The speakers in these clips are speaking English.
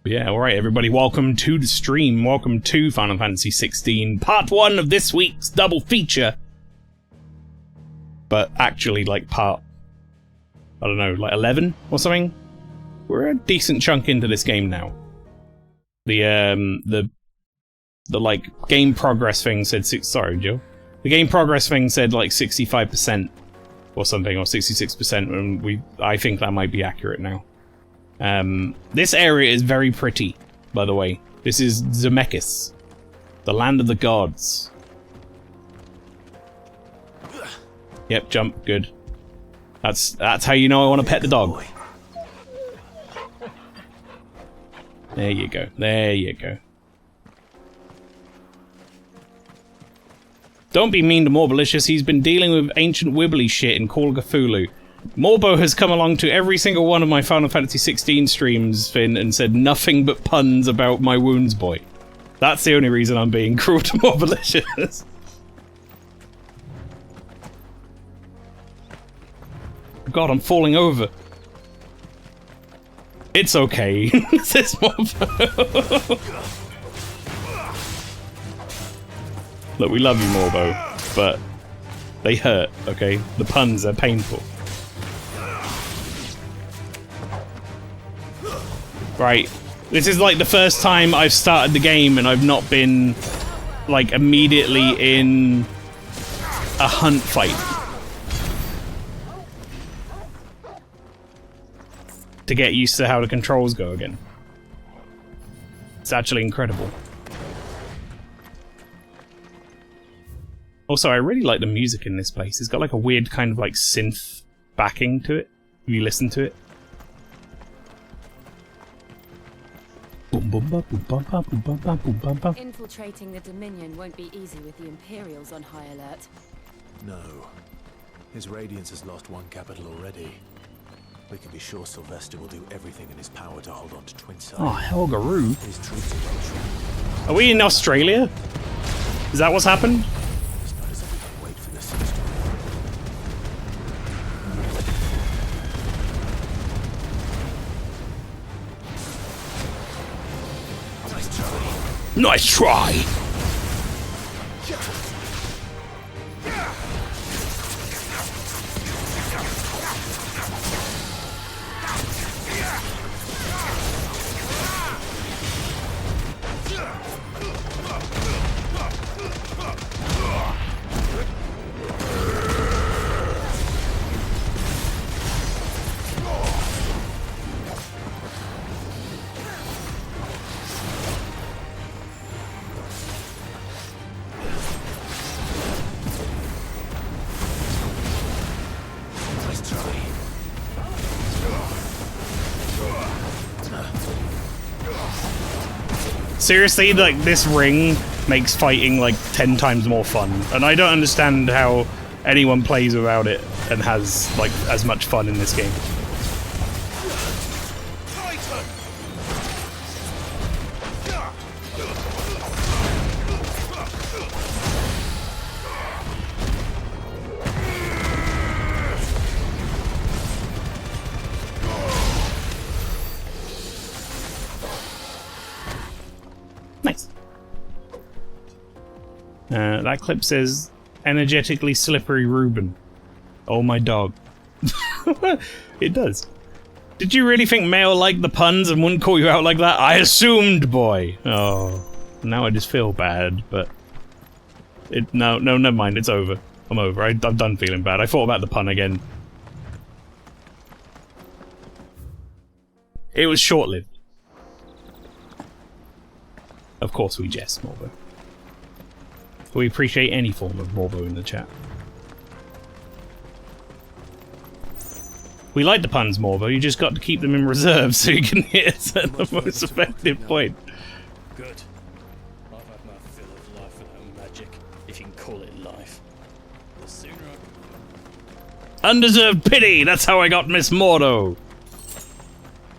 Yeah, alright everybody, welcome to the stream, welcome to Final Fantasy XVI, part 1 of this week's double feature. But actually, like, part, I don't know, like 11 or something? We're a decent chunk into this game now. The like, game progress thing said, sorry, Jill. The game progress thing said, like, 65% or something, or 66%, and I think that might be accurate now. This area is very pretty, by the way. This is Zemeckis, the land of the gods. Yep, jump, good. That's how you know I want to pet the dog. There you go, there you go. Don't be mean to Morbolicious, he's been dealing with ancient wibbly shit in Call of Cthulhu. Morbo has come along to every single one of my Final Fantasy XVI streams, Finn, and said nothing but puns about my wounds, boy. That's the only reason I'm being cruel to Morbolicious. God, I'm falling over. It's okay, says Morbo. Look, we love you, Morbo, but they hurt, okay? The puns are painful. Right, this is like the first time I've started the game and I've not been, like, immediately in a hunt fight. To get used to how the controls go again. It's actually incredible. Also, I really like the music in this place. It's got like a weird kind of like synth backing to it, if you listen to it. Infiltrating the Dominion won't be easy with the Imperials on high alert. No. His Radiance has lost one capital already. We can be sure Sylvester will do everything in his power to hold on to Twinside. Oh, Helgaroo. His troops are well trained. Are we in Australia? Is that what's happened? It's not as if we can wait for this system. Nice try! Seriously, like, this ring makes fighting like 10 times more fun, and I don't understand how anyone plays without it and has like as much fun in this game. Nice. That clip says, energetically slippery Reuben. Oh my dog. It does. Did you really think Mael liked the puns and wouldn't call you out like that? I assumed, boy. Oh, now I just feel bad, but... No, never mind, it's over. I'm over. I'm done feeling bad. I thought about the pun again. It was short-lived. Of course we jest, Morbo. We appreciate any form of Morbo in the chat. We like the puns, Morbo, you just got to keep them in reserve so you can hit us at the most effective point. Good. I've had my fill of life without magic, if you can call it life. The sooner I... Undeserved pity! That's how I got Miss Mordo!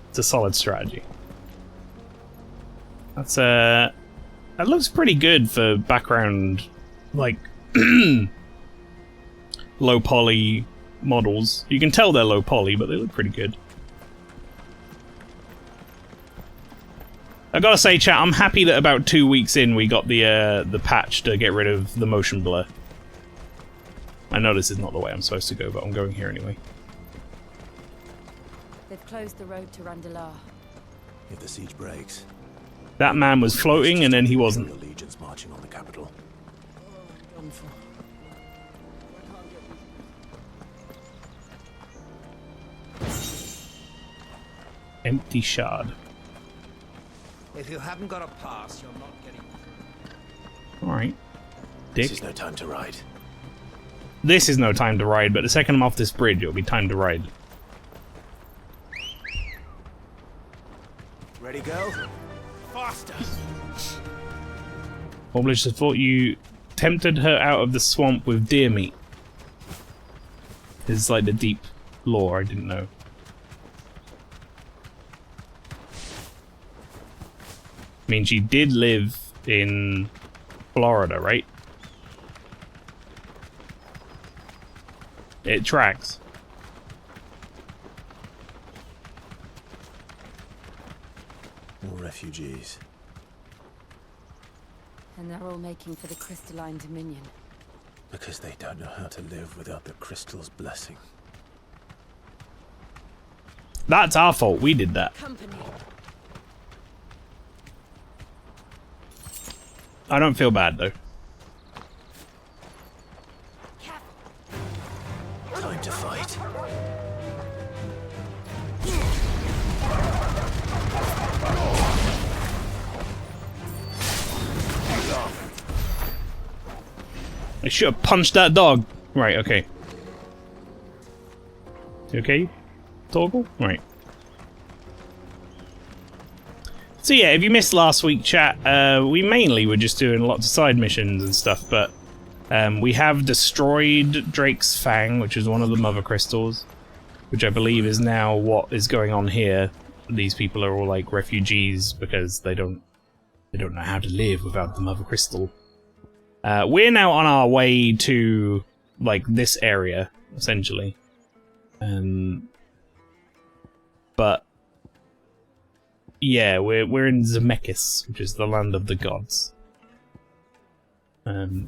It's a solid strategy. That's that looks pretty good for background, like, low poly models. You can tell they're low poly, but they look pretty good. I gotta say, chat, I'm happy that about 2 weeks in we got the patch to get rid of the motion blur. I know this is not the way I'm supposed to go, but I'm going here anyway. They've closed the road to Randalar. If the siege breaks, That man was floating and then he wasn't. the legions marching on the capital. Empty shard. If you haven't got a pass, you're not getting. Alright. This Dick. is no time to ride. This is no time to ride, but the second I'm off this bridge, it'll be time to ride. Ready, go? Faster! Obliged thought you tempted her out of the swamp with deer meat. This is like the deep lore I didn't know. I mean, she did live in Florida, right? It tracks. More refugees. And they're all making for the crystalline dominion. Because they don't know how to live without the crystal's blessing. That's our fault. We did that. Company. I don't feel bad, though. Time to fight. I should have punched that dog. Right, okay. You okay, Torgal? Right. So yeah, if you missed last week, chat, we mainly were just doing lots of side missions and stuff, but we have destroyed Drake's Fang, which is one of the mother crystals, which I believe is now what is going on here. These people are all like refugees because they don't know how to live without the mother crystal. We're now on our way to like this area, essentially. But yeah, we're in Zemeckis, which is the land of the gods. Okay.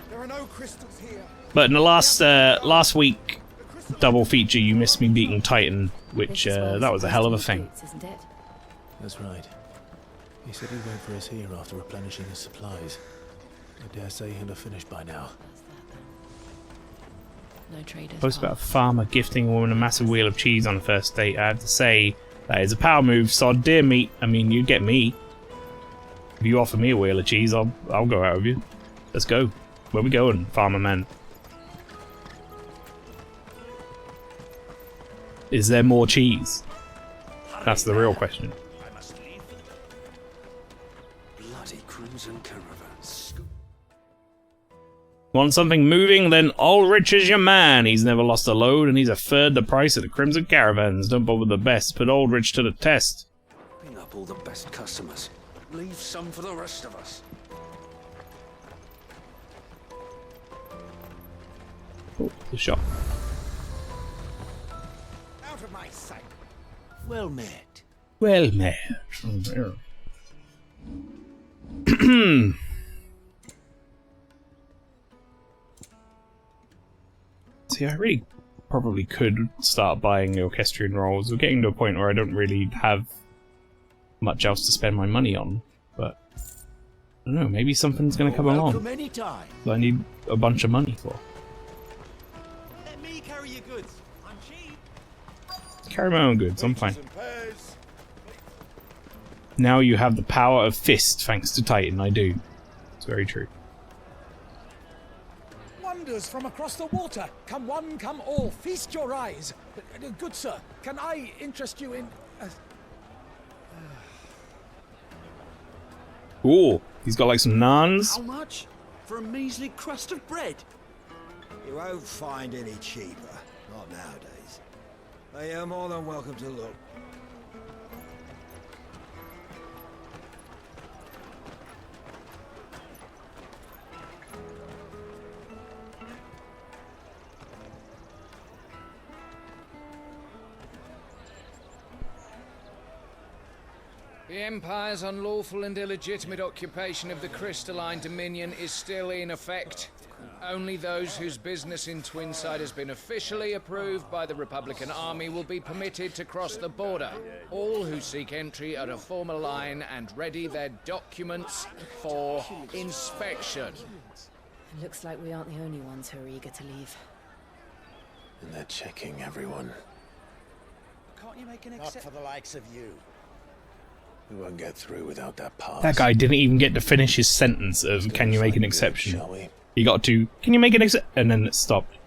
There are no crystals here. But in the last week double feature, you missed me beating Titan, which that was a hell of a thing. Isn't it? That's right. He said he'd wait for us here after replenishing his supplies. I dare say he'll have finished by now. No traders. Post about a farmer gifting a woman a massive wheel of cheese on a first date. I have to say, that is a power move, sod. Dear meat. I mean, you get me. If you offer me a wheel of cheese, I'll go out with you. Let's go. Where we going, farmer man? Is there more cheese? That's the real question. I must leave. Bloody crimson caravans. Want something moving? Then Ulrich is your man. He's never lost a load, and he's a third the price of the Crimson Caravans. Don't bother the best. Put Ulrich to the test. Bring up all the best customers. Leave some for the rest of us. Oh, the shop. Out of my sight. Well met. Well, man. See, I really probably could start buying the orchestrion rolls. We're getting to a point where I don't really have much else to spend my money on, but I don't know, maybe something's gonna come along Anytime. that I need a bunch of money for. Let me carry your goods. I'm cheap. Carry my own goods, I'm fine. Now you have the power of fist, thanks to Titan, I do. It's very true. Wonders from across the water. Come one, come all. Feast your eyes. Good sir, can I interest you in... Ooh, he's got like some naans. How much? For a measly crust of bread? You won't find any cheaper. Not nowadays. But you're more than welcome to look. The Empire's unlawful and illegitimate occupation of the Crystalline Dominion is still in effect. Only those whose business in Twinside has been officially approved by the Republican Army will be permitted to cross the border. All who seek entry are to form a line and ready their documents for inspection. It looks like we aren't the only ones who are eager to leave. And they're checking everyone. Can't you make an Not for the likes of you. We won't get through without that pass. That guy didn't even get to finish his sentence of "Can you make an exception?" Shall we? He got to "Can you make an exception?" and then it stopped.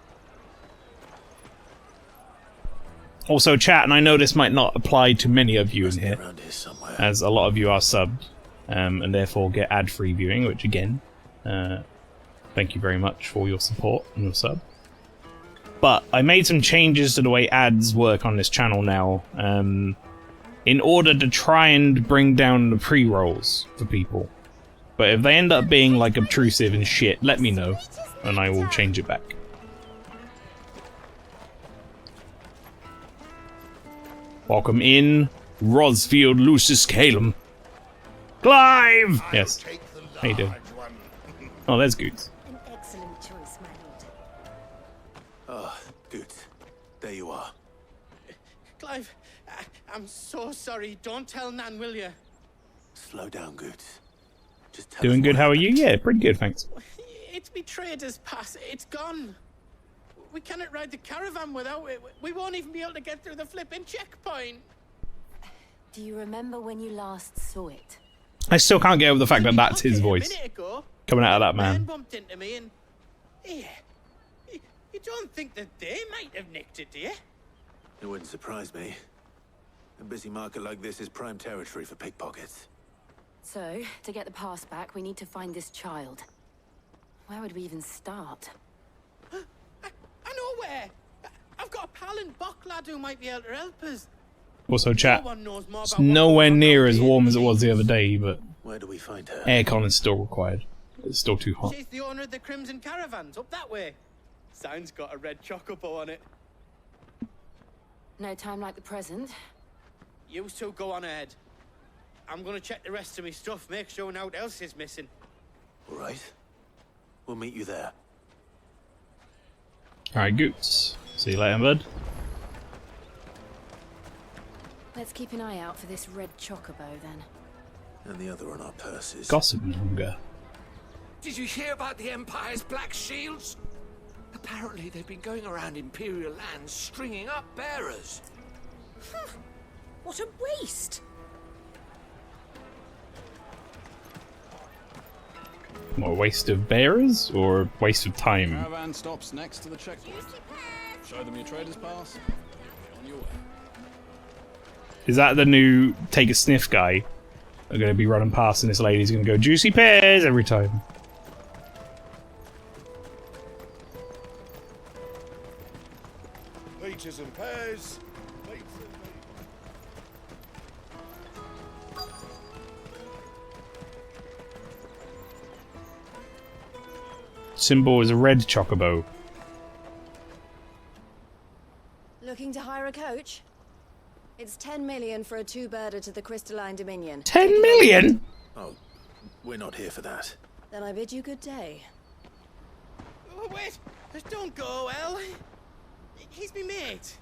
Also, chat, and I know this might not apply to many of you in here, Around here somewhere. as a lot of you are subbed, and therefore get ad-free viewing, which again, thank you very much for your support and your sub. But I made some changes to the way ads work on this channel now, in order to try and bring down the pre-rolls for people. But if they end up being like obtrusive and shit, let me know, and I will change it back. Welcome in, Rosfield Lucius Calum. Clive! Yes. How you doing? Oh, there's Goots. An excellent choice, my lord. Oh, good. There you are. Clive, I'm so sorry. Don't tell Nan, will you? Slow down, good. Just tell Doing us good, what how are you? happened. Yeah, pretty good, thanks. It's me trader's pass. It's gone. We cannot ride the caravan without it. We won't even be able to get through the flipping checkpoint. Do you remember when you last saw it? I still can't get over the fact that that's his Okay, voice A minute ago, coming out of that man man. bumped into me and... Yeah. You don't think that they might have nicked it, do you? It wouldn't surprise me. A busy market like this is prime territory for pickpockets. So, to get the pass back, we need to find this child. Where would we even start? I know where. I've got a pal in Bocklad who might be able to help us. Also, chat, No one knows more it's about what's nowhere going on near out as here warm than as it me. was the other day, but Where do we find her? aircon is still required. It's still too hot. She's the owner of the Crimson Caravans, up that way. Sign's got a red chocobo on it. No time like the present. You two go on ahead. I'm gonna check the rest of my stuff, make sure no one else is missing. All right. We'll meet you there. Alright, Goots. See you later, bud. Let's keep an eye out for this red chocobo, then. And the other on our purses. Gossip longer. Did you hear about the Empire's black shields? Apparently they've been going around Imperial lands stringing up bearers. What a waste! What, a waste of bearers or a waste of time? Caravan stops next to the checkpoint. Show them your trader's pass. On your way. Is that the new take a sniff guy? Are going to be running past and this lady's going to go juicy pears every time. Peaches and pears. Symbol is a red chocobo. Looking to hire a coach? It's 10 million for a two-birder to the Crystalline Dominion. 10 million? Oh, we're not here for that. Then I bid you good day. Oh, wait! Don't go, El. He's me mate.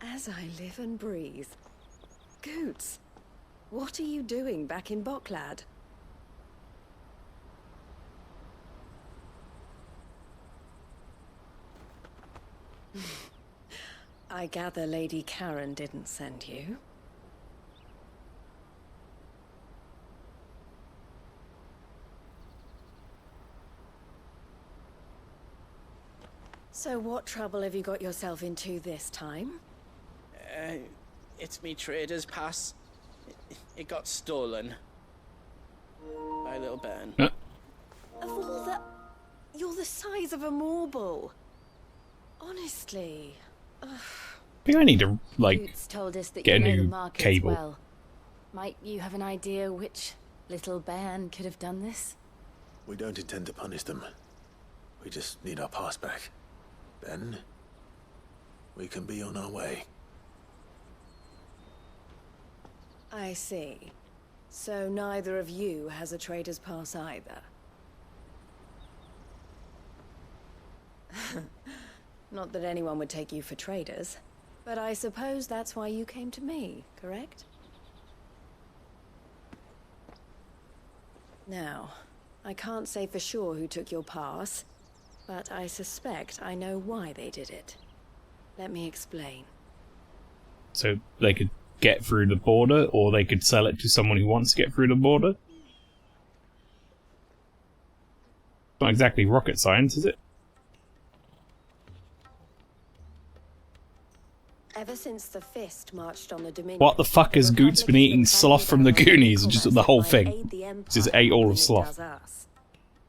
As I live and breathe. Goots, what are you doing back in Bocklad? I gather Lady Karen didn't send you. So what trouble have you got yourself into this time? It's me trader's pass. It got stolen. By little Ben. Of all the... You're the size of a marble. Honestly. I think I need to, like, Boots told us that get you a know the new markets cable. well. Might you have an idea which little bairn could have done this? We don't intend to punish them. We just need our pass back. Then, we can be on our way. I see. So neither of you has a trader's pass either. Not that anyone would take you for traders, but I suppose that's why you came to me, correct? Now, I can't say for sure who took your pass, but I suspect I know why they did it. Let me explain. So they could get through the border, or they could sell it to someone who wants to get through the border? Not exactly rocket science, is it? Ever since the Fist marched on the Dominion, What the fuck has Goots been eating sloth from the Goonies? Just the whole thing. Just ate all of sloth.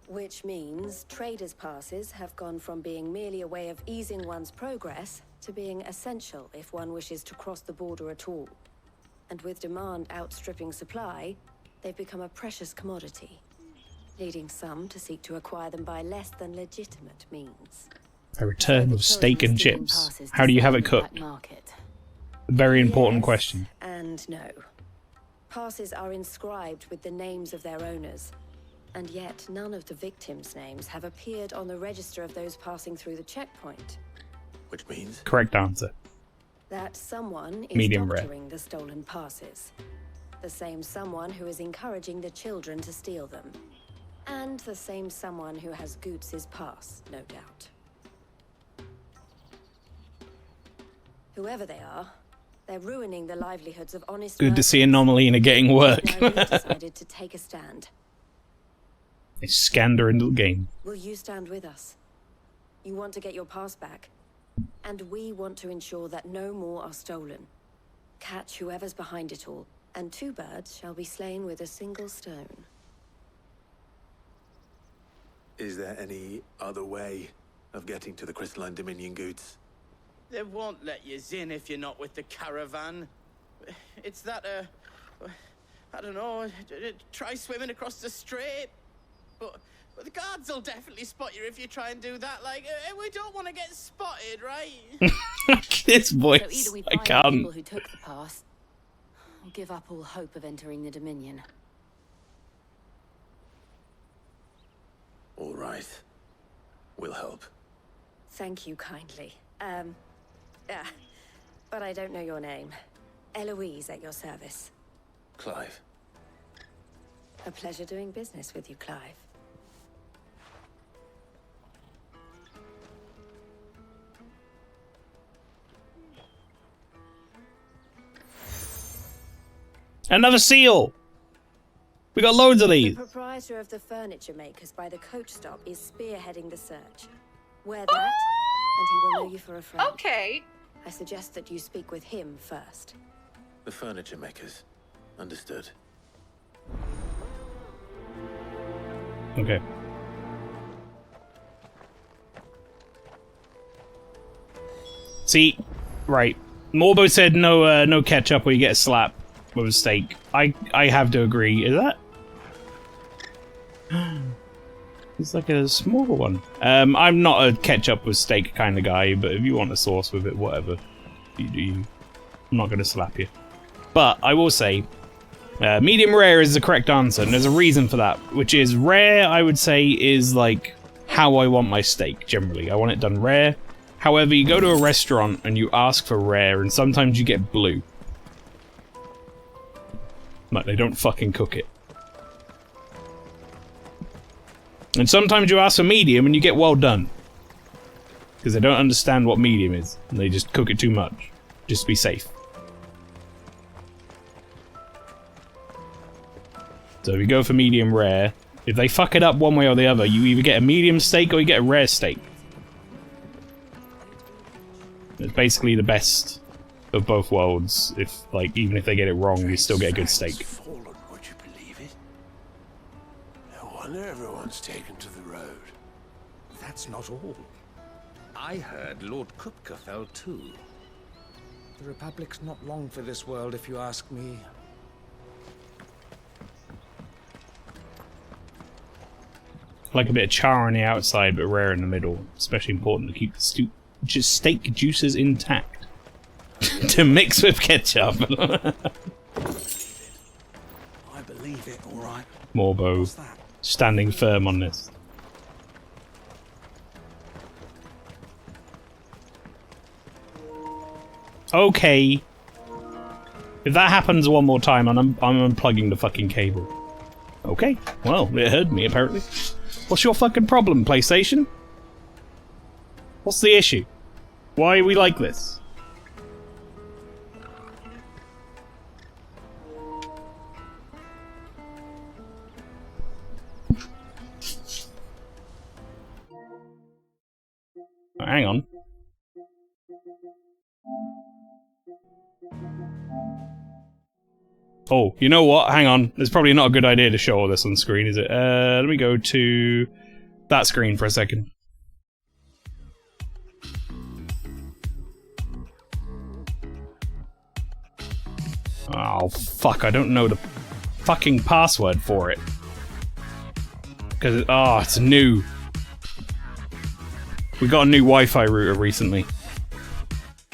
Which means traders' passes have gone from being merely a way of easing one's progress to being essential if one wishes to cross the border at all. And with demand outstripping supply, they've become a precious commodity, leading some to seek to acquire them by less than legitimate means. A return of steak and chips. How do you have it cooked? A very important question. And no. Passes are inscribed with the names of their owners, and yet none of the victims' names have appeared on the register of those passing through the checkpoint. Which means? Correct answer. That someone is Medium rare. doctoring the stolen passes. The same someone who is encouraging the children to steal them. And the same someone who has Goots' pass, no doubt. Whoever they are, they're ruining the livelihoods of honest Good to merchants. see Anomalina getting work. I decided to take a stand. They scanned her into the game. Will you stand with us? You want to get your pass back, and we want to ensure that no more are stolen. Catch whoever's behind it all, and 2 birds shall be slain with a single stone. Is there any other way of getting to the Crystalline Dominion, Goots? They won't let you in if you're not with the caravan. It's that, I don't know, try swimming across the strait. But the guards will definitely spot you if you try and do that. Like, we don't want to get spotted, right? This voice, So either we I find the can't. people who took the pass, or give up all hope of entering the Dominion. All right. We'll help. Thank you kindly. But I don't know your name. Eloise at your service. Clive. A pleasure doing business with you, Clive. Another seal! We got loads of The these. proprietor of the furniture makers by the coach stop is spearheading the search. Wear that, and he will know you for a friend. Okay. I suggest that you speak with him first. The furniture makers. Understood. Okay. See, right. Morbo said no ketchup or you get a slap with a steak. I have to agree. Is that? It's like a small one. I'm not a ketchup with steak kind of guy, but if you want a sauce with it, whatever. I'm not going to slap you. But I will say, medium rare is the correct answer, and there's a reason for that, which is rare, I would say, is like how I want my steak, generally. I want it done rare. However, you go to a restaurant and you ask for rare, and sometimes you get blue. Like, they don't fucking cook it. And sometimes you ask for medium and you get well done. Because they don't understand what medium is, and they just cook it too much. Just to be safe. So if you go for medium rare, if they fuck it up one way or the other, you either get a medium steak or you get a rare steak. It's basically the best of both worlds. If, like, even if they get it wrong, you still get a good steak. Fallen, would you believe it? No wonder everyone's taken to the road. That's not all. I heard Lord Kupka fell too. The Republic's not long for this world, if you ask me. Like a bit of char on the outside, but rare in the middle. Especially important to keep the steak juices intact. To mix with ketchup. leave it, all right? Morbo What's that? standing firm on this. Okay. If that happens one more time, I'm unplugging the fucking cable. Okay. Well, it heard me, apparently. What's your fucking problem, PlayStation? What's the issue? Why are we like this? Hang on. Oh, you know what? Hang on. It's probably not a good idea to show all this on screen, is it? Let me go to that screen for a second. Oh, fuck. I don't know the fucking password for it. Because, it's new. We got a new Wi-Fi router recently.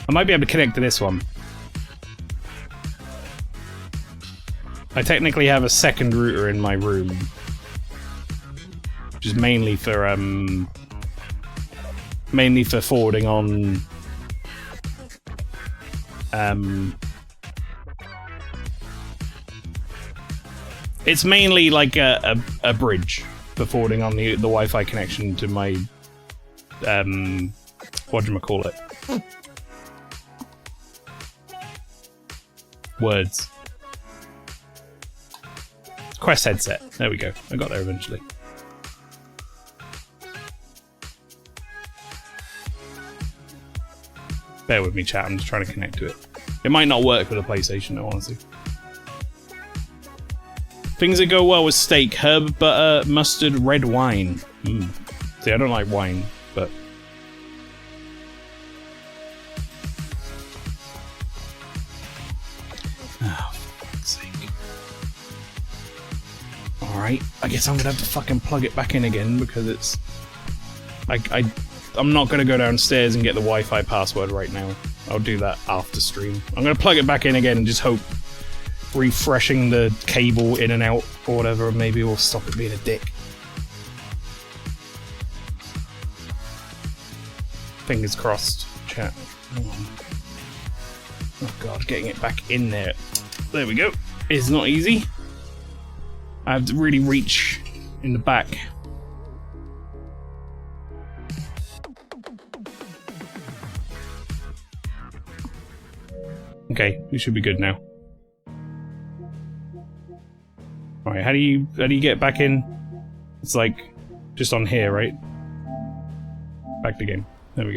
I might be able to connect to this one. I technically have a second router in my room, which is mainly for forwarding on it's mainly like a bridge for forwarding on the Wi-Fi connection to my whatchamacallit? Words. Quest headset. There we go. I got there eventually. Bear with me, chat. I'm just trying to connect to it. It might not work with a PlayStation, though, honestly. Things that go well with steak: herb, butter, mustard, red wine. See, I don't like wine, but... Oh, for fuck's sake. Alright, I guess I'm gonna have to fucking plug it back in again, because it's... I'm not gonna go downstairs and get the Wi-Fi password right now. I'll do that after stream. I'm gonna plug it back in again and just hope refreshing the cable in and out or whatever maybe will stop it being a dick. Fingers crossed, chat. Oh god, getting it back in there. There we go. It's not easy. I have to really reach in the back. Okay, we should be good now. Alright, how do you get back in? It's like just on here, right? Back to game. There we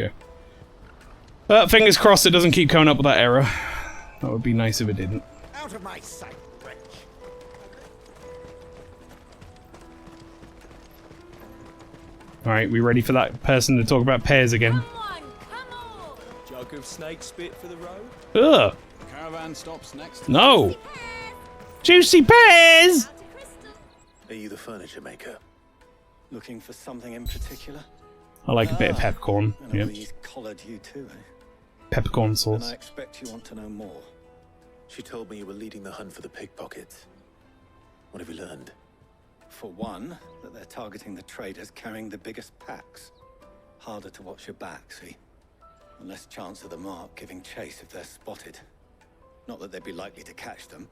go. Fingers crossed it doesn't keep coming up with that error. That would be nice if it didn't. Out of my sight, wretch. Alright, we ready for that person to talk about pears again? Jug of snake spit for the road? Ugh! Caravan stops next. No! Juicy pears! Are you the furniture maker? Looking for something in particular? I like a bit of peppercorn. Yeah. Yep. He's collared you too, eh? Peppercorn And I sauce. expect you want to know more. She told me you were leading the hunt for the pickpockets. What have you learned? For one, that they're targeting the traders carrying the biggest packs. Harder to watch your back, see? And less chance of the mark giving chase if they're spotted. Not that they'd be likely to catch them.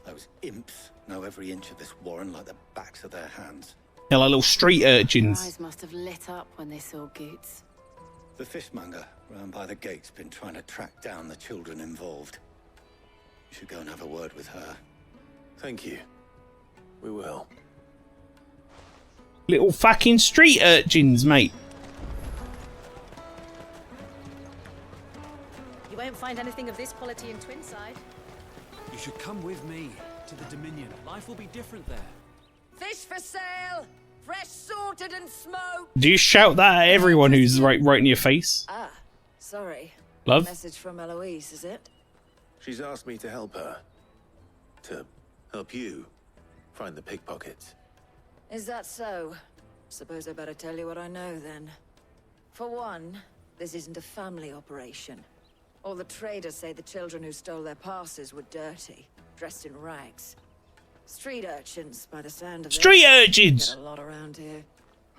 Those imps know every inch of this warren like the backs of their hands. They're like little street Their urchins. eyes must have lit up when they saw Goots. The fishmonger round by the gate's been trying to track down the children involved. You should go and have a word with her. Thank you. We will. Little fucking street urchins, mate. You won't find anything of this quality in Twinside. You should come with me to the Dominion. Life will be different there. Fish for sale! Fresh sorted and smoked! Do you shout that at everyone who's right in your face? Ah, sorry. Love? Message from Eloise, is it? She's asked me to help her. To help you find the pickpockets. Is that so? Suppose I better tell you what I know then. For one, this isn't a family operation. All the traders say the children who stole their passes were dirty, dressed in rags. Street urchins, by the sound of Street it. urchins! Get a lot around here.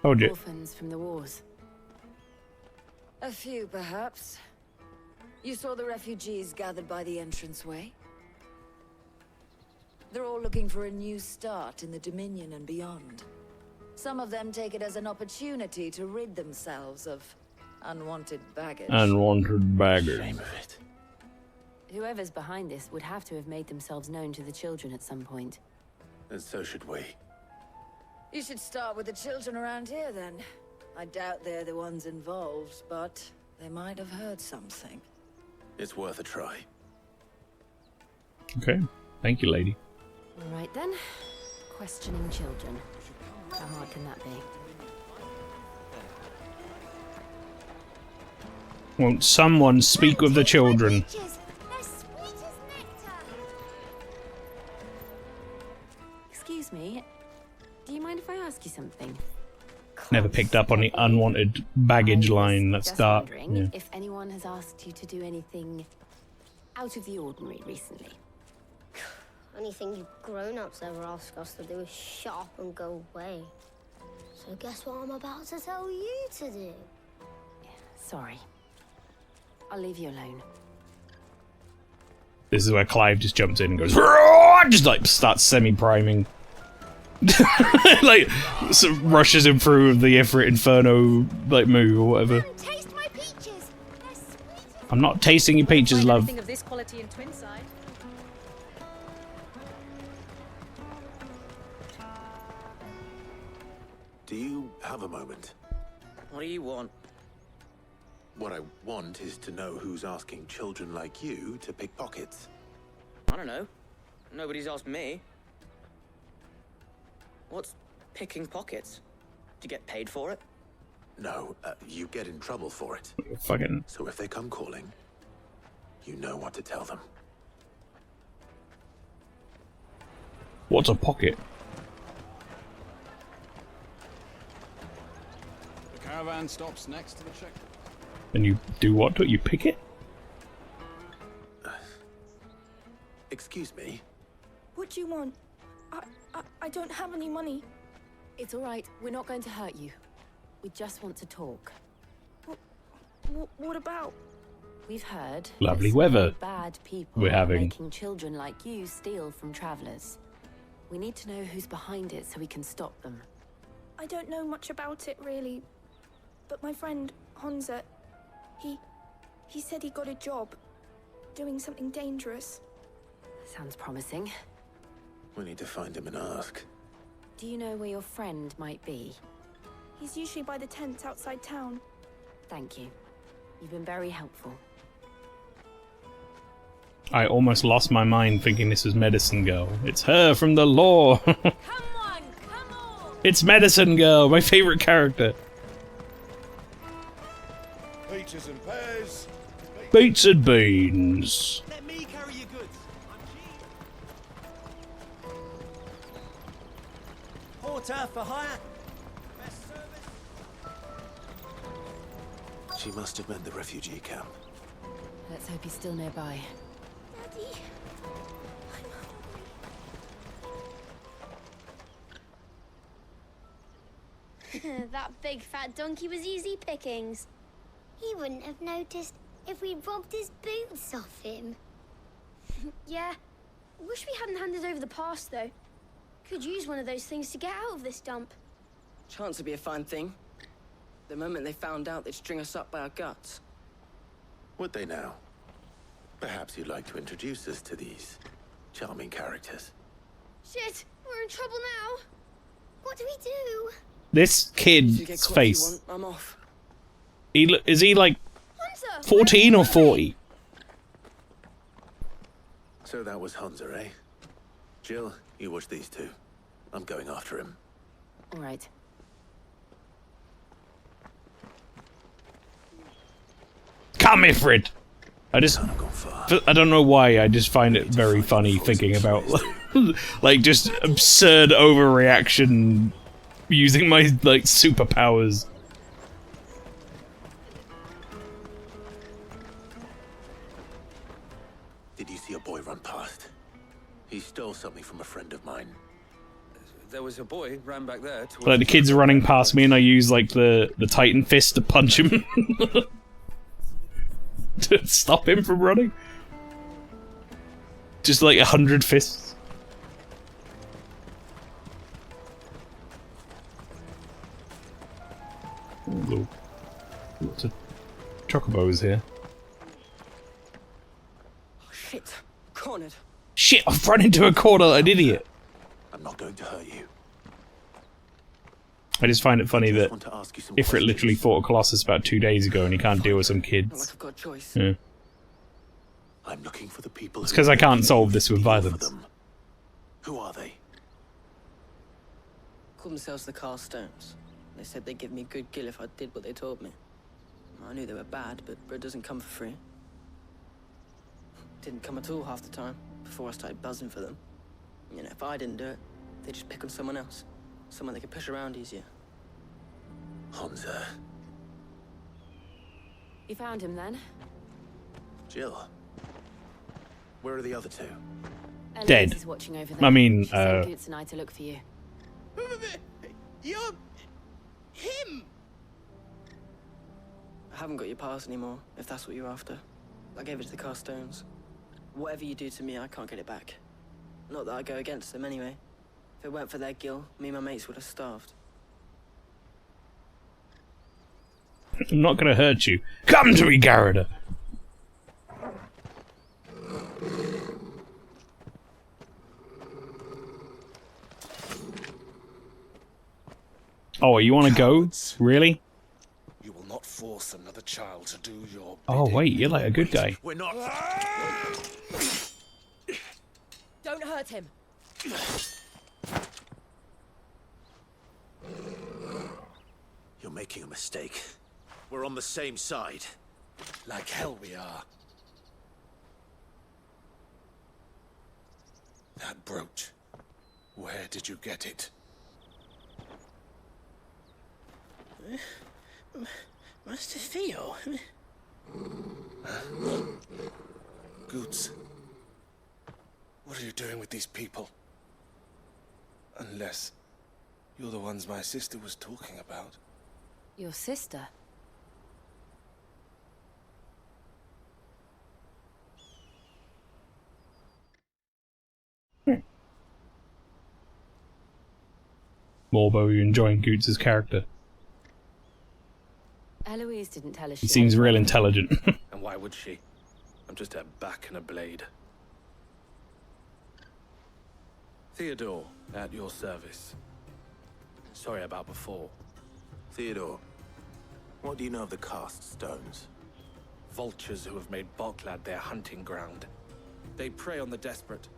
Oh dear. Orphans from the wars. A few, perhaps. You saw the refugees gathered by the entranceway? They're all looking for a new start in the Dominion and beyond. Some of them take it as an opportunity to rid themselves of unwanted baggage. Unwanted baggage. Shame of it. Whoever's behind this would have to have made themselves known to the children at some point. And so should we. You should start with the children around here, then. I doubt they're the ones involved, but they might have heard something. It's worth a try. Okay. Thank you, lady. All right then. Questioning children. How hard can that be? Won't someone speak with the children? Excuse me. Do you mind if I ask you something? Never picked up on the unwanted baggage line. That's Just dark. wondering Yeah. if anyone has asked you to do anything out of the ordinary recently. Anything you grown-ups ever ask us to do is shut up and go away. So guess what I'm about to tell you to do? Sorry. I'll leave you alone. This is where Clive just jumps in and goes, "Roar!" Just like starts semi-priming. Like, sort of rushes him through the Ifrit Inferno, like, move or whatever. Taste my peaches. I'm not tasting your peaches, love. Of this quality in Twinside. Do you have a moment? What do you want? What I want is to know who's asking children like you to pick pockets. I don't know. Nobody's asked me. What's picking pockets? Do you get paid for it? No, you get in trouble for it. Fucking. So if they come calling, you know what to tell them. What's a pocket? The caravan stops next to the check. And you do what to it? You pick it? Excuse me? What do you want? I don't have any money. It's all right. We're not going to hurt you. We just want to talk. What about? We've heard Lovely that weather bad people we're are having. making children like you steal from travelers. We need to know who's behind it so we can stop them. I don't know much about it, really. But my friend, Honza, he said he got a job doing something dangerous. Sounds promising. We need to find him and ask. Do you know where your friend might be? He's usually by the tents outside town. Thank you. You've been very helpful. I almost lost my mind thinking this was Medicine Girl. It's her from the lore. It's Medicine Girl, my favorite character. Peaches and pears. Beets and beans. Let me carry your goods. Porter for hire. Best service. She must have meant the refugee camp. Let's hope he's still nearby. Daddy. That big fat donkey was easy pickings. He wouldn't have noticed if we'd robbed his boots off him. Yeah. Wish we hadn't handed over the pass, though. Could use one of those things to get out of this dump. Chance would be a fine thing. The moment they found out, they'd string us up by our guts. Would they now? Perhaps you'd like to introduce us to these charming characters. Shit, we're in trouble now. What do we do? This kid's face. I'm off. Is he like 14 or 40? So that was Hunter, eh? Jill, you watch these two. I'm going after him. All right. Come, Ifrit! I don't know why, I just find it very funny thinking about, like, just absurd overreaction using my, like, superpowers. Did you see a boy run past? He stole something from a friend of mine. There was a boy ran back there. Like the kids are running past me and I use like the Titan fist to punch him. To stop him from running. Just like 100 fists. Ooh, lots of chocobos here. Oh, shit. Cornered. Shit, I've run into a corner like an idiot. I'm not going to hurt you. I just find it funny that Ifrit literally fought a Colossus about 2 days ago and he can't deal with some kids. Like I've got a choice. Yeah. I'm looking for the people. It's because I can't solve this with violence. Who are they? Call themselves the Carstones. They said they'd give me good gill if I did what they told me. I knew they were bad, but bread doesn't come for free. Didn't come at all half the time, before I started buzzing for them. You know, if I didn't do it, they'd just pick on someone else. Someone they could push around easier. Hansa. You found him then? Jill. Where are the other two? Dead. Is watching over there. I mean, She sent Goots and I to look for you. You're... him! I haven't got your pass anymore, if that's what you're after. I gave it to the Carstones. Whatever you do to me, I can't get it back. Not that I go against them anyway. If it weren't for their gill, me and my mates would have starved. I'm not gonna hurt you. Come to me, Garrada! Oh, you wanna go? Really? You will not force another child to do your Oh, wait, you're like a good guy. We're not. Don't hurt him. You're making a mistake. We're on the same side. Like hell we are. That brooch. Where did you get it? Master Theo. Goots. What are you doing with these people? Unless you're the ones my sister was talking about. Your sister? Morbo, you enjoying Goots' character? Eloise didn't tell us. He seems real intelligent. And why would she? I'm just a back and a blade. Theodore, at your service. Sorry about before. Theodore, what do you know of the cast stones? Vultures who have made Boklad their hunting ground. They prey on the desperate,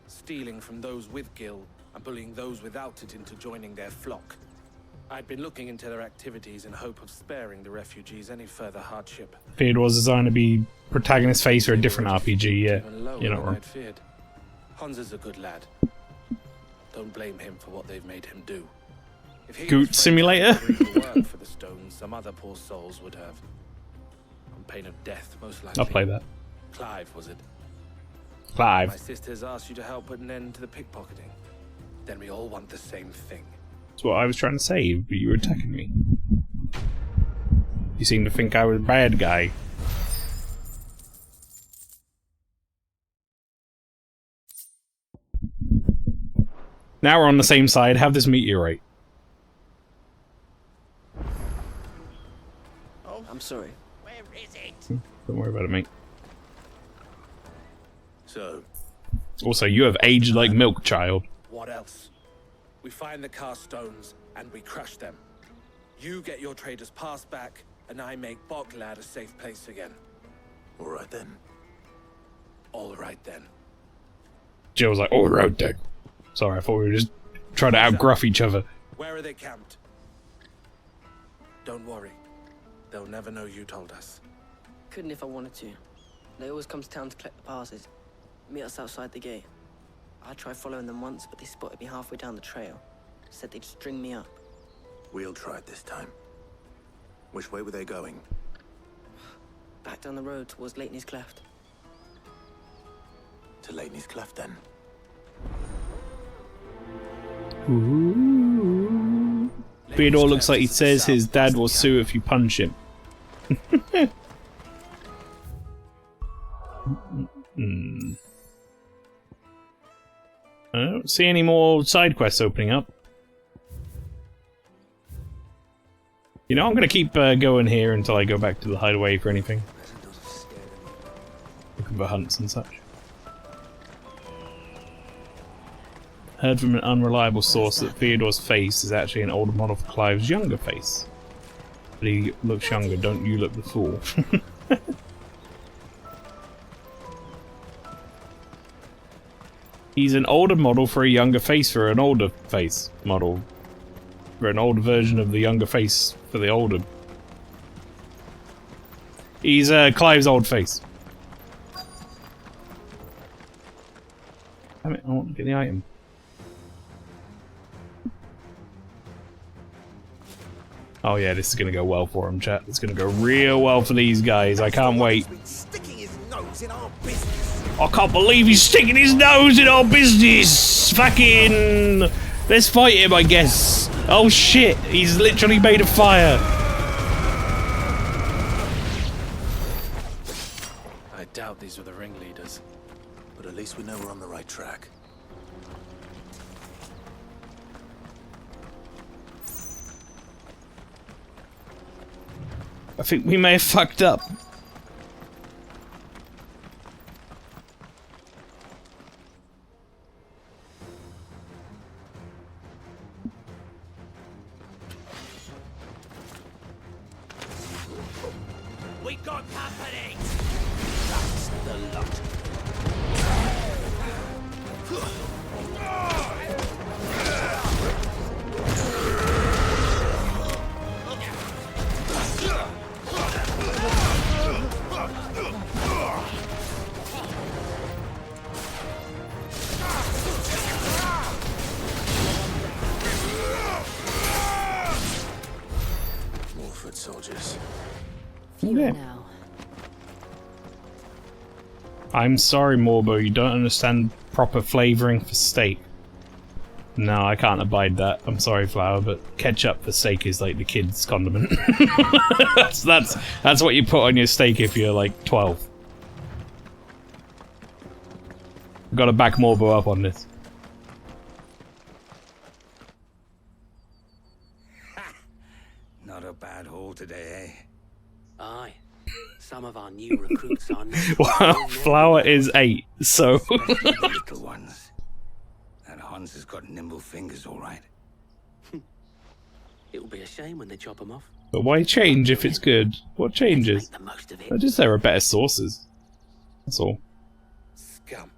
stealing from those with gil and bullying those without it into joining their flock. I'd been looking into their activities in hope of sparing the refugees any further hardship. Theodore's designed to be protagonist face for a different RPG, yeah. You're not wrong. I'd feared. Hansa's a good lad. Don't blame him for what they've made him do. If he Goot Simulator? work for the stones, some other poor souls would have. On pain of death, most likely. I'll play that. Clive, was it? Clive. My sisters asked you to help put an end to the pickpocketing. Then we all want the same thing. That's what I was trying to say, but you were attacking me. You seem to think I was a bad guy. Now we're on the same side. Have this meteorite. Oh, I'm sorry. Where is it? Don't worry about it, mate. So, Also, you have aged like milk, child. What else? We find the cast stones and we crush them. You get your trader's pass back, and I make Boklad a safe place again. all right then. All right then. Jill was like, "Oh, right, Dick." Sorry, I thought we were just trying to outgruff each other. Where are they camped? Don't worry. They'll never know you told us. Couldn't if I wanted to. They always come to town to collect the passes. Meet us outside the gate. I tried following them once, but they spotted me halfway down the trail. Said they'd string me up. We'll try it this time. Which way were they going? Back down the road towards Leighton's Cleft. To Leighton's Cleft, then. Ooh. Theodore looks like he says his dad will sue if you punch him. I don't see any more side quests opening up. You know, I'm gonna keep going here until I go back to the hideaway for anything. Looking for hunts and such. Heard from an unreliable source that Theodore's face is actually an older model of Clive's younger face. But he looks younger, don't you look the fool. He's an older model for a younger face for an older face model. For an older version of the younger face for the older. He's Clive's old face. Damn it, I want to get the item. Oh yeah, this is gonna go well for him, chat. It's gonna go real well for these guys. I can't wait. I can't believe he's sticking his nose in our business! Fucking... Let's fight him, I guess. Oh shit, he's literally made of fire. I doubt these were the ringleaders, but at least we know we're on the right track. I think we may have fucked up. We got company! That's the lot. More foot soldiers. Yeah. I'm sorry, Morbo, you don't understand proper flavouring for steak. No, I can't abide that. I'm sorry, Flower, but ketchup for steak is like the kid's condiment. that's what you put on your steak if you're like 12. I've got to back Morbo up on this. Not a bad haul today, eh? Aye. Some of our new recruits are now. Well, Flower is 8, so. The little ones. That Hans has got nimble fingers, all right. It'll be a shame when they chop them off. But why change if it's good? What changes? I just there are better sources. That's all. Scum.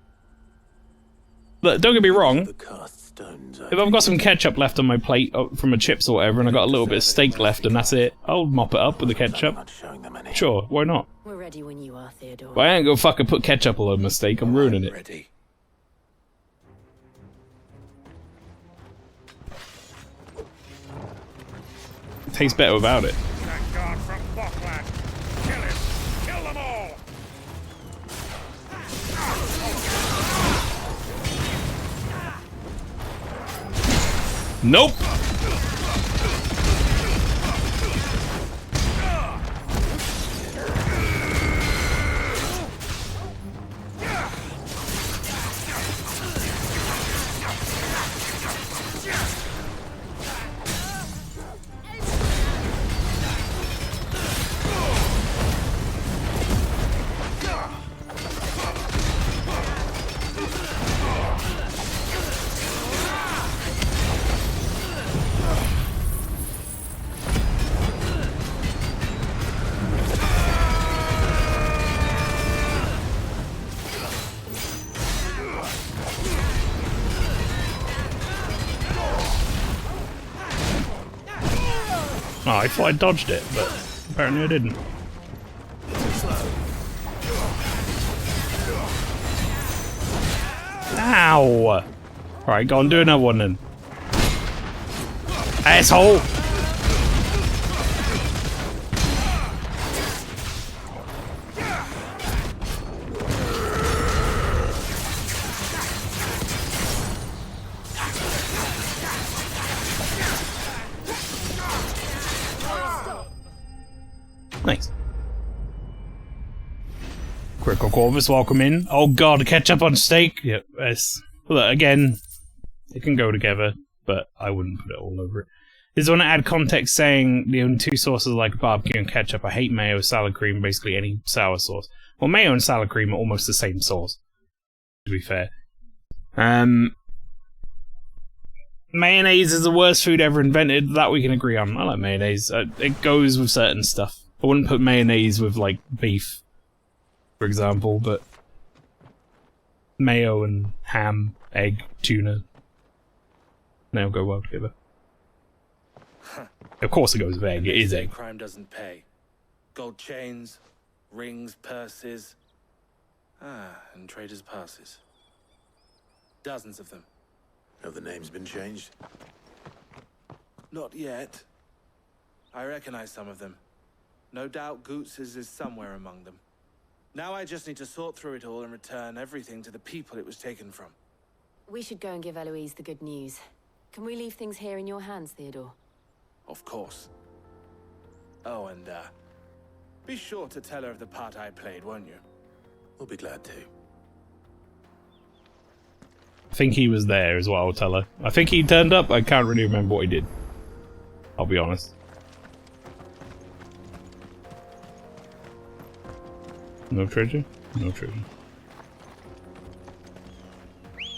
Look, don't get me wrong. If I've got some ketchup left on my plate from a chips or whatever, and I got a little bit of steak left, and that's it, I'll mop it up with the ketchup. Sure, why not? We're ready when you are, Theodore. But I ain't gonna fucking put ketchup all over my steak. I'm ruining it. Ready. It tastes better without it. That guard from Bokland. Kill him. Kill them all. Nope. Oh, I thought I dodged it, but apparently I didn't. Ow! Right, go on, do another one then. Asshole! Nice. Critical Corvus, welcome in. Oh god, ketchup on steak? Yep, yes. Look, again, it can go together, but I wouldn't put it all over it. This is want to add context saying the only two sauces I like barbecue and ketchup. I hate mayo, salad cream, basically any sour sauce. Well, mayo and salad cream are almost the same sauce, to be fair. Mayonnaise is the worst food ever invented. That we can agree on. I like mayonnaise. It goes with certain stuff. I wouldn't put mayonnaise with, like, beef, for example, but mayo and ham, egg, tuna, they'll go well together. Of course it goes with egg. It is egg. Crime doesn't pay. Gold chains, rings, purses. And traders' passes. Dozens of them. Have the names been changed? Not yet. I recognize some of them. No doubt Goots's is somewhere among them. Now I just need to sort through it all and return everything to the people it was taken from. We should go and give Eloise the good news. Can we leave things here in your hands, Theodore? Of course. Oh, and, be sure to tell her of the part I played, won't you? We'll be glad to. I think he was there as well, I'll tell her. I think he turned up, I can't really remember what he did. I'll be honest. No treasure? No treasure.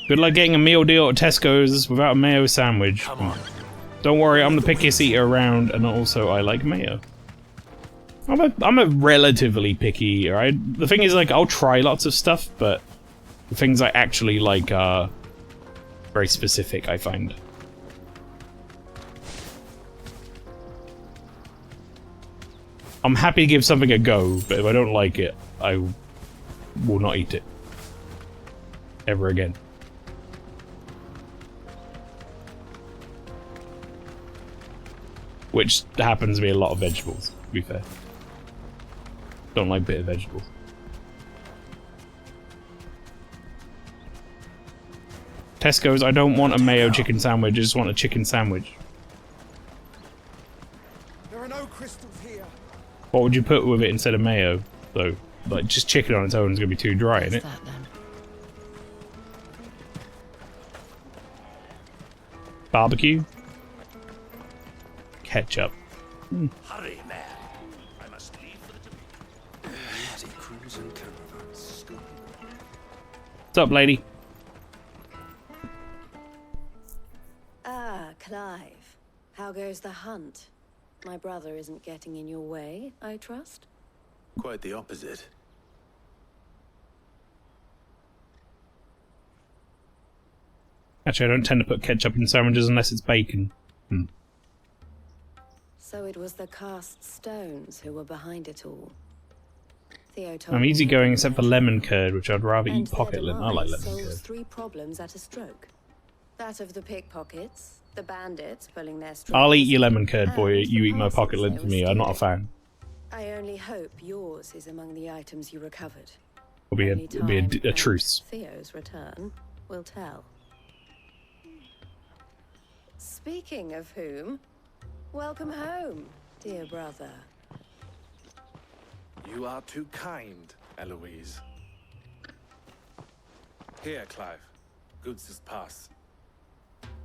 Good luck getting a meal deal at Tesco's without a mayo sandwich. Come on. Don't worry, I'm the pickiest eater around, and also I like mayo. I'm a relatively picky eater. The thing is, like, I'll try lots of stuff, but the things I actually like are very specific, I find. I'm happy to give something a go, but if I don't like it, I will not eat it. Ever again. Which happens to be a lot of vegetables, to be fair. Don't like bitter vegetables. Tesco's, I don't want a mayo chicken sandwich, I just want a chicken sandwich. There are no crystals here. What would you put with it instead of mayo, though? Like, just chicken on its own is going to be too dry, isn't it? That, then? Barbecue? Ketchup. Hurry, man. I must leave for the cruise and caravans. What's up, lady? Ah, Clive. How goes the hunt? My brother isn't getting in your way, I trust? Quite the opposite. Actually, I don't tend to put ketchup in sandwiches unless it's bacon. So it was the cast stones who were behind it all. Theo told I'm me easygoing that except for lemon curd, which I'd rather eat pocket lint. I like lemon solves curd. 3 problems at a stroke. That of the pickpockets, the bandits pulling their strings. I'll eat your lemon curd, boy. You eat my pocket lint for me. I'm not a fan. I only hope yours is among the items you recovered. It'll be a truce. Theo's return will tell. Speaking of whom, welcome home, dear brother. You are too kind, Eloise. Here, Clive. Goods' pass.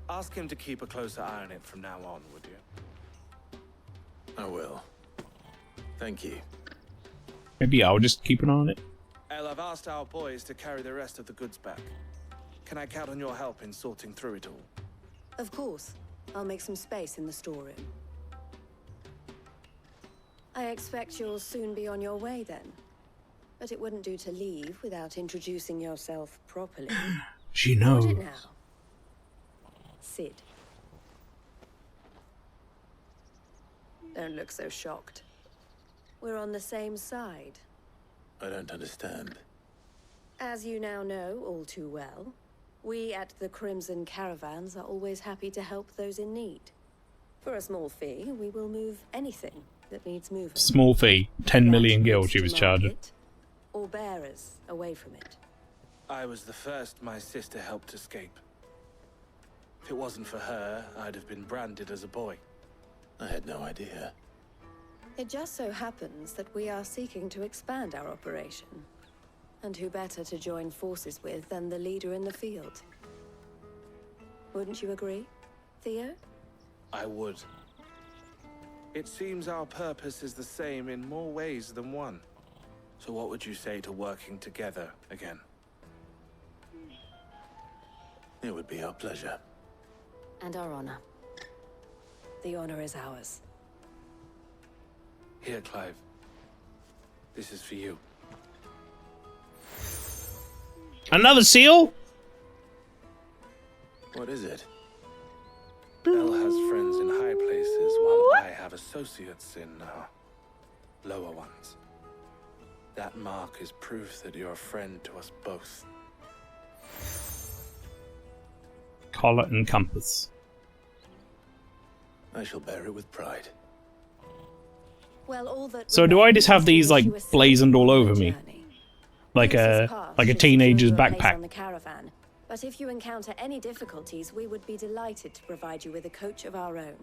Ask him to keep a closer eye on it from now on, would you? I will. Thank you. Maybe I'll just keep an eye on it. El, I've asked our boys to carry the rest of the goods back. Can I count on your help in sorting through it all? Of course. I'll make some space in the storeroom. I expect you'll soon be on your way then. But it wouldn't do to leave without introducing yourself properly. She knows. Would it now? Sid. Don't look so shocked. We're on the same side. I don't understand. As you now know all too well, we at the Crimson Caravans are always happy to help those in need. For a small fee, we will move anything that needs moving. Small fee. 10 million gil she was charging. Or bearers away from it. I was the first my sister helped escape. If it wasn't for her, I'd have been branded as a boy. I had no idea. It just so happens that we are seeking to expand our operation. And who better to join forces with than the leader in the field? Wouldn't you agree, Theo? I would. It seems our purpose is the same in more ways than one. So what would you say to working together again? It would be our pleasure. And our honor. The honor is ours. Here, Clive. This is for you. Another seal? What is it? Elle has friends in high places, while I have associates in lower ones. That mark is proof that you're a friend to us both. Collar and compass. I shall bear it with pride. Well, all that So do I just have these like blazoned all over me, like a teenager's backpack? On the caravan. But if you encounter any difficulties, we would be delighted to provide you with a coach of our own,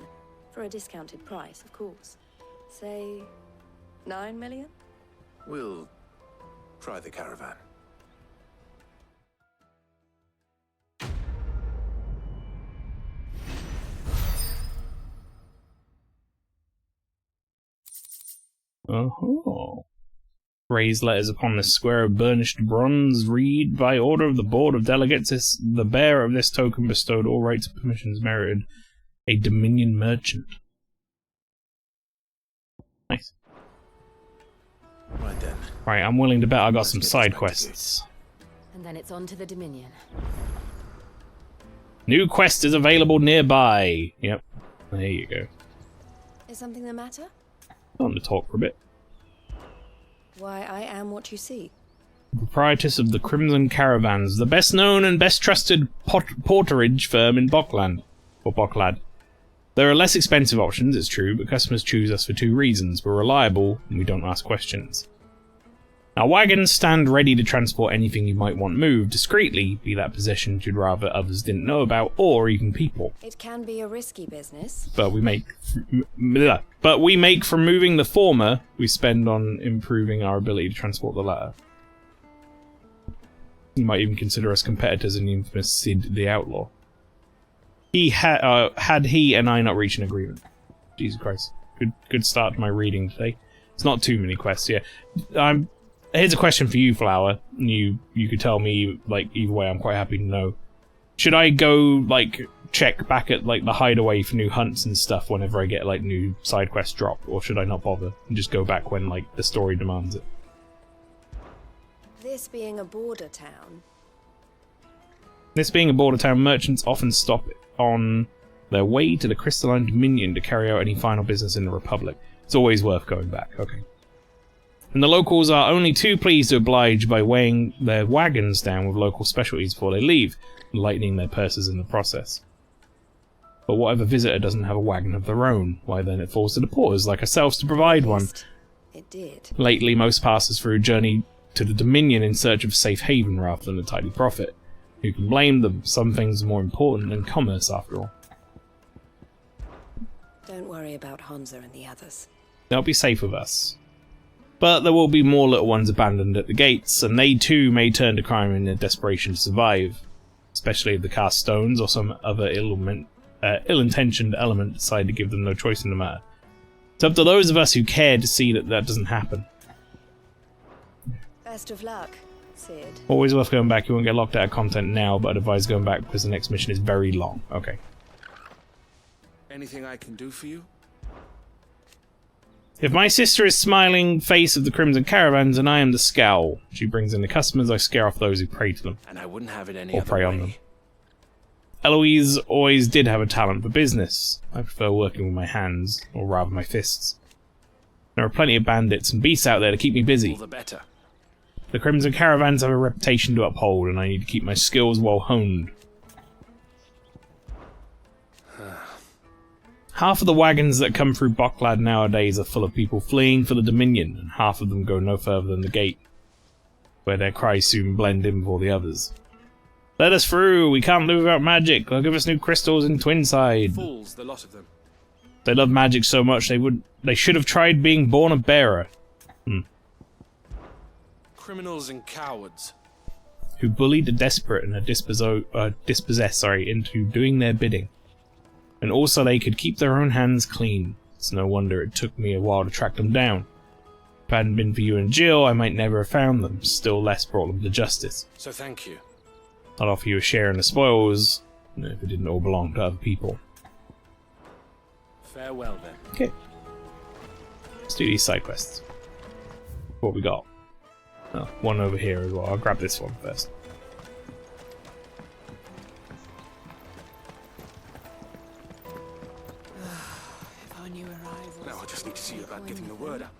for a discounted price, of course. Say, 9 million? We'll try the caravan. Oh. Raised letters upon this square of burnished bronze read, by order of the Board of Delegates, the bearer of this token bestowed all rights and permissions merited a Dominion merchant. Nice. Right then. Right, I'm willing to bet I got some side quests. And then it's on to the Dominion. New quest is available nearby. Yep. There you go. Is something the matter? Time to talk for a bit. Why, I am what you see. Proprietress of the Crimson Caravans, the best known and best trusted porterage firm in Bockland. Or Bocklad. There are less expensive options, it's true, but customers choose us for two reasons. We're reliable, and we don't ask questions. Our wagons stand ready to transport anything you might want moved discreetly, be that possessions you'd rather others didn't know about, or even people. It can be a risky business. But we make from moving the former, we spend on improving our ability to transport the latter. You might even consider us competitors in the infamous Sid the Outlaw. Had he and I not reached an agreement. Jesus Christ. Good start to my reading today. It's not too many quests, yeah. Here's a question for you, Flower. You could tell me, like, either way, I'm quite happy to know. Should I go, like, check back at, like, the hideaway for new hunts and stuff whenever I get, like, new side quests drop? Or should I not bother and just go back when, like, the story demands it? This being a border town. Merchants often stop on their way to the Crystalline Dominion to carry out any final business in the Republic. It's always worth going back, okay. And the locals are only too pleased to oblige by weighing their wagons down with local specialties before they leave, lightening their purses in the process. But what if a visitor doesn't have a wagon of their own? Why then it falls to the porters like ourselves to provide one. It did. Lately, most passers through journey to the Dominion in search of safe haven rather than a tidy profit. Who can blame them? Some things are more important than commerce, after all. Don't worry about Honza and the others. They'll be safe with us. But there will be more little ones abandoned at the gates, and they too may turn to crime in their desperation to survive. Especially if the cast stones or some other ill-intentioned element decide to give them no choice in the matter. It's up to those of us who care to see that that doesn't happen. Best of luck, Sid. Always worth going back. You won't get locked out of content now, but I'd advise going back because the next mission is very long. Okay. Anything I can do for you? If my sister is smiling face of the Crimson Caravans, and I am the scowl. She brings in the customers, I scare off those who prey to them. And I wouldn't have it any or other prey way. on them. Eloise always did have a talent for business. I prefer working with my hands, or rather my fists. There are plenty of bandits and beasts out there to keep me busy. All the better. The Crimson Caravans have a reputation to uphold, and I need to keep my skills well honed. Half of the wagons that come through Bocklad nowadays are full of people fleeing for the Dominion, and half of them go no further than the gate, where their cries soon blend in before the others. Let us through! We can't live without magic! They'll give us new crystals in Twinside! Fools, the lot of them. They love magic so much they should have tried being born a bearer. Criminals and cowards. Who bullied the desperate and are dispossessed into doing their bidding. And also they could keep their own hands clean. It's no wonder it took me a while to track them down. If it hadn't been for you and Jill, I might never have found them, still less brought them to justice. So thank you. I'd offer you a share in the spoils, if it didn't all belong to other people. Farewell then. Okay. Let's do these side quests. What we got? Oh, one over here as well. I'll grab this one first. If I knew arrival. Now I just need to see about getting the word out.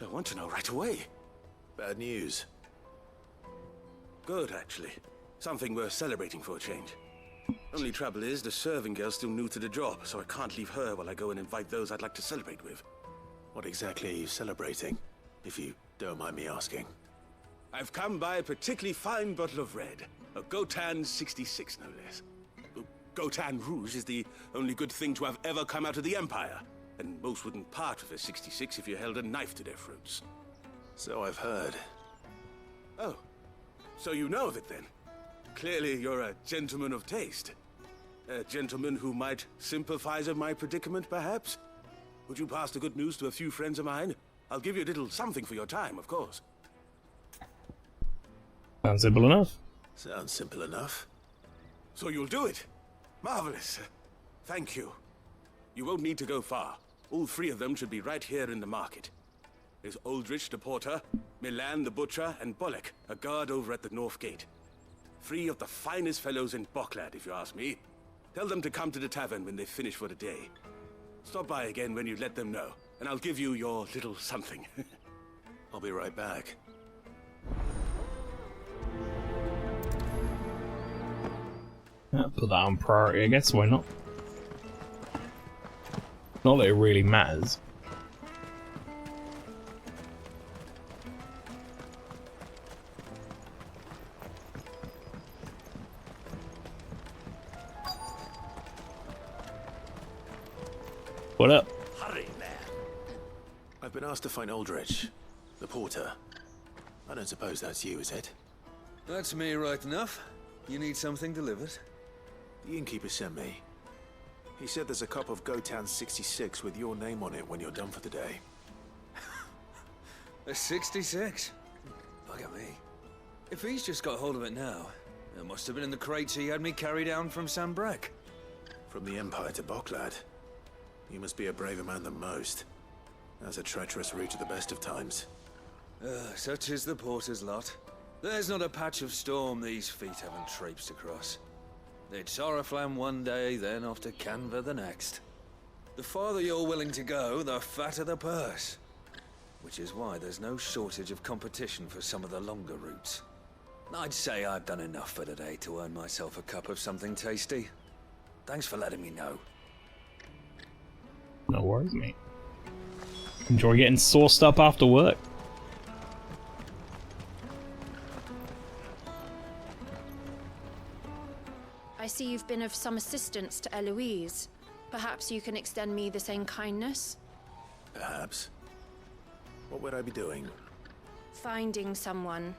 I want to know right away. Bad news. Good, actually. Something worth celebrating for a change. Only trouble is, the serving girl's still new to the job, so I can't leave her while I go and invite those I'd like to celebrate with. What exactly are you celebrating, if you don't mind me asking? I've come by a particularly fine bottle of red. A Gotan 66, no less. Gotan Rouge is the only good thing to have ever come out of the Empire, and most wouldn't part with a 66 if you held a knife to their throats. So I've heard. Oh, so you know of it then? Clearly you're a gentleman of taste. A gentleman who might sympathize with my predicament, perhaps? Would you pass the good news to a few friends of mine? I'll give you a little something for your time, of course. Sounds simple enough. Sounds simple enough. So you'll do it? Marvelous. Thank you. You won't need to go far. All three of them should be right here in the market. There's Aldrich the porter, Milan the butcher, and Bolek, a guard over at the north gate. Three of the finest fellows in Boklad, if you ask me. Tell them to come to the tavern when they finish for the day. Stop by again when you let them know, and I'll give you your little something. I'll be right back. Put that on priority, I guess. Why not? Not that it really matters. What up? Hurry, man. I've been asked to find Aldrich, the porter. I don't suppose that's you, is it? That's me right enough. You need something delivered? The innkeeper sent me. He said there's a cup of Gotan 66 with your name on it when you're done for the day. A 66? Look at me. If he's just got hold of it now, it must have been in the crates he had me carry down from Sambrek. From the Empire to Boklad. You must be a braver man than most. That's a treacherous route at the best of times. Such is the porter's lot. There's not a patch of storm these feet haven't traipsed across. It's Oriflamme one day, then off to Canva the next. The farther you're willing to go, the fatter the purse. Which is why there's no shortage of competition for some of the longer routes. I'd say I've done enough for today to earn myself a cup of something tasty. Thanks for letting me know. No worries, mate. Enjoy getting sauced up after work. I see you've been of some assistance to Eloise. Perhaps you can extend me the same kindness? Perhaps. What would I be doing? Finding someone.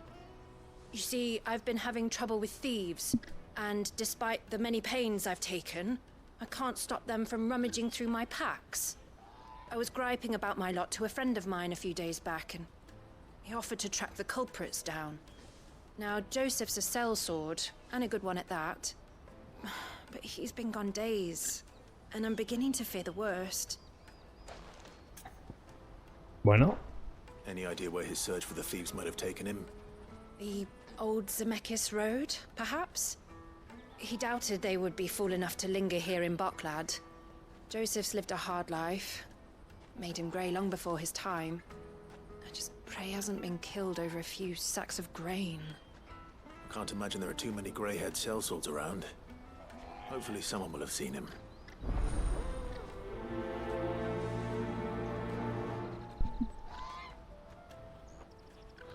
You see, I've been having trouble with thieves, and despite the many pains I've taken, I can't stop them from rummaging through my packs. I was griping about my lot to a friend of mine a few days back, and he offered to track the culprits down. Now, Joseph's a sellsword, and a good one at that. But he's been gone days, and I'm beginning to fear the worst. Why not? Any idea where his search for the thieves might have taken him? The old Zemeckis Road, perhaps? He doubted they would be fool enough to linger here in Boklad. Joseph's lived a hard life. Made him grey long before his time. I just pray he hasn't been killed over a few sacks of grain. I can't imagine there are too many grey-haired sellswords around. Hopefully someone will have seen him.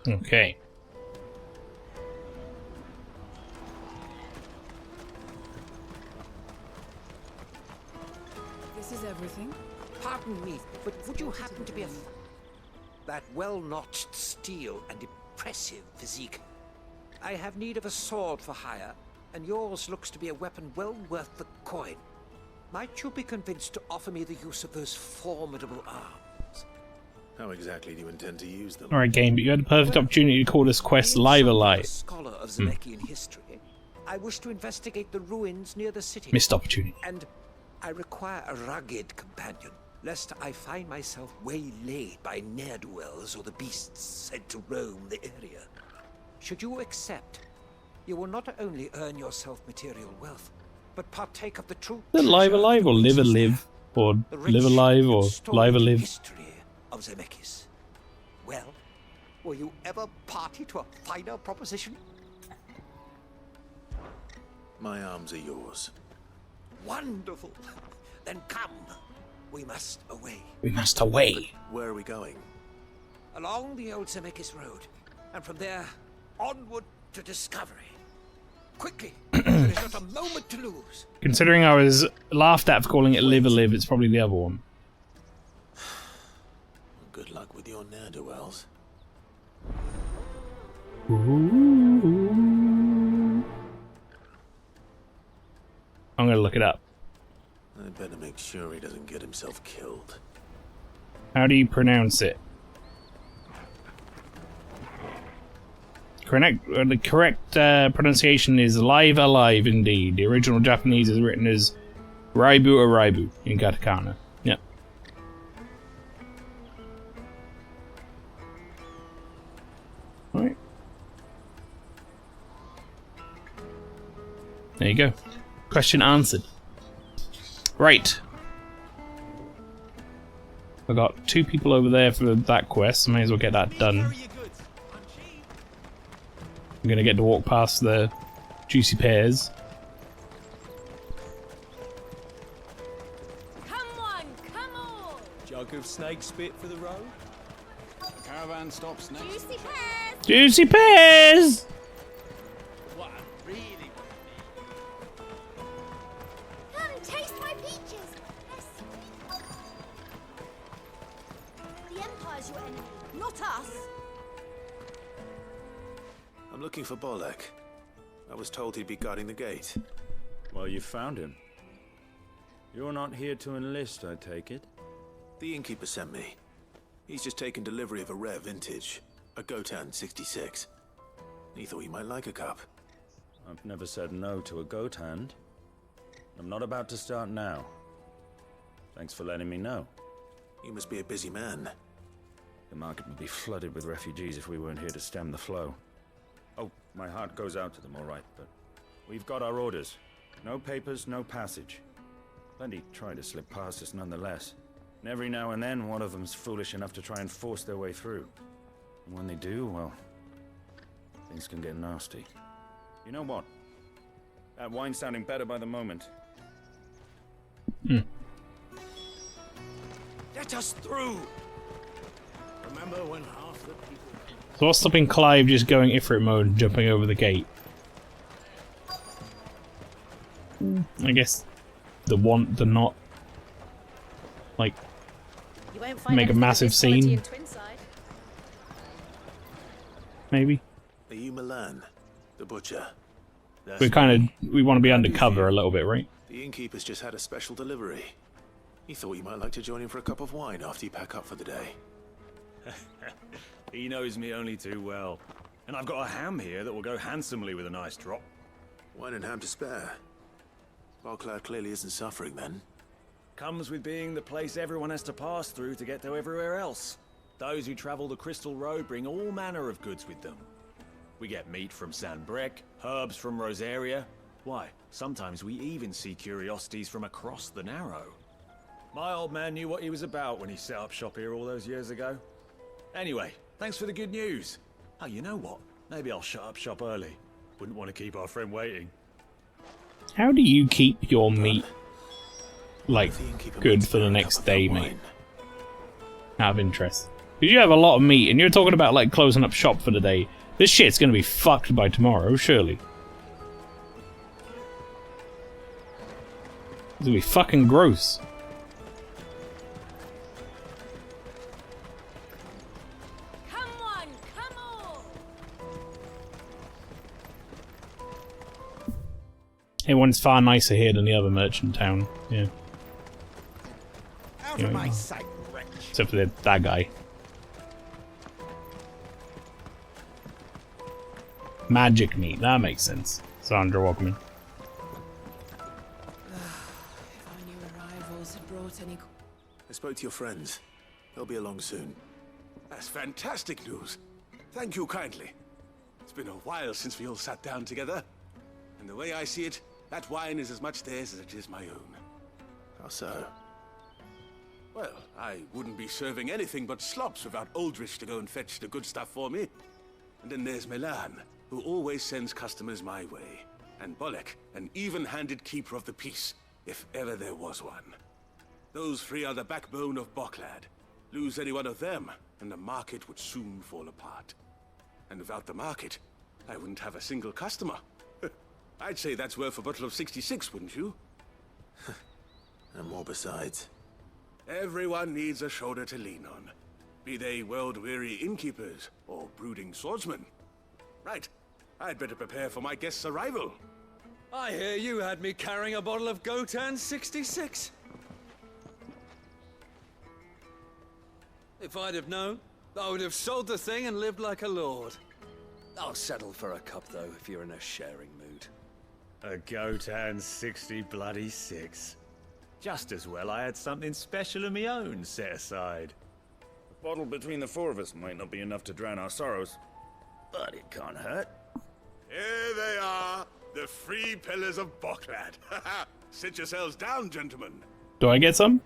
Okay. everything? Pardon me, but would you happen to be a... that well-notched steel and impressive physique? I have need of a sword for hire, and yours looks to be a weapon well worth the coin. Might you be convinced to offer me the use of those formidable arms? How exactly do you intend to use them? Alright, game, but you had the perfect opportunity to call this quest live alive. Scholar of Zemeckis history, I wish to investigate the ruins near the city. Missed opportunity. And I require a rugged companion, lest I find myself waylaid by ne'er-do-wells or the beasts sent to roam the area. Should you accept, you will not only earn yourself material wealth, but partake of the true Live alive or live alive? Or live alive or live alive? history of Zemeckis. Well, were you ever party to a finer proposition? My arms are yours. Wonderful. Then come. We must away. We must away. Where are we going? Along the old Zemeckis Road, and from there, onward to discovery. Quickly, there is not a moment to lose. Considering I was laughed at for calling it live alive, it's probably the other one. Good luck with your ne'er-do-wells. I'm gonna look it up. I better make sure he doesn't get himself killed. How do you pronounce it? The correct pronunciation is live alive indeed. The original Japanese is written as Raibu or Raibu in katakana. Yep. Alright. There you go. Question answered. Right. I got 2 people over there for that quest. I may as well get that done. I'm gonna get to walk past the juicy pears. Come on! Jug of snake spit for the road? Caravan stops next. Juicy pears! Juicy pears! What I really Come, taste my peaches! They're sweet. The Empire's your enemy, not us. I'm looking for Bolek. I was told he'd be guarding the gate. Well, you found him. You're not here to enlist, I take it? The innkeeper sent me. He's just taken delivery of a rare vintage, a Gotan 66. He thought he might like a cup. I've never said no to a goat hand. I'm not about to start now. Thanks for letting me know. You must be a busy man. The market would be flooded with refugees if we weren't here to stem the flow. Oh, my heart goes out to them, all right, but we've got our orders. No papers, no passage. Plenty try to slip past us nonetheless. And every now and then, one of them's foolish enough to try and force their way through. And when they do, well, things can get nasty. You know what? That wine's sounding better by the moment. Let us through! Remember when half the people... So what's stopping Clive just going Ifrit mode and jumping over the gate? I guess the not like make a massive scene. Maybe. Are you Milan, the butcher? We want to be undercover a little bit, right? The innkeeper's just had a special delivery. He thought you might like to join him for a cup of wine after you pack up for the day. He knows me only too well. And I've got a ham here that will go handsomely with a nice drop. Wine and ham to spare. Barclay clearly isn't suffering then. Comes with being the place everyone has to pass through to get to everywhere else. Those who travel the Crystal Road bring all manner of goods with them. We get meat from San Brec, herbs from Rosaria. Why, sometimes we even see curiosities from across the Narrow. My old man knew what he was about when he set up shop here all those years ago. Anyway, thanks for the good news. Oh, you know what? Maybe I'll shut up shop early. Wouldn't want to keep our friend waiting. How do you keep your meat, like, good for the next day, mate? Out of interest. Because you have a lot of meat, and you're talking about, like, closing up shop for the day. This shit's gonna be fucked by tomorrow, surely. It's gonna be fucking gross. Everyone's far nicer here than the other merchant town. Yeah. Out of my sight, wretch. Except for that guy. Magic meat, that makes sense. Sandra, welcome in. If our new arrivals had brought any... I spoke to your friends. They'll be along soon. That's fantastic news. Thank you kindly. It's been a while since we all sat down together. And the way I see it, that wine is as much theirs as it is my own. How so? Well, I wouldn't be serving anything but slops without Aldrich to go and fetch the good stuff for me. And then there's Milan, who always sends customers my way. And Bolek, an even-handed keeper of the peace, if ever there was one. Those three are the backbone of Boklad. Lose any one of them, and the market would soon fall apart. And without the market, I wouldn't have a single customer. I'd say that's worth a bottle of 66, wouldn't you? And more besides. Everyone needs a shoulder to lean on. Be they world-weary innkeepers or brooding swordsmen. Right. I'd better prepare for my guest's arrival. I hear you had me carrying a bottle of Gotan 66. If I'd have known, I would have sold the thing and lived like a lord. I'll settle for a cup, though, if you're in a sharing mood. A Gotan 66. Just as well I had something special of my own set aside. A bottle between the four of us might not be enough to drown our sorrows, but it can't hurt. Here they are, the three pillars of Boklad. Sit yourselves down, gentlemen. Do I get some?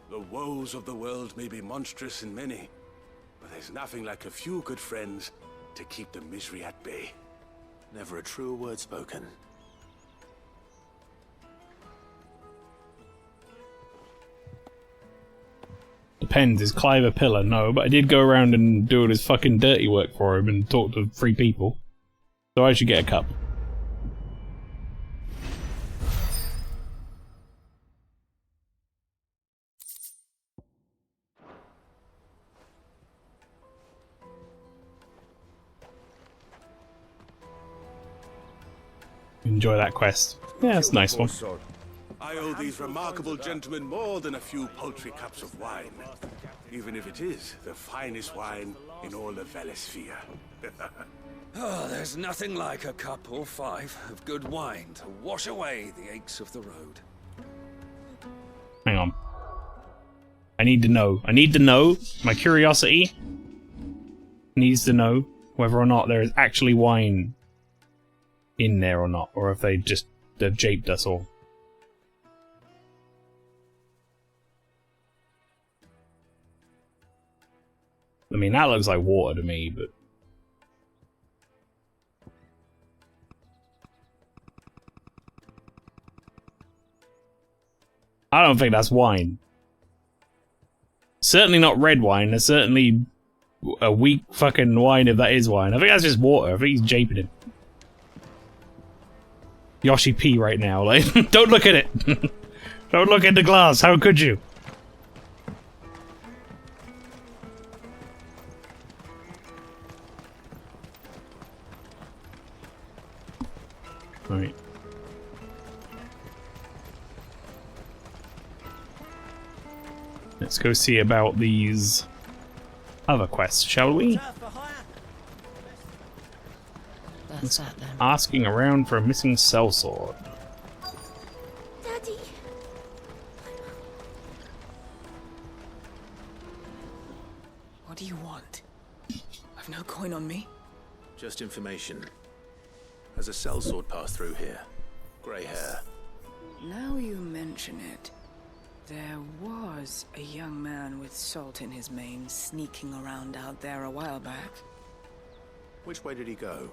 The woes of the world may be monstrous and many, but there's nothing like a few good friends to keep the misery at bay. Never a truer word spoken. Depends, is Clive a pillar? No, but I did go around and do all his fucking dirty work for him and talk to 3 people. So I should get a cup. Enjoy that quest. Yeah, it's a nice one. I owe these remarkable gentlemen more than a few paltry cups of wine, even if it is the finest wine in all of Valisphere. Oh, there's nothing like a cup or 5 of good wine to wash away the aches of the road. Hang on. I need to know. My curiosity needs to know whether or not there is actually wine in there or not, or if they've japed us all. I mean, that looks like water to me, but... I don't think that's wine. Certainly not red wine. There's certainly a weak fucking wine if that is wine. I think that's just water. I think he's japing it. Yoshi P right now. Like, don't look at it. Don't look at the glass. How could you? Alright. Let's go see about these other quests, shall we? That's that then. Asking around for a missing sellsword. Daddy. What do you want? I've no coin on me. Just information. Has a sellsword passed through here? Grey hair. Now you mention it, there was a young man with salt in his mane sneaking around out there a while back. Which way did he go?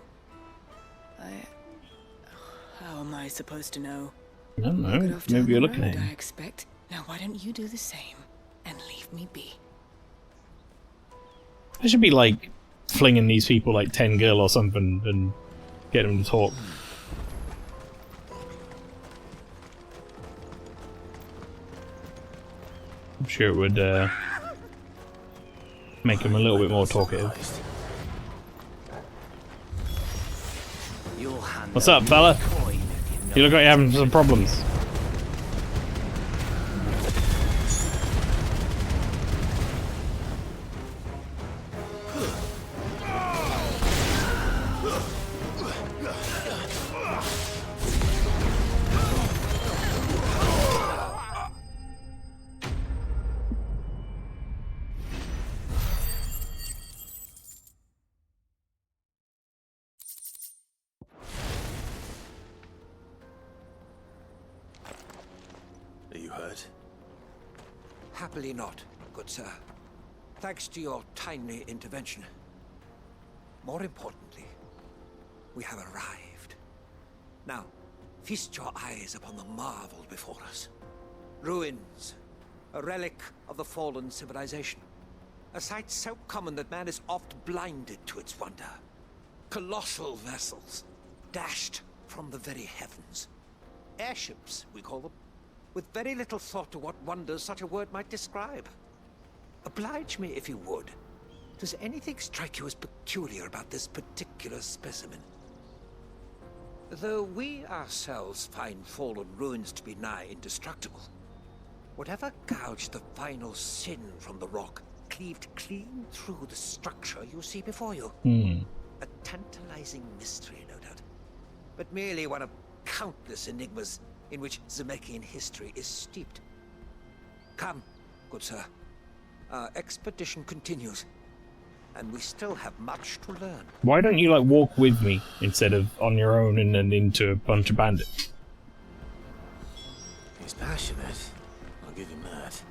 How am I supposed to know? I don't know. Good off down Maybe you're the looking at road, him. I expect. Now why don't you do the same and leave me be? I should be like flinging these people like 10 girl or something and get them to talk. I'm sure it would make them a little bit more talkative. What's up, fella? You look like you're having some problems. Are you hurt? Happily not, good sir. Thanks to your timely intervention. More importantly, we have arrived. Now, feast your eyes upon the marvel before us. Ruins, a relic of the fallen civilization. A sight so common that man is oft blinded to its wonder. Colossal vessels, dashed from the very heavens. Airships, we call them, with very little thought to what wonders such a word might describe. Oblige me if you would. Does anything strike you as peculiar about this particular specimen? Though we ourselves find fallen ruins to be nigh indestructible, whatever gouged the final sin from the rock cleaved clean through the structure you see before you. A tantalizing mystery, no doubt, but merely one of countless enigmas in which Zemeckis history is steeped. Come, good sir. Our expedition continues, and we still have much to learn. Why don't you, like, walk with me instead of on your own and then into a bunch of bandits? He's passionate. I'll give him that.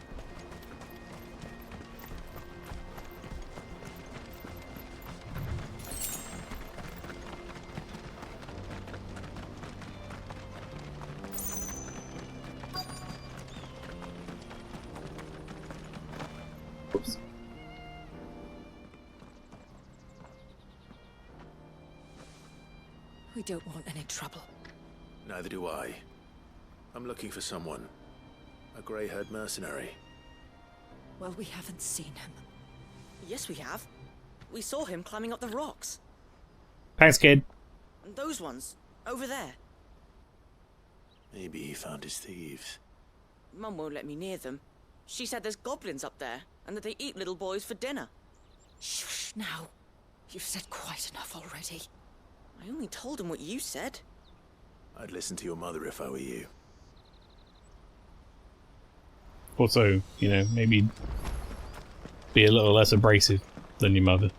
Oops. We don't want any trouble. Neither do I. I'm looking for someone. A grey-haired mercenary. Well, we haven't seen him. Yes, we have. We saw him climbing up the rocks. Thanks, kid. And those ones, over there. Maybe he found his thieves. Mum won't let me near them. She said there's goblins up there, and that they eat little boys for dinner. Shush now. You've said quite enough already. I only told him what you said. I'd listen to your mother if I were you. Also, you know, maybe be a little less abrasive than your mother.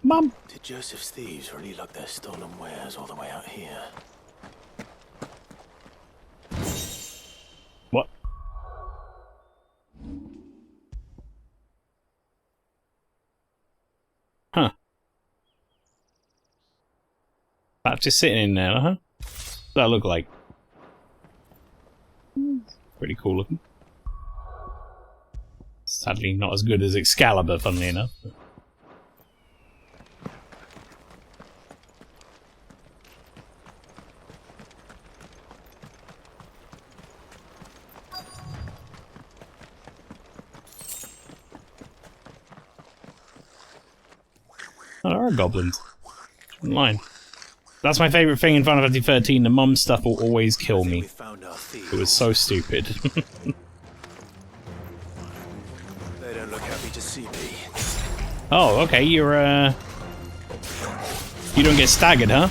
Mum! Did Joseph's thieves really lug their stolen wares all the way out here? What? Huh. That's just sitting in there, huh? What's that look like? Pretty cool looking. Sadly not as good as Excalibur, funnily enough. But... Oh, there are goblins. Online. That's my favourite thing in Final Fantasy 13. The mum stuff will always kill me. It was so stupid. They don't look happy to see me. Oh, okay, you're, you don't get staggered, huh?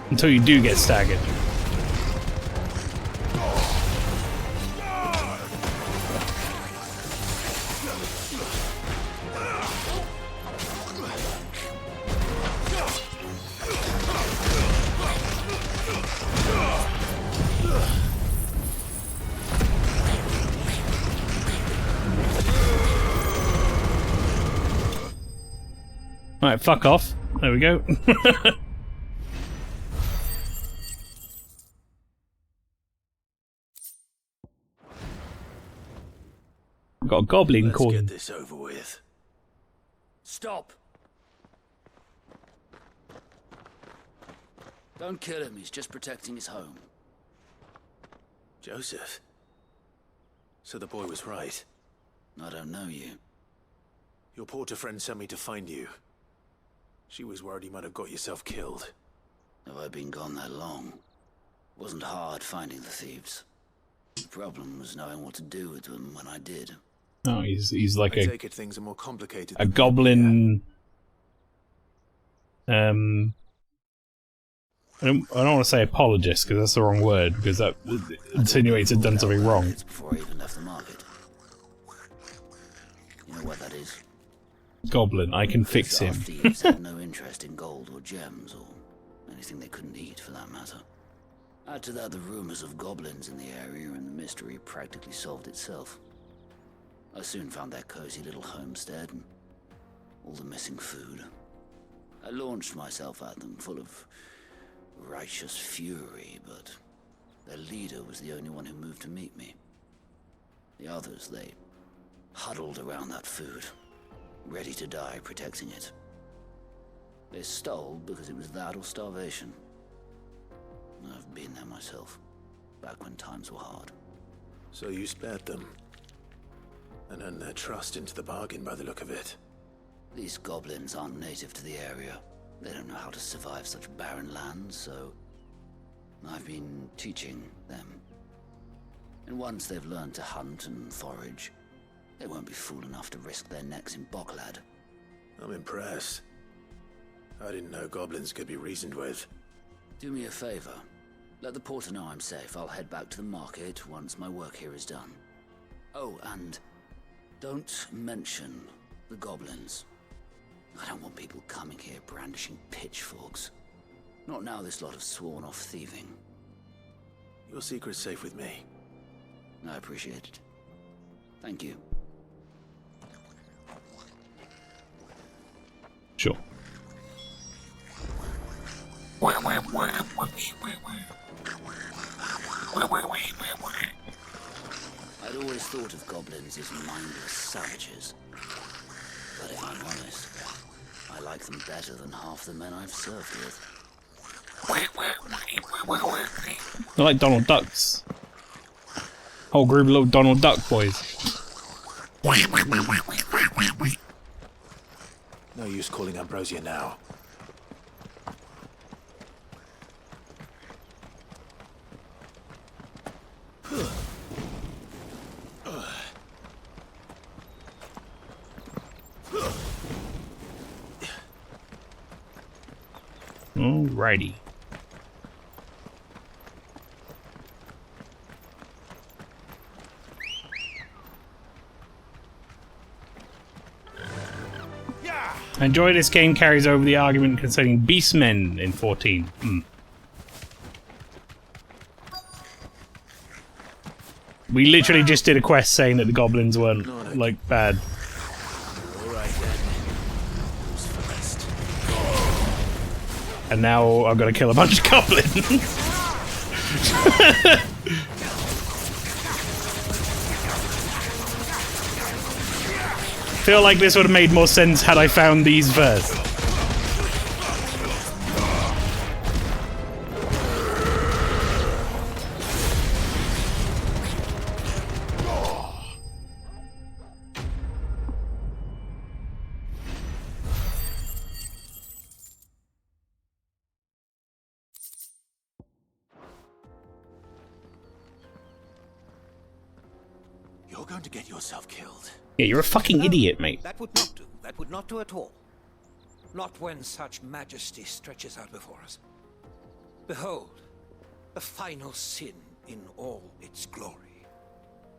Until you do get staggered. Alright, fuck off. There we go. We've got a goblin Let's calling. get this over with. Stop! Don't kill him, he's just protecting his home. Joseph? So the boy was right. I don't know you. Your porter friend sent me to find you. She was worried you might have got yourself killed. Have I been gone that long? It wasn't hard finding the thieves. The problem was knowing what to do with them when I did. Oh, he's like I take it things are more complicated. a goblin. I don't want to say apologist because that's the wrong word because that insinuates he'd done something wrong. Before I even left the market. You know what that is? Goblin, I can fix Our him. thieves had no interest in gold or gems or anything they couldn't eat for that matter. Add to that the rumors of goblins in the area and the mystery practically solved itself. I soon found their cozy little homestead and all the missing food. I launched myself at them full of righteous fury, but their leader was the only one who moved to meet me. The others, they huddled around that food, ready to die protecting it. They stole because it was that or starvation. I've been there myself, back when times were hard. So you spared them. And earned their trust into the bargain by the look of it. These goblins aren't native to the area. They don't know how to survive such barren lands, so I've been teaching them. And once they've learned to hunt and forage, they won't be fool enough to risk their necks in Boklad. I'm impressed. I didn't know goblins could be reasoned with. Do me a favor. Let the porter know I'm safe. I'll head back to the market once my work here is done. Oh, and don't mention the goblins. I don't want people coming here brandishing pitchforks. Not now this lot have sworn off thieving. Your secret's safe with me. I appreciate it. Thank you. Sure. I'd always thought of goblins as mindless savages. But if I'm honest, I like them better than half the men I've served with. They're like Donald Ducks. Whole group of little Donald Duck boys. No use calling Ambrosia now. Alrighty. I enjoy this game carries over the argument concerning beastmen in 14. We literally just did a quest saying that the goblins weren't, like, bad. Alright then. Who's first? And now I've got to kill a bunch of goblins. Feel like this would have made more sense had I found these first. You're going to get yourself killed. Yeah, you're a fucking idiot, mate. That would not do. That would not do at all. Not when such majesty stretches out before us. Behold, the final sin in all its glory.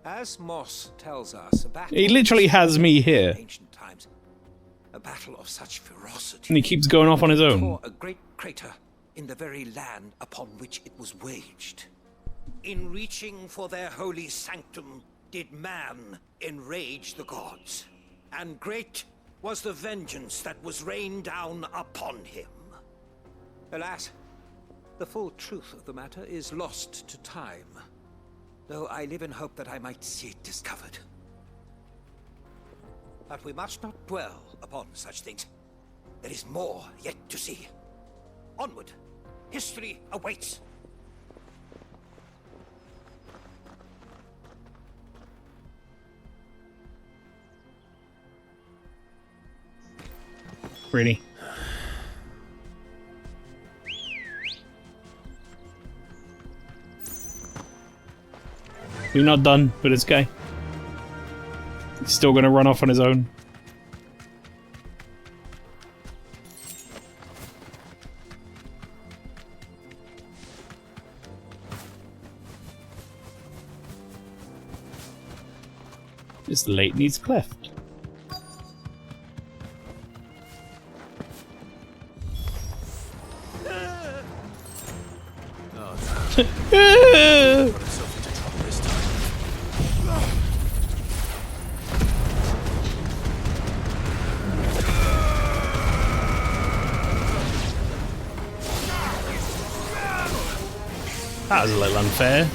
As Moss tells us, a battle He literally has me here. in ancient times, a battle of such ferocity. And he keeps going off on his own. Tore a great crater in the very land upon which it was waged. In reaching for their holy sanctum, did man enrage the gods, and great was the vengeance that was rained down upon him. Alas, the full truth of the matter is lost to time, though I live in hope that I might see it discovered. But we must not dwell upon such things. There is more yet to see. Onward. History awaits. Really? We're not done with this guy. He's still gonna run off on his own. This late needs cleft. That was a little unfair.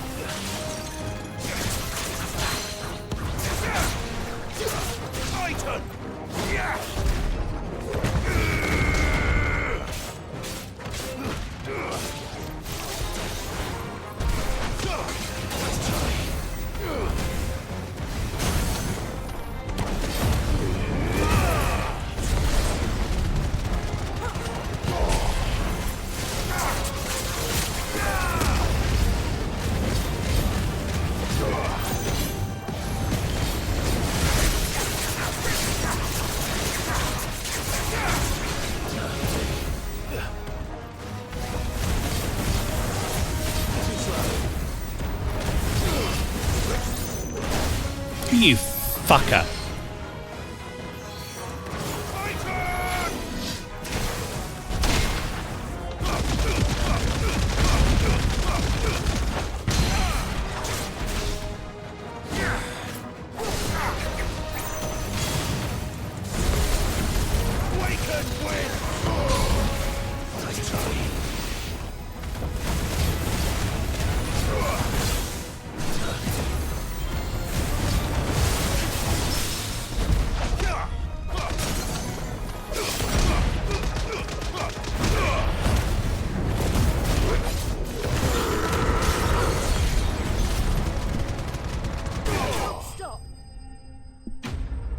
You fucker.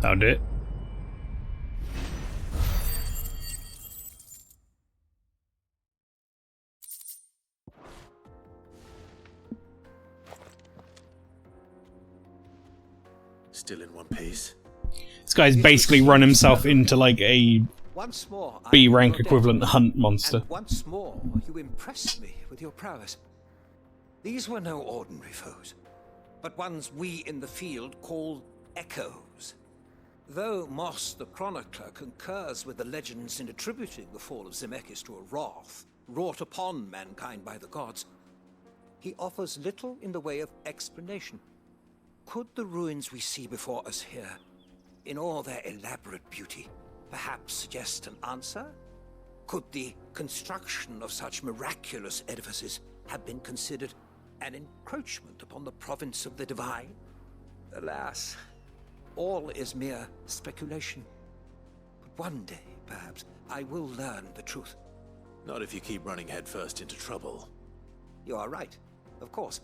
Found it. Still in one piece. This guy's basically run himself into like a Once more, B rank equivalent hunt monster. And once more, you impressed me with your prowess. These were no ordinary foes, but ones we in the field call echoes. Though Moss the Chronicler concurs with the legends in attributing the fall of Zemeckis to a wrath wrought upon mankind by the gods, he offers little in the way of explanation. Could the ruins we see before us here, in all their elaborate beauty, perhaps suggest an answer? Could the construction of such miraculous edifices have been considered an encroachment upon the province of the divine? Alas, all is mere speculation. But one day, perhaps, I will learn the truth. Not if you keep running headfirst into trouble. You are right, of course.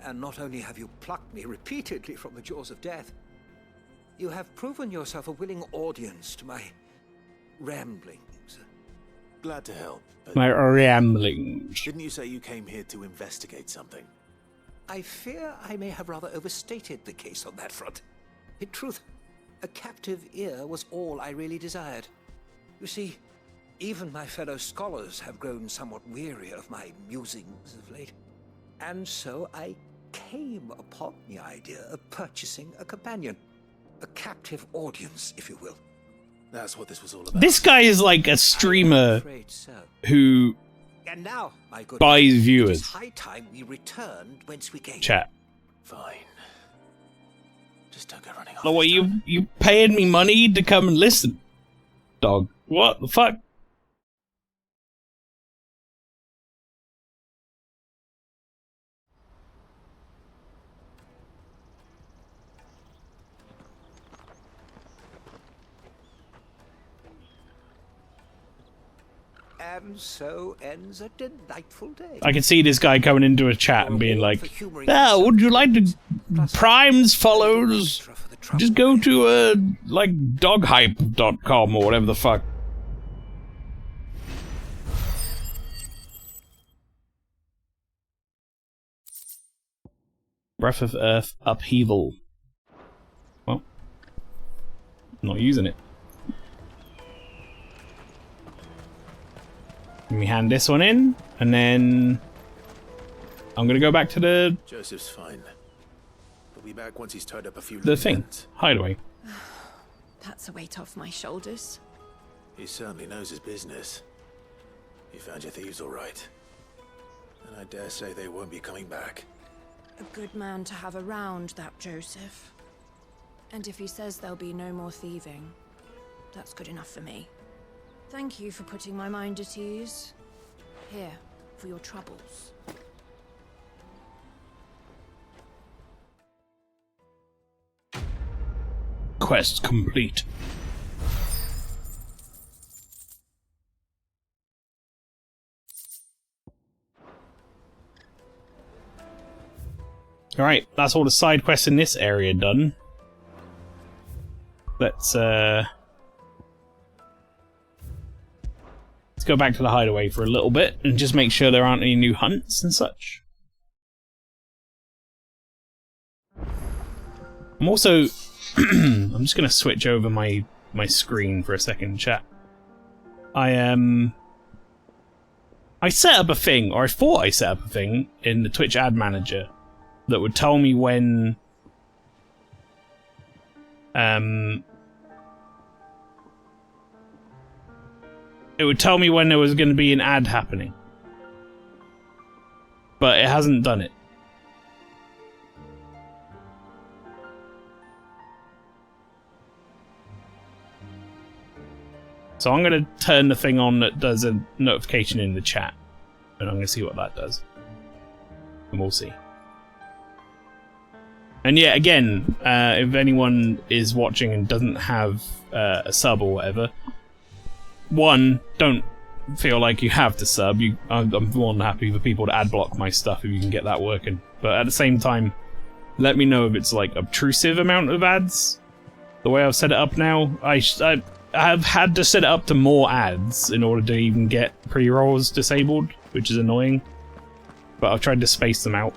And not only have you plucked me repeatedly from the jaws of death, you have proven yourself a willing audience to my ramblings. Glad to help. But My ramblings. didn't you say you came here to investigate something? I fear I may have rather overstated the case on that front. In truth, a captive ear was all I really desired. You see, even my fellow scholars have grown somewhat weary of my musings of late. And so I came upon the idea of purchasing a companion. A captive audience, if you will. That's what this was all about. This guy is like a streamer who And now, my good buys it is viewers. high time we returned whence we came. Chat. Fine. Just don't go running off. Like, what, you paying me money to come and listen? Dog. What the fuck? And so ends a delightful day. I can see this guy coming into a chat and being like, "Ah, would you like to primes follows? Just go to like doghype.com or whatever the fuck." Breath of Earth upheaval. Well, not using it. Let me hand this one in, and then I'm gonna go back to the Joseph's fine. He'll be back once he's tied up a few thing. Hideaway. That's a weight off my shoulders. He certainly knows his business. He found your thieves all right. And I dare say they won't be coming back. A good man to have around, that Joseph. And if he says there'll be no more thieving, that's good enough for me. Thank you for putting my mind at ease. Here, for your troubles. Quest complete. Alright, that's all the side quests in this area done. Let's go back to the hideaway for a little bit and just make sure there aren't any new hunts and such. I'm also I'm just gonna switch over my screen for a second, chat. I set up a thing, or I thought I set up a thing in the Twitch ad manager that would tell me when it would tell me when there was going to be an ad happening, but it hasn't done it. So I'm going to turn the thing on that does a notification in the chat, and I'm going to see what that does, and we'll see. And yeah, again, if anyone is watching and doesn't have a sub or whatever, one, don't feel like you have to sub. I'm more than happy for people to ad block my stuff if you can get that working. But at the same time, let me know if it's like obtrusive amount of ads. The way I've set it up now, I have had to set it up to more ads in order to even get pre-rolls disabled, which is annoying. But I've tried to space them out.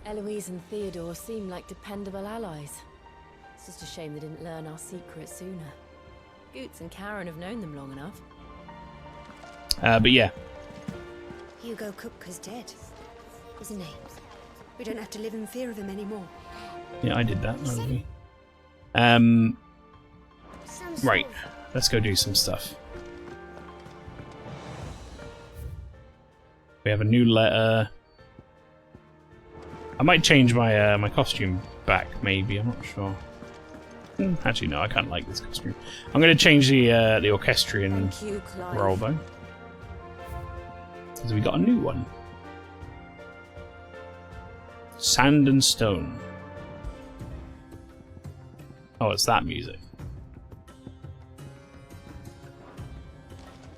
Eloise and Theodore seem like dependable allies. It's just a shame they didn't learn our secret sooner. Goots and Karen have known them long enough. But yeah. Hugo Kupka's dead, isn't he? We don't have to live in fear of him anymore. Yeah, I did that. Right. Let's go do some stuff. We have a new letter. I might change my my costume back, maybe. I'm not sure. Actually, no, I can't like this costume. I'm going to change the orchestrion role though, because we got a new one. Sand and Stone. Oh, it's that music.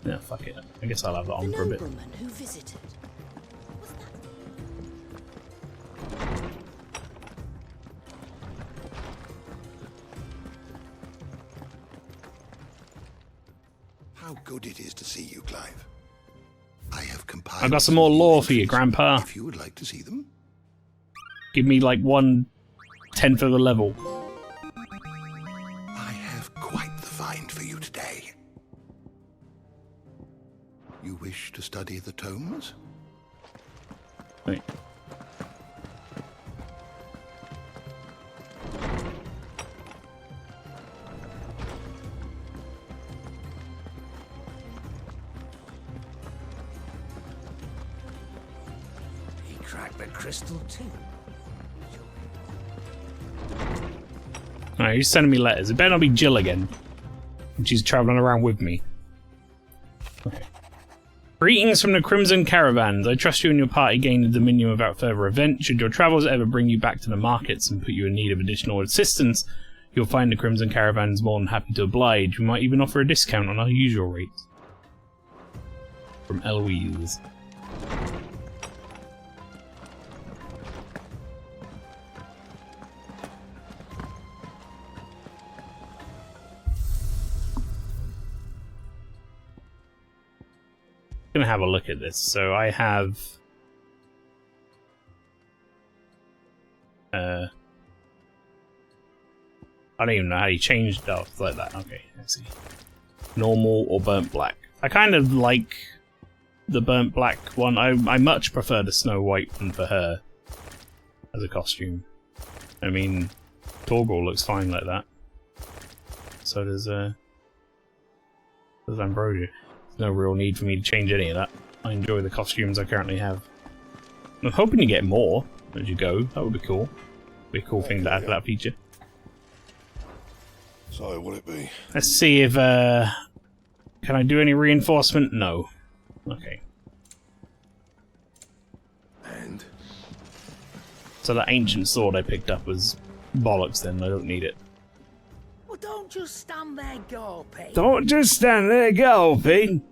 Yeah, fuck it. I guess I'll have that on for a bit. Who visited? How good it is to see you, Clive. I have compiled. I've got some more lore for you, Grandpa. If you would like to see them. Give me like 1/10 of the level. I have quite the find for you today. You wish to study the tomes? Wait. He cracked the crystal too. Alright, he's sending me letters. It better not be Jill again. And she's travelling around with me. Okay. Greetings from the Crimson Caravans. I trust you and your party gain the Dominion without further event. Should your travels ever bring you back to the markets and put you in need of additional assistance, you'll find the Crimson Caravans more than happy to oblige. We might even offer a discount on our usual rates. from Eloise. Gonna have a look at this. So I have I don't even know how you change stuff like that. Okay, let's see. Normal or burnt black. I kind of like the burnt black one. I much prefer the Snow White one for her as a costume. I mean, Torgal looks fine like that. So does Ambrosia. There's no real need for me to change any of that. I enjoy the costumes I currently have. I'm hoping to get more as you go. That would be cool. Be a cool thing to add to that feature. So, will it be? Let's see if, can I do any reinforcement? No. Okay. And? So that ancient sword I picked up was bollocks then, I don't need it. Well, don't just stand there gawping. Don't just stand there gawping!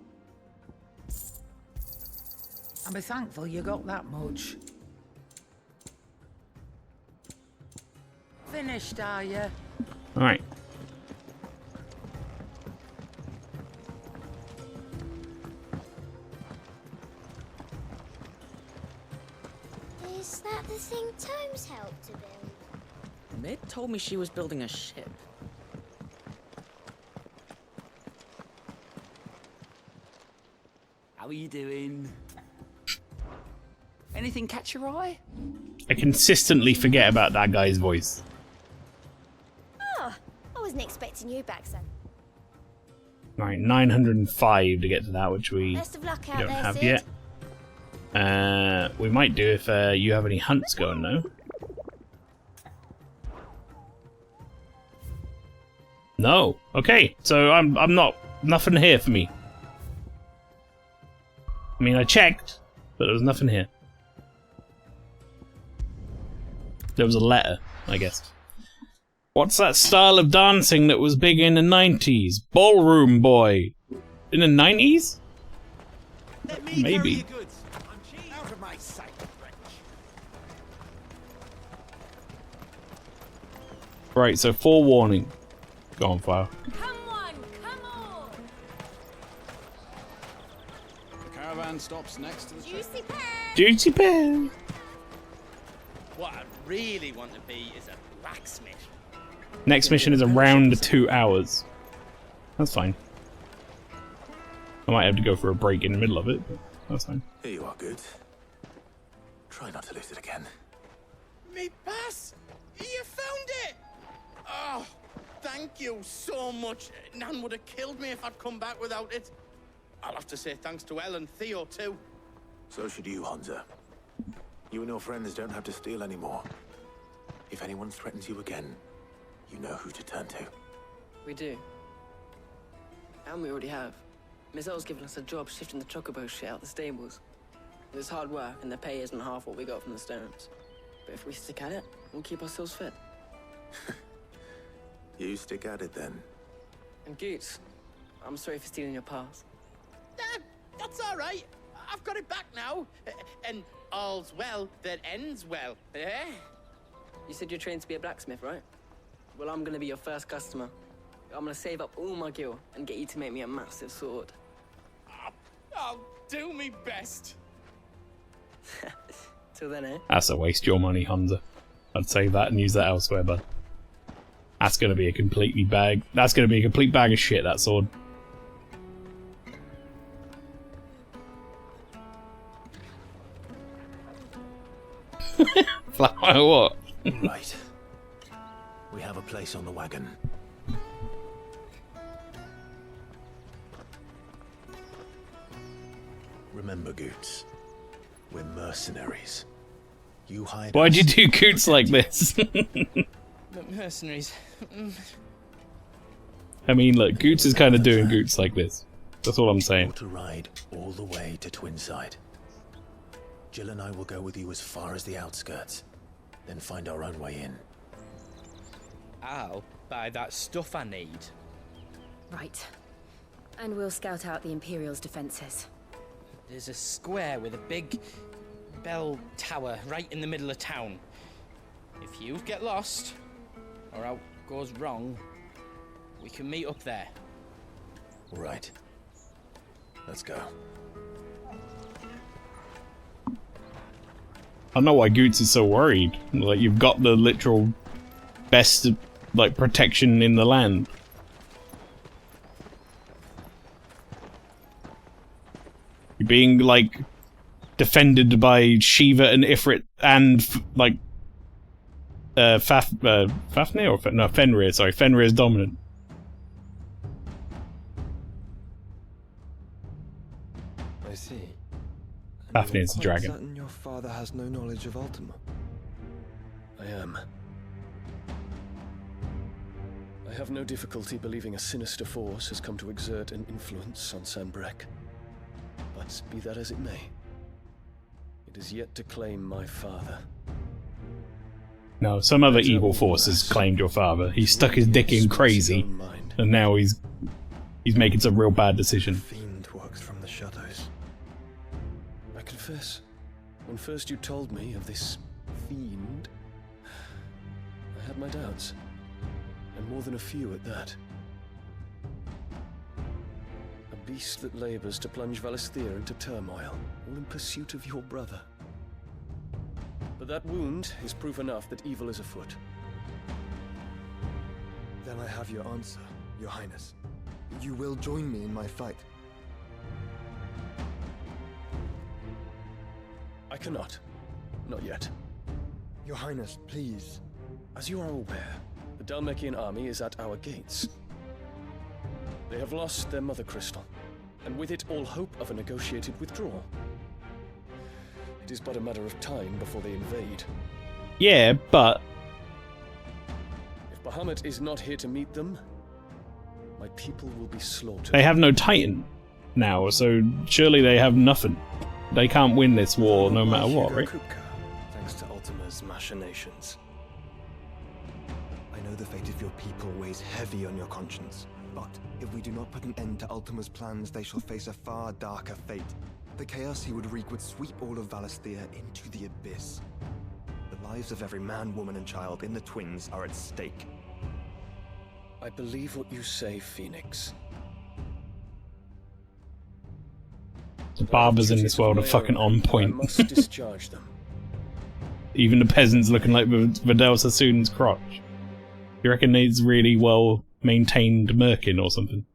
And be thankful you got that much. Finished, are you? Alright. Is that the thing Tomes helped to build? Mid told me she was building a ship. How are you doing? Anything catch your eye? I consistently forget about that guy's voice. Oh, I wasn't expecting you back, son. Right, 905 to get to that, which we Best of luck out don't there, have Sid. yet. We might do if you have any hunts going though. No. Okay, so I'm not nothing here for me. I mean, I checked, but there was nothing here. There was a letter, I guess. What's that style of dancing that was big in the 90s? Ballroom boy. In the 90s? Maybe. Out of my sight, wretch. Right, so forewarning. Go on, fire. The caravan stops next to the Juicy pear. Juicy pear. What I really want to be is a blacksmith. Next mission is around 2 hours. That's fine. I might have to go for a break in the middle of it, but that's fine. Here you are, good. Try not to lose it again. Me pass! You found it! Oh, thank you so much. Nan would have killed me if I'd come back without it. I'll have to say thanks to Elle and Theo too. So should you, Hansa. You and your friends don't have to steal anymore. If anyone threatens you again, you know who to turn to. We do. And we already have. Miss L's given us a job shifting the chocobo shit out the stables. It's hard work, and the pay isn't half what we got from the stones. But if we stick at it, we'll keep ourselves fit. You stick at it then. And Goots, I'm sorry for stealing your pass. That's all right. I've got it back now. And all's well that ends well, eh? You said you're trained to be a blacksmith, right? Well, I'm gonna be your first customer. I'm gonna save up all my gil and get you to make me a massive sword. I'll do me best. Till then, eh? That's a waste of your money, Hunter. I'd save that and use that elsewhere, bud. That's gonna be a complete bag of shit, that sword. Flower what? Right. We have a place on the wagon. Remember, Goots, we're mercenaries. You hide. Why'd you do Coots like this? But mercenaries. I mean, look, Goots is kind of doing Goots like this. That's all I'm saying. To ride all the way to Twinside. Jill and I will go with you as far as the outskirts, then find our own way in. I'll buy that stuff I need. Right. And we'll scout out the Imperial's defenses. There's a square with a big bell tower right in the middle of town. If you get lost, or out goes wrong, we can meet up there. All right. Let's go. I don't know why Goots is so worried. Like, you've got the literal best, like, protection in the land. You're being, like, defended by Shiva and Ifrit and, like, Fafnir or no, Fenrir, sorry. Fenrir is dominant. I see. Fafnir is the dragon. Certain your father has no knowledge of Ultima. I am. I have no difficulty believing a sinister force has come to exert an influence on Sanbreque. But be that as it may, it is yet to claim my father. No, some other evil force has claimed your father. He stuck his dick in crazy, and now he's making some real bad decision. Fiend works from the shadows. I confess, when first you told me of this fiend, I had my doubts, and more than a few at that. A beast that labors to plunge Valisthea into turmoil, all in pursuit of your brother. But that wound is proof enough that evil is afoot. Then I have your answer, Your Highness. You will join me in my fight. I cannot. Not yet. Your Highness, please. As you are aware, the Dhalmekian army is at our gates. They have lost their mother crystal, and with it all hope of a negotiated withdrawal. It is but a matter of time before they invade. Yeah, but... If Bahamut is not here to meet them, my people will be slaughtered. They have no Titan now, so surely they have nothing. They can't win this war no matter what, right? Thanks to Ultima's machinations. I know the fate of your people weighs heavy on your conscience, but if we do not put an end to Ultima's plans, they shall face a far darker fate. The chaos he would wreak would sweep all of Valisthea into the abyss. The lives of every man, woman, and child in the Twins are at stake. I believe what you say, Phoenix. The barbers in this world are fucking on point. I must discharge them. Even the peasants looking like Vidal Sassoon's crotch. You reckon he's really well maintained merkin or something?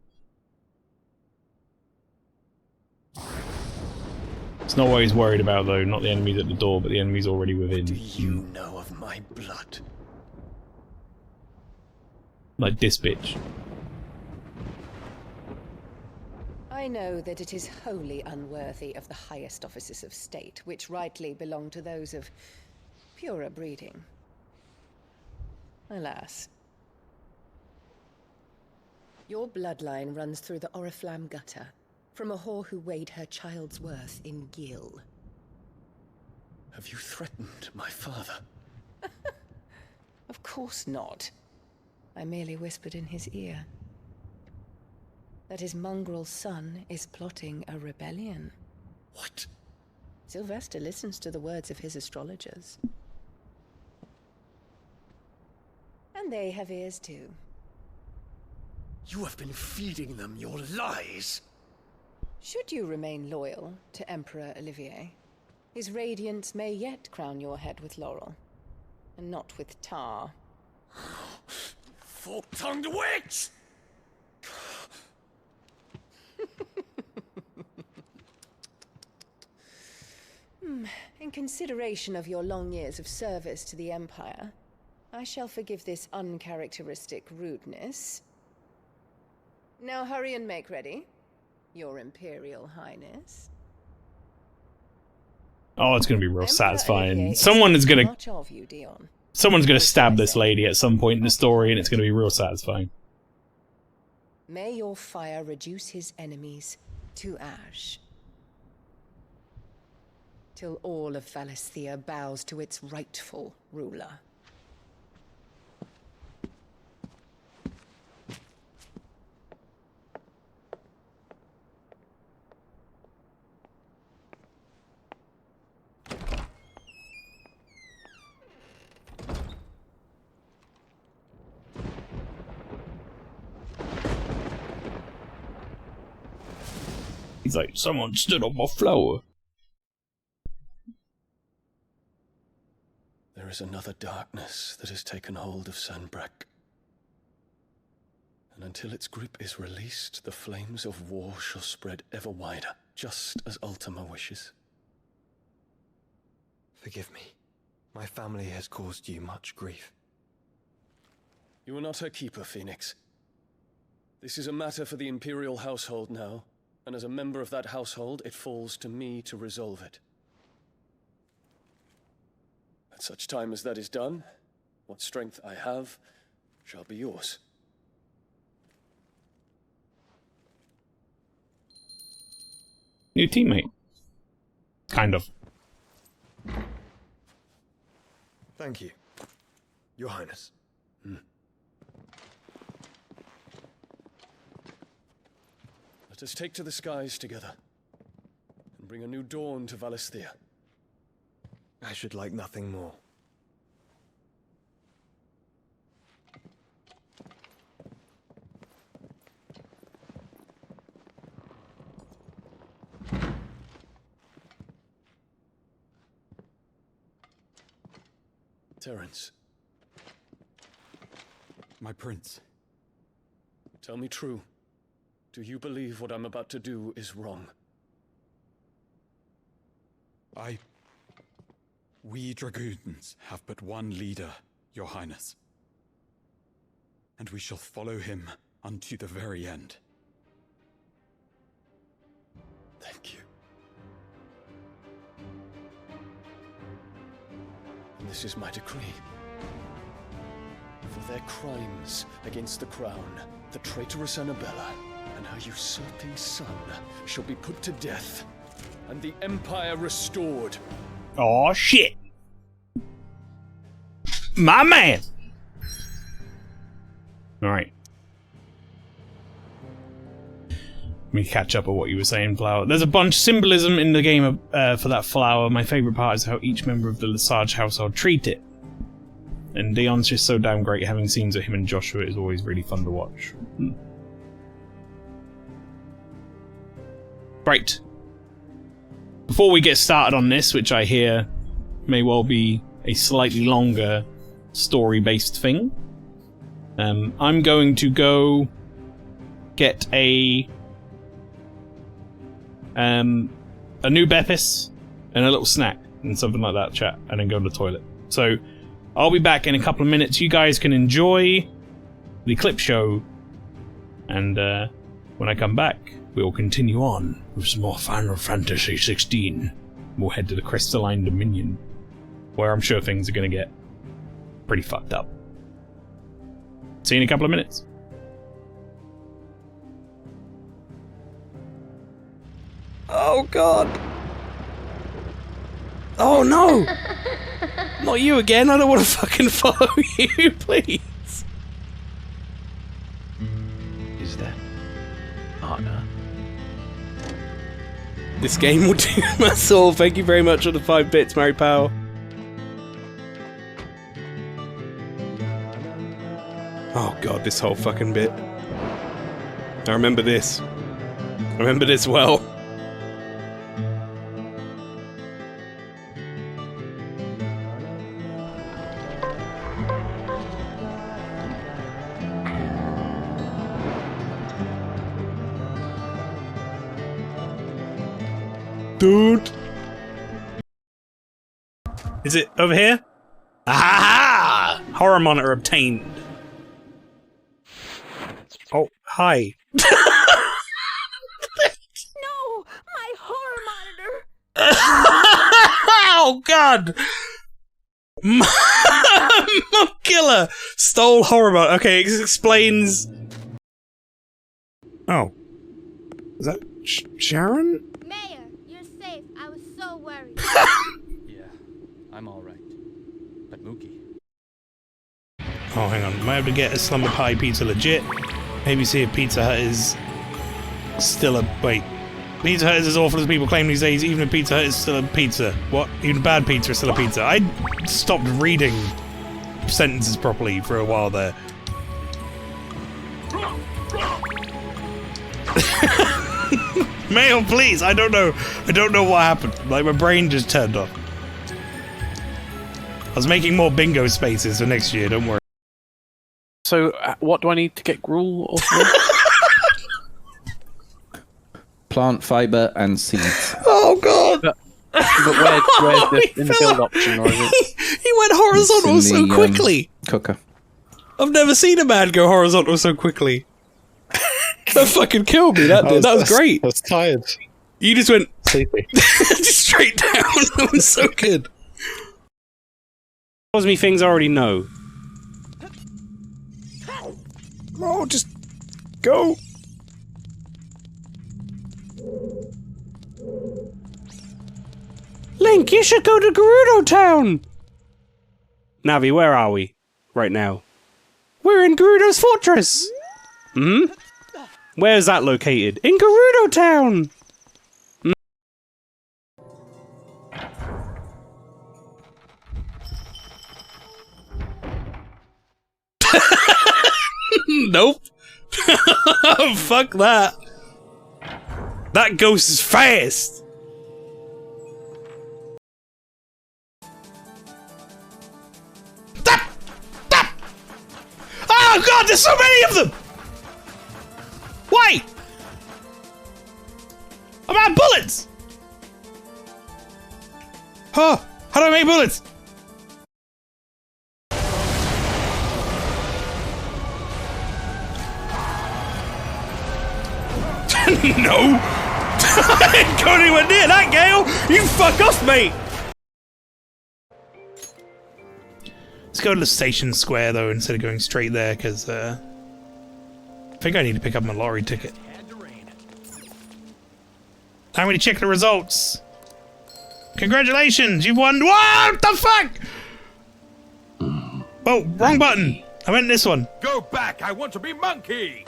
It's not what he's worried about though, not the enemies at the door, but the enemies already within. Do you know of my blood? Like this bitch. I know that it is wholly unworthy of the highest offices of state, which rightly belong to those of purer breeding. Alas. Your bloodline runs through the Oriflamme gutter, from a whore who weighed her child's worth in Gil. Have you threatened my father? Of course not. I merely whispered in his ear that his mongrel son is plotting a rebellion. What? Sylvester listens to the words of his astrologers. And they have ears too. You have been feeding them your lies! Should you remain loyal to Emperor Olivier, his radiance may yet crown your head with laurel, and not with tar. Fork-tongued witch! In consideration of your long years of service to the Empire, I shall forgive this uncharacteristic rudeness. Now hurry and make ready, Your Imperial Highness. Oh, it's gonna be real satisfying. Olivier Someone's gonna much of you, Dion. Someone's gonna stab this lady at some point in the story, and it's gonna be real satisfying. May your fire reduce his enemies to ash, till all of Valisthea bows to its rightful ruler. He's like, someone stood on my flower. There is another darkness that has taken hold of Sanbreque. And until its grip is released, the flames of war shall spread ever wider, just as Ultima wishes. Forgive me. My family has caused you much grief. You are not her keeper, Phoenix. This is a matter for the Imperial household now, and as a member of that household, it falls to me to resolve it. At such time as that is done, what strength I have shall be yours. New teammate. Kind of. Thank you, Your Highness. Let us take to the skies together, and bring a new dawn to Valisthea. I should like nothing more. Terence. My prince. Tell me true. Do you believe what I'm about to do is wrong? We dragoons have but one leader, Your Highness. And we shall follow him unto the very end. Thank you. And this is my decree. For their crimes against the crown, the traitorous Annabella and her usurping son shall be put to death, and the Empire restored. Oh shit! My man! Alright. Let me catch up on what you were saying, Flower. There's a bunch of symbolism in the game for that flower. My favourite part is how each member of the Lesage household treat it. And Dion's just so damn great. Having scenes of him and Joshua is always really fun to watch. Right. Before we get started on this, which I hear may well be a slightly longer story-based thing, I'm going to go get a new Beppis and a little snack and something like that, chat, and then go to the toilet. So I'll be back in a couple of minutes. You guys can enjoy the clip show, and when I come back, we'll continue on with some more Final Fantasy XVI. We'll head to the Crystalline Dominion, where I'm sure things are going to get pretty fucked up. See you in a couple of minutes. Oh god! Oh no! Not you again, I don't want to fucking follow you, please! Is there? Partner? This game will do my soul. Thank you very much for the 5 bits, Mary Powell. Oh god, this whole fucking bit. I remember this. I remember this well. Dude. Is it over here? Aha! Horror monitor obtained. Oh, hi. No! My horror monitor! Oh god! Killer stole horror monitor. Okay, this explains. Oh. Is that Sharon? Mayor, you're safe. I was so worried. Yeah, I'm alright. But Mookie. Oh, hang on. Am I able to get a Slumber Pie pizza legit? Maybe see if Pizza Hut is still a... Wait. Pizza Hut is as awful as people claim these days. Even if Pizza Hut is still a pizza. What? Even bad pizza is still a pizza. I stopped reading sentences properly for a while there. Mail, please. I don't know. I don't know what happened. Like, my brain just turned off. I was making more bingo spaces for next year, don't worry. So, what do I need to get gruel off? Plant fiber and seeds. Oh god! But where's the in the build option, or is it? He went horizontal so quickly. Cooker. I've never seen a man go horizontal so quickly. That fucking killed me. That did. That was great. I was tired. You just went sleepy. Just straight down. That was so good. Tells me things I already know. Oh, just go. Link, you should go to Gerudo Town. Navi, where are we right now? We're in Gerudo's fortress. Hmm? Where is that located? In Gerudo Town. Nope. Fuck that. That ghost is fast. Oh god, there's so many of them! Why? I'm out of bullets! Huh? How do I make bullets? No! I ain't going anywhere near that, Gale! You fuck off, mate! Let's go to the station square, though, instead of going straight there, because, I think I need to pick up my lottery ticket. Time to check the results! Congratulations! You've won— what the fuck?! Oh, wrong button! I meant this one. Go back! I want to be monkey!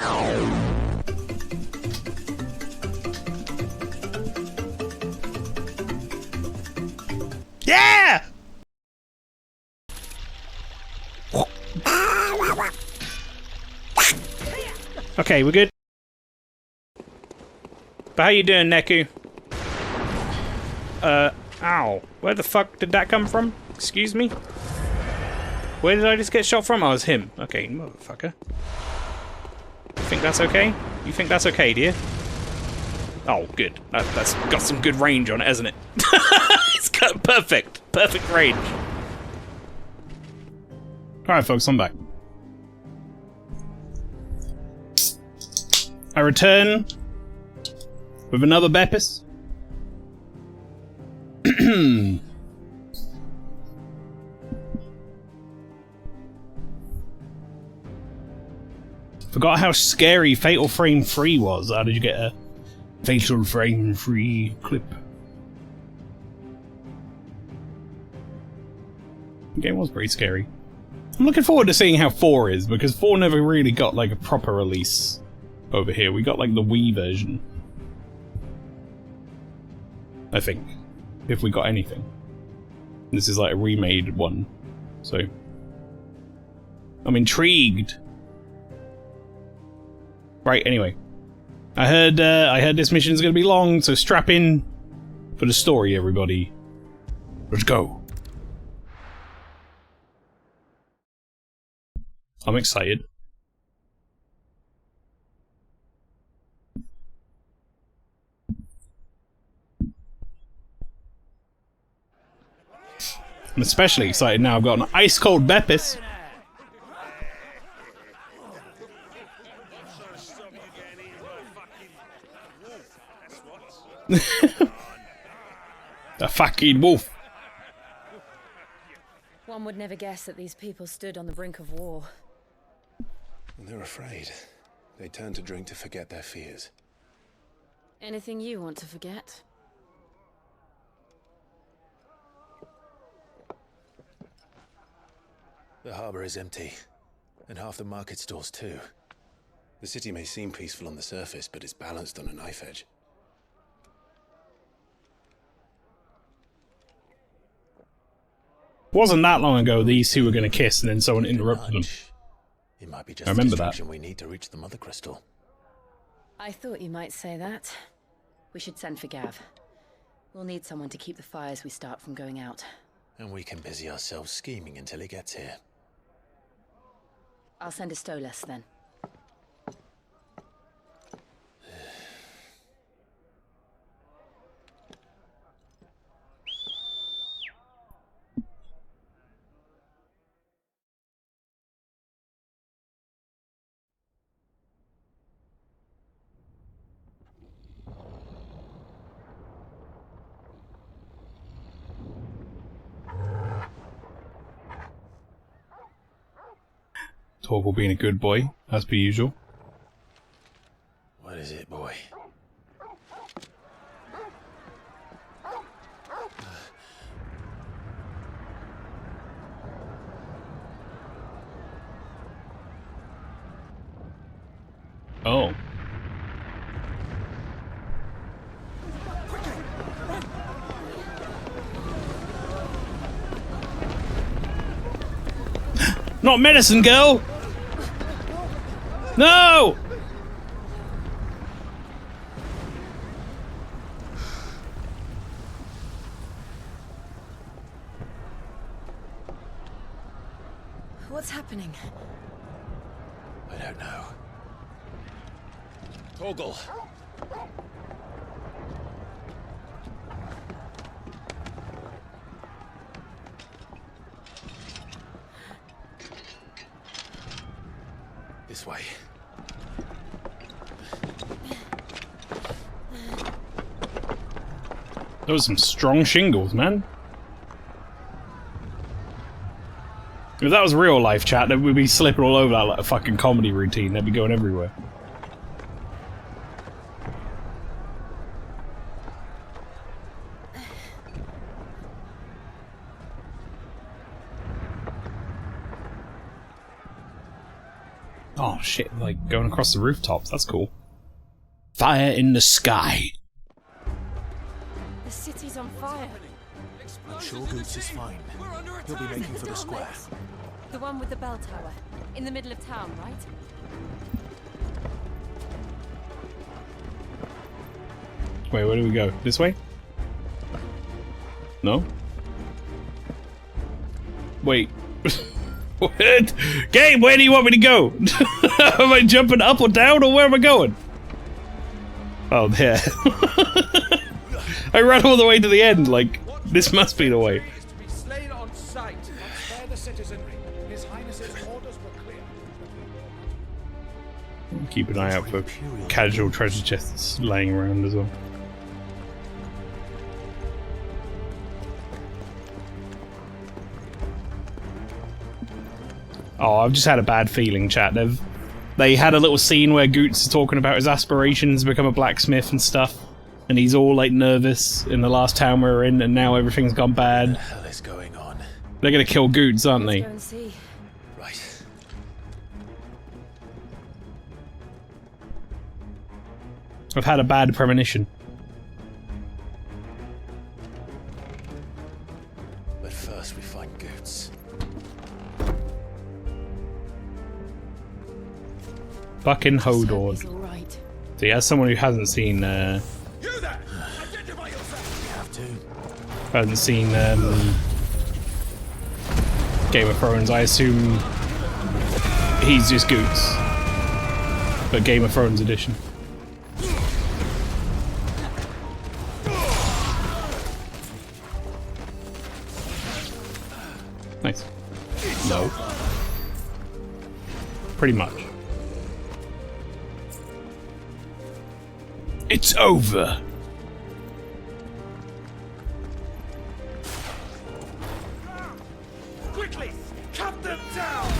Yeah! Okay, we're good. But how you doing, Neku? Ow. Where the fuck did that come from? Excuse me? Where did I just get shot from? Oh, it was him. Okay, motherfucker. You think that's okay? You think that's okay, dear? Oh, good. That's got some good range on it, hasn't it? It's got perfect range. Alright, folks, I'm back. I return with another Beppis. Forgot how scary Fatal Frame 3 was. How did you get a Fatal Frame 3 clip? The game was pretty scary. I'm looking forward to seeing how 4 is, because 4 never really got like a proper release over here. We got like the Wii version. I think. If we got anything. This is like a remade one. So I'm intrigued. Right, anyway. I heard this mission's gonna be long, so strap in for the story, everybody. Let's go. I'm excited. I'm especially excited now I've got an ice-cold Beppis. A fucking wolf. One would never guess that these people stood on the brink of war. They're afraid. They turn to drink to forget their fears. Anything you want to forget? The harbour is empty, and half the market stalls too. The city may seem peaceful on the surface, but it's balanced on a knife edge. Wasn't that long ago these two were going to kiss and then someone interrupted them. It might be just I remember the that. distraction we need to reach the Mother Crystal. I thought you might say that. We should send for Gav. We'll need someone to keep the fires we start from going out. And we can busy ourselves scheming until he gets here. I'll send a Stolas then. Torval being a good boy, as per usual. What is it, boy? Oh. Not medicine, girl! No! What's happening? I don't know. Torgal! This way. Those are some strong shingles, man. If that was real life chat, then we'd be slipping all over that like a fucking comedy routine. They'd be going everywhere. Oh shit, like going across the rooftops, that's cool. Fire in the sky. The city's on fire. I'm sure Goots is fine. He'll be making for the square. The one with the bell tower. In the middle of town, right? Wait, where do we go? This way? No? Wait. What? Game, where do you want me to go? Am I jumping up or down, or where am I going? Oh, there. I ran all the way to the end, like, this must be the way. Slain on sight. Spare the citizenry. His Highness's orders were clear. Keep an eye out for casual treasure chests laying around as well. Oh, I've just had a bad feeling, chat. They had a little scene where Goots is talking about his aspirations to become a blacksmith and stuff, and he's all like nervous in the last town we were in, and now everything's gone bad. What the hell is going on? They're gonna kill Goots, aren't they? Let's go and see. Right. I've had a bad premonition. But first we find Goots. Fucking Hodor. Right. See, as someone who hasn't seen, hasn't seen Game of Thrones, I assume he's just Goots, but Game of Thrones edition. Nice. No. Pretty much. It's over. Quickly, cut them down.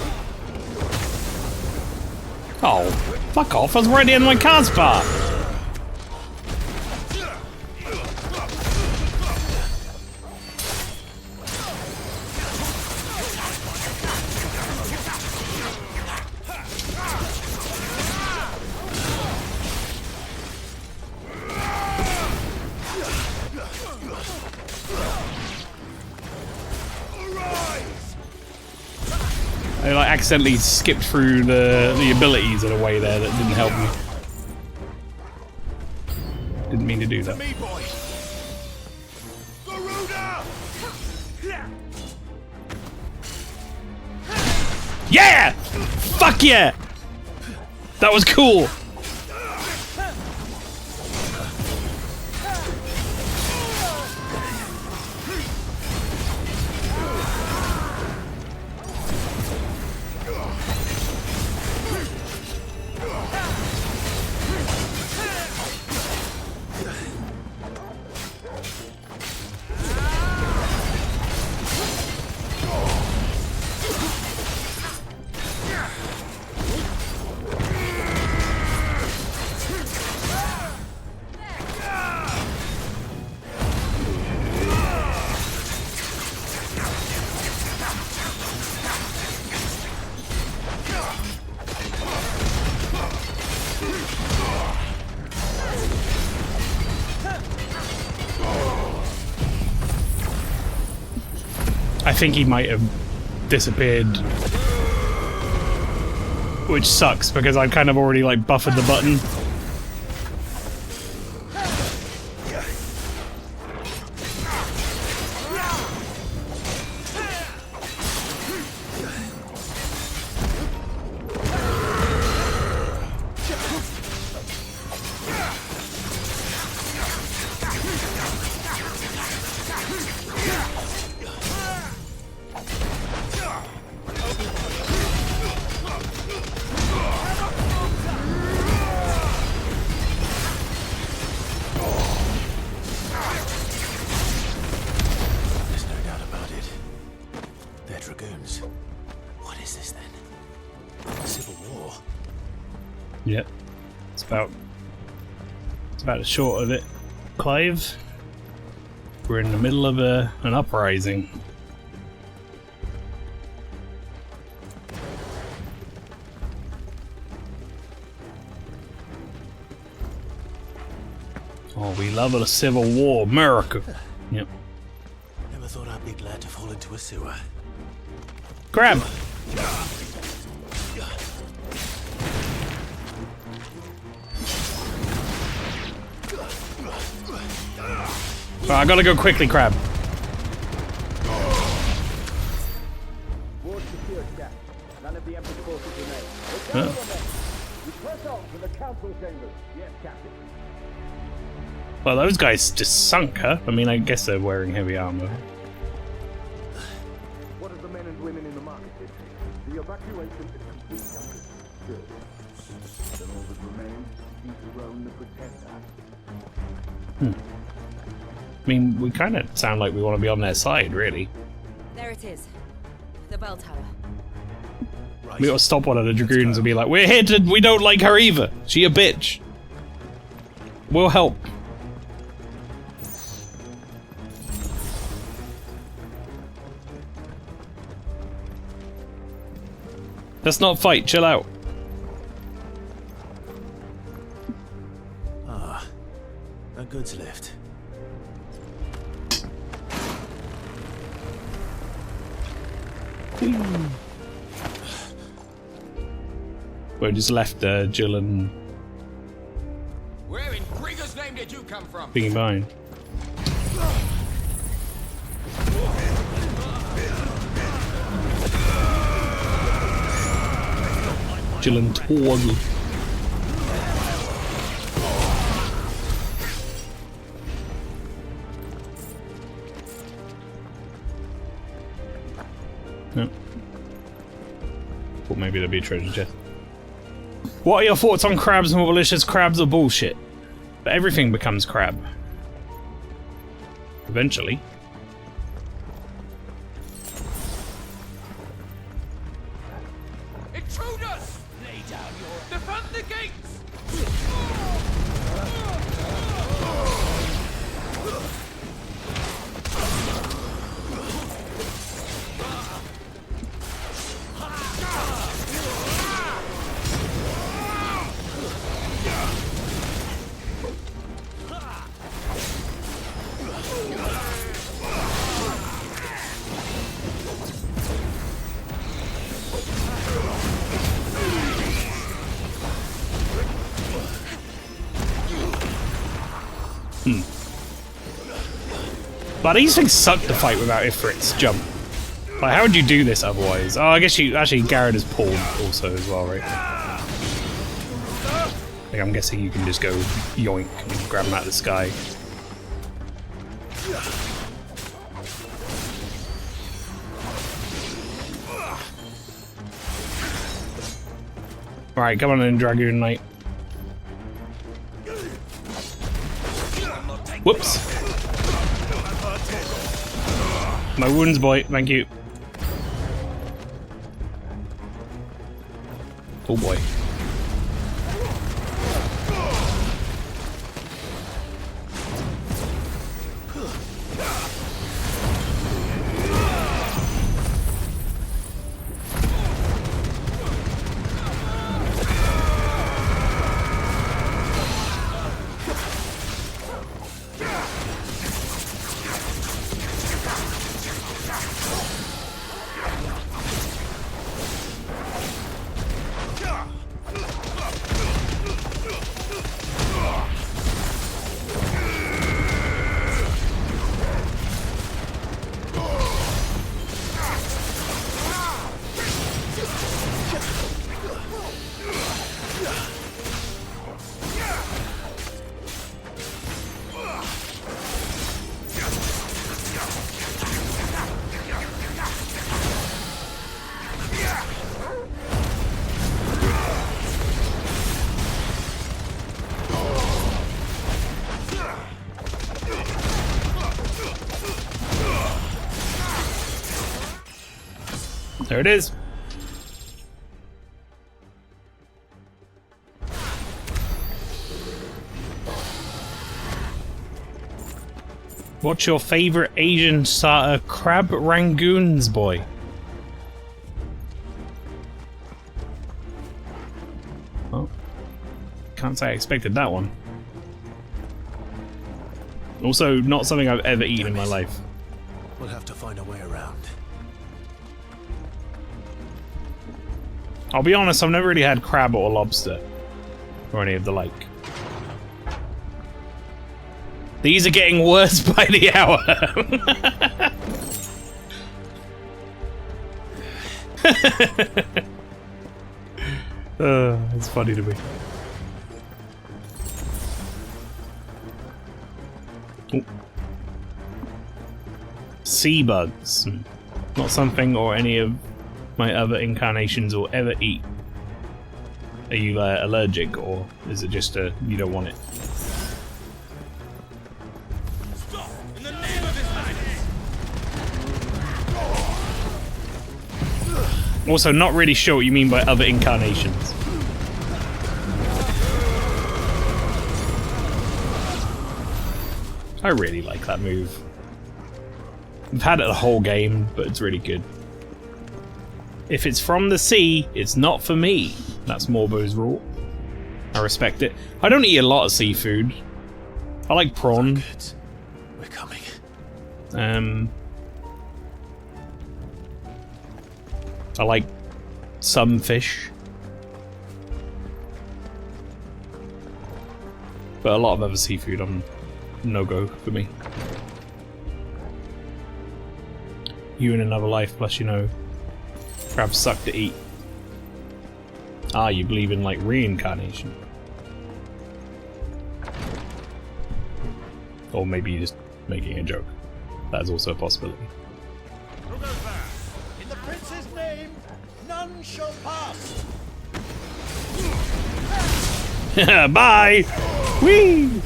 Oh, fuck off! I was right at the end of my card spot. I like accidentally skipped through the abilities in a way there that didn't help me. Didn't mean to do that. Me, boy. Garuda! Yeah! Fuck yeah! That was cool! I think he might have disappeared, which sucks because I've kind of already like buffered the button. Yep. It's about the short of it. Clive, we're in the middle of an uprising. Oh, we love a civil war, America. Yep. Never thought I'd be glad to fall into a sewer. Grab! Oh, I gotta go quickly, Crab. None of the Emperor's forces remain. Huh? We press on to the council chambers. Yes, Captain. Well, those guys just sunk, huh? I mean, I guess they're wearing heavy armor. What of the men and women in the market district? The evacuation is completely understood. Then all that remains is dethrone the Pretender. I mean, we kind of sound like we want to be on their side, really. There it is. The bell tower. Right. We ought to stop one of the dragoons and be like, "We're here to. We don't like her either. She a bitch. We'll help." Let's not fight. Chill out. Ah, a goods lift. We just left Jill and Where in Grieger's name did you come from? thingy behind. Jill and Torg. No. Thought maybe there'd be a treasure chest. What are your thoughts on crabs and malicious crabs are bullshit? But everything becomes crab. Eventually. Intruders! Lay down your... Defend the gates! But these things suck to fight without Ifrit's jump. Like, how would you do this otherwise? Oh, I guess you actually Garrett is pulled also as well, right? Like, I'm guessing you can just go yoink and grab him out of the sky. Alright, come on in, Dragoon Knight. Whoops. My wounds, boy. Thank you. Oh boy. There it is. What's your favorite Asian starter? Crab Rangoons, boy. Oh, can't say I expected that one. Also, not something I've ever eaten in my life. We'll have to find a way around. I'll be honest, I've never really had crab or lobster. Or any of the like. These are getting worse by the hour. It's funny to me. Ooh. Sea bugs. Not something or any of my other incarnations will ever eat. Are you allergic, or is it just you don't want it? Stop! In the name of His Highness! Also, not really sure what you mean by other incarnations. I really like that move. I've had it the whole game, but it's really good. If it's from the sea, it's not for me. That's Morbo's rule. I respect it. I don't eat a lot of seafood. I like prawn. We're coming. I like some fish. But a lot of other seafood, no-go for me. You in another life, plus you know, crabs suck to eat. Ah, you believe in, like, reincarnation. Or maybe you're just making a joke. That is also a possibility. Who goes there? In the prince's name, none shall pass. Bye! Whee!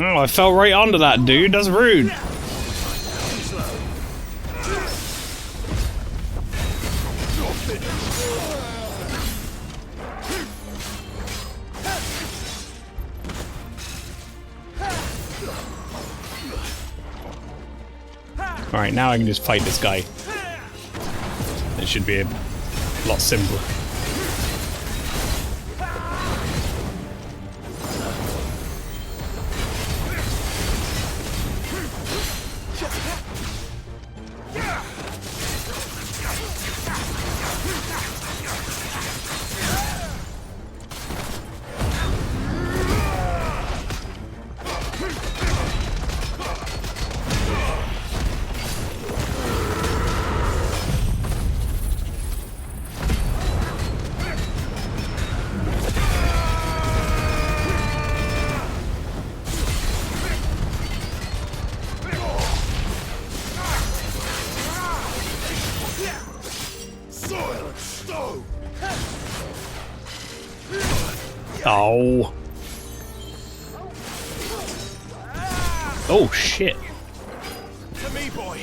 Oh, I fell right onto that dude. That's rude. Alright, now I can just fight this guy. It should be a lot simpler. Oh. Oh shit. To me, boy.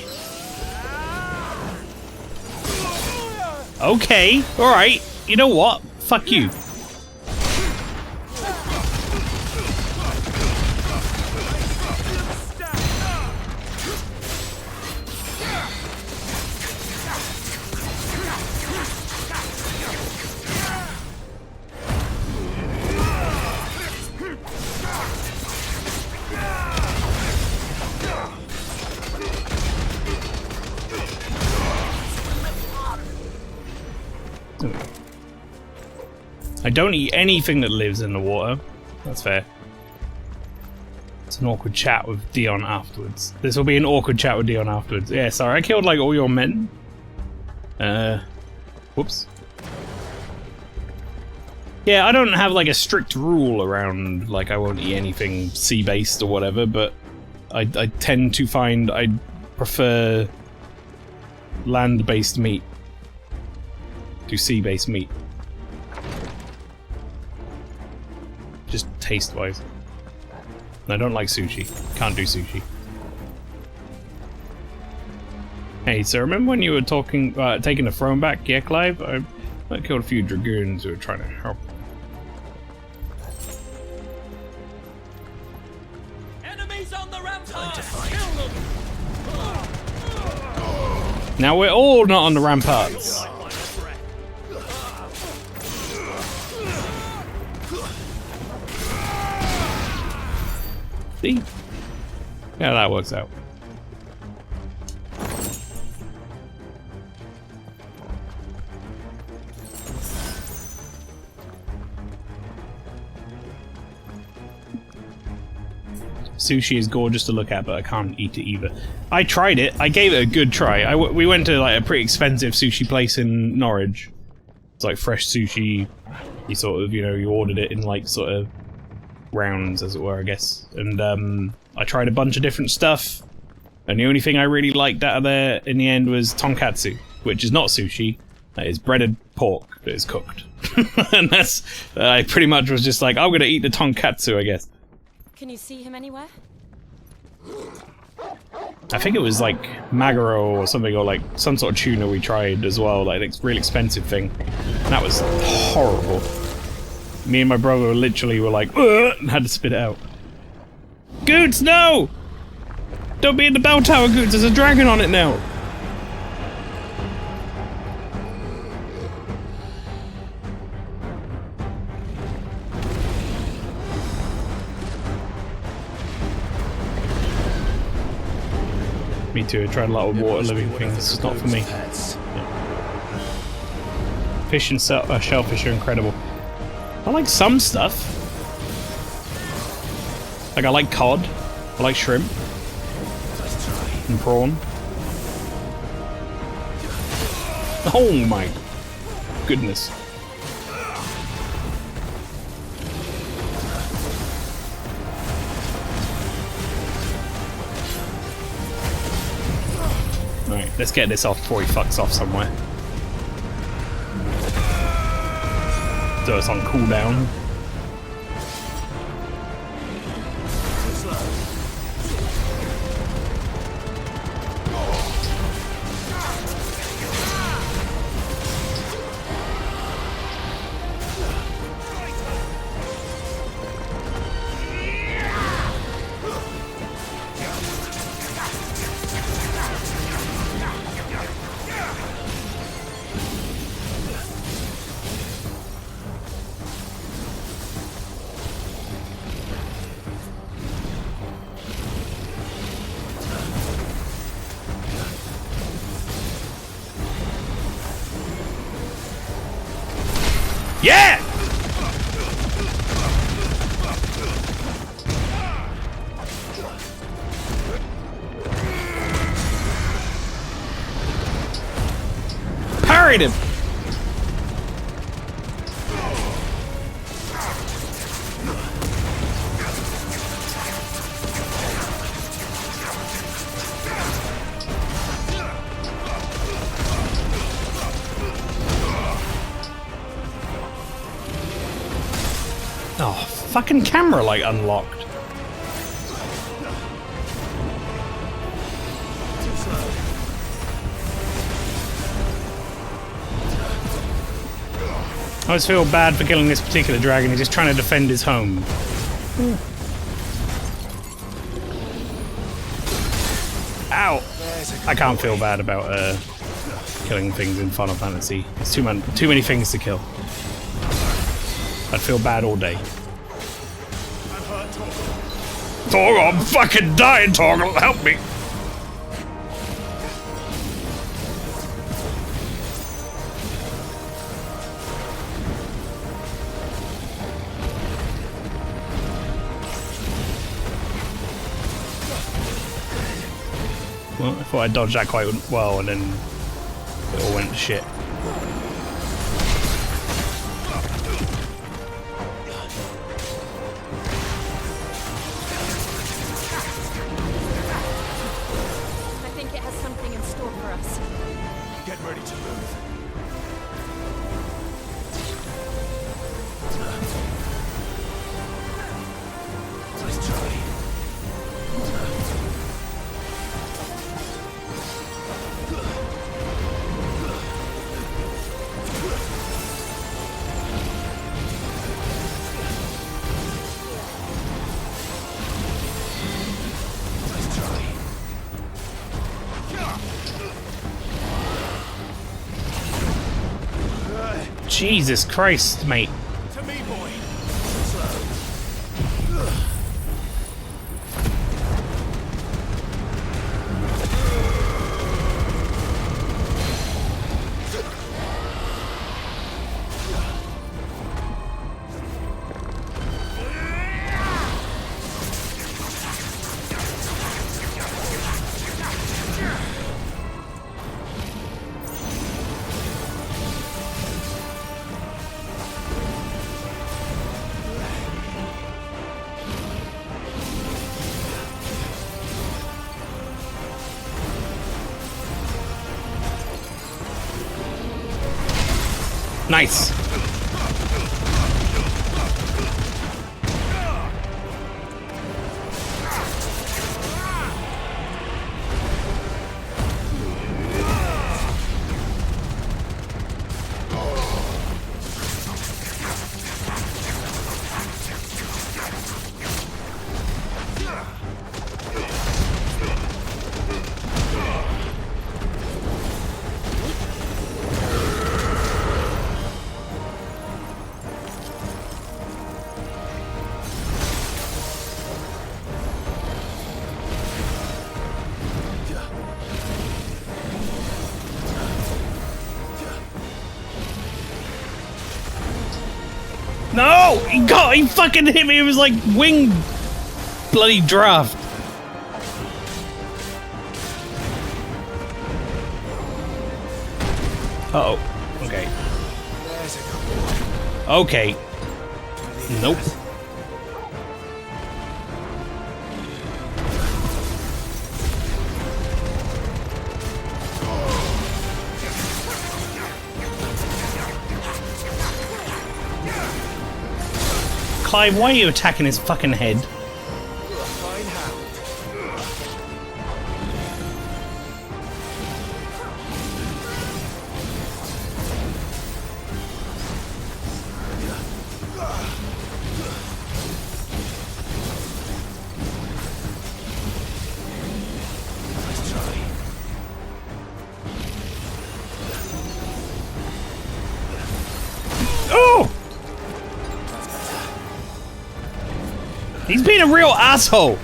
Okay, alright. You know what? Fuck you. I don't eat anything that lives in the water. That's fair. It's an awkward chat with Dion afterwards. This will be an awkward chat with Dion afterwards. Yeah, sorry, I killed like all your men. Whoops. Yeah, I don't have like a strict rule around like I won't eat anything sea-based or whatever, but I tend to find I prefer land-based meat to sea-based meat. Just taste-wise. And I don't like sushi. Can't do sushi. Hey, so remember when you were talking, taking the throne back? Yeah, Clive? I killed a few dragoons who were trying to help. Enemies on the rampart. Kill them. Now we're all not on the ramparts. See? Yeah, that works out. Sushi is gorgeous to look at, but I can't eat it either. I tried it. I gave it a good try. We went to like a pretty expensive sushi place in Norwich. It's like fresh sushi. You sort of, you know, you ordered it in like sort of rounds, as it were, I guess. And I tried a bunch of different stuff, and the only thing I really liked out of there in the end was tonkatsu, which is not sushi. That is breaded pork that is cooked. And that's, I pretty much was just like, I'm gonna eat the tonkatsu, I guess. Can you see him anywhere? I think it was like maguro or something, or like some sort of tuna we tried as well, like a really expensive thing. And that was horrible. Me and my brother literally were like, ugh, and had to spit it out. Goots, no! Don't be in the bell tower, Goots, there's a dragon on it now! Me too, I tried a lot of water living things, it's not for me. Yeah. Fish and shellfish are incredible. I like some stuff. Like I like cod, I like shrimp, and prawn. Oh my goodness. Alright, let's get this off before he fucks off somewhere. So it's on cooldown. Yeah! Parried him! fucking camera like unlocked? I always feel bad for killing this particular dragon. He's just trying to defend his home. Ow! I can't feel bad about killing things in Final Fantasy. It's too many things to kill. I'd feel bad all day. Torgal, I'm fucking dying, Torgal, help me! Well, I thought I dodged that quite well, and then it all went to shit. I think it has something in store for us. Get ready to move. Nice try. Jesus Christ, mate. To me, boy. Nice. No! He fucking hit me. It was like wing bloody draft. Uh-oh. Okay. Okay. Nope. Clive, why are you attacking his fucking head? Oh! He's being a real asshole.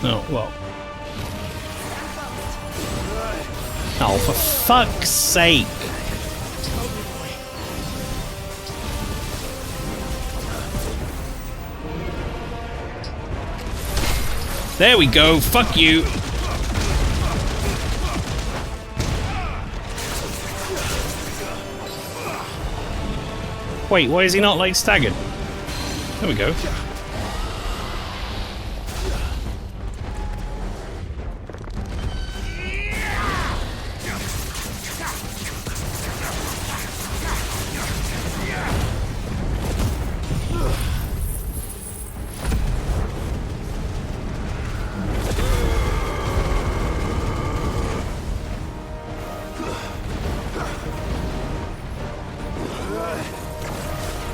Oh, well. Oh, for fuck's sake. There we go. Fuck you. Wait, why is he not like staggered? There we go.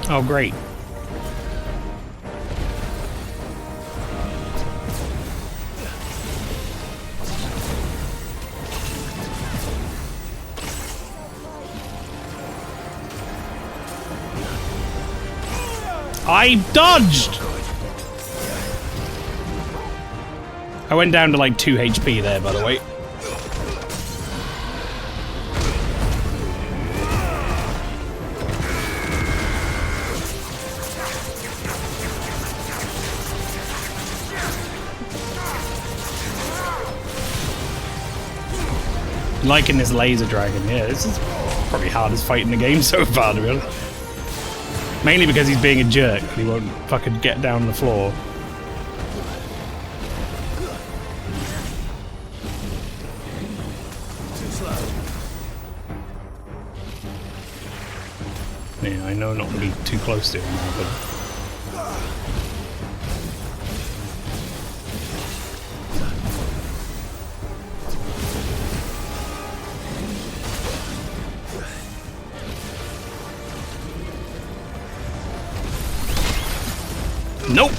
Oh, great. I dodged! I went down to like 2 HP there, by the way. Liking this laser dragon, yeah, this is probably hardest fight in the game so far, to be honest. Mainly because he's being a jerk and he won't fucking get down on the floor. Too slow. Yeah, I know not to be too close to him now, but... Nope.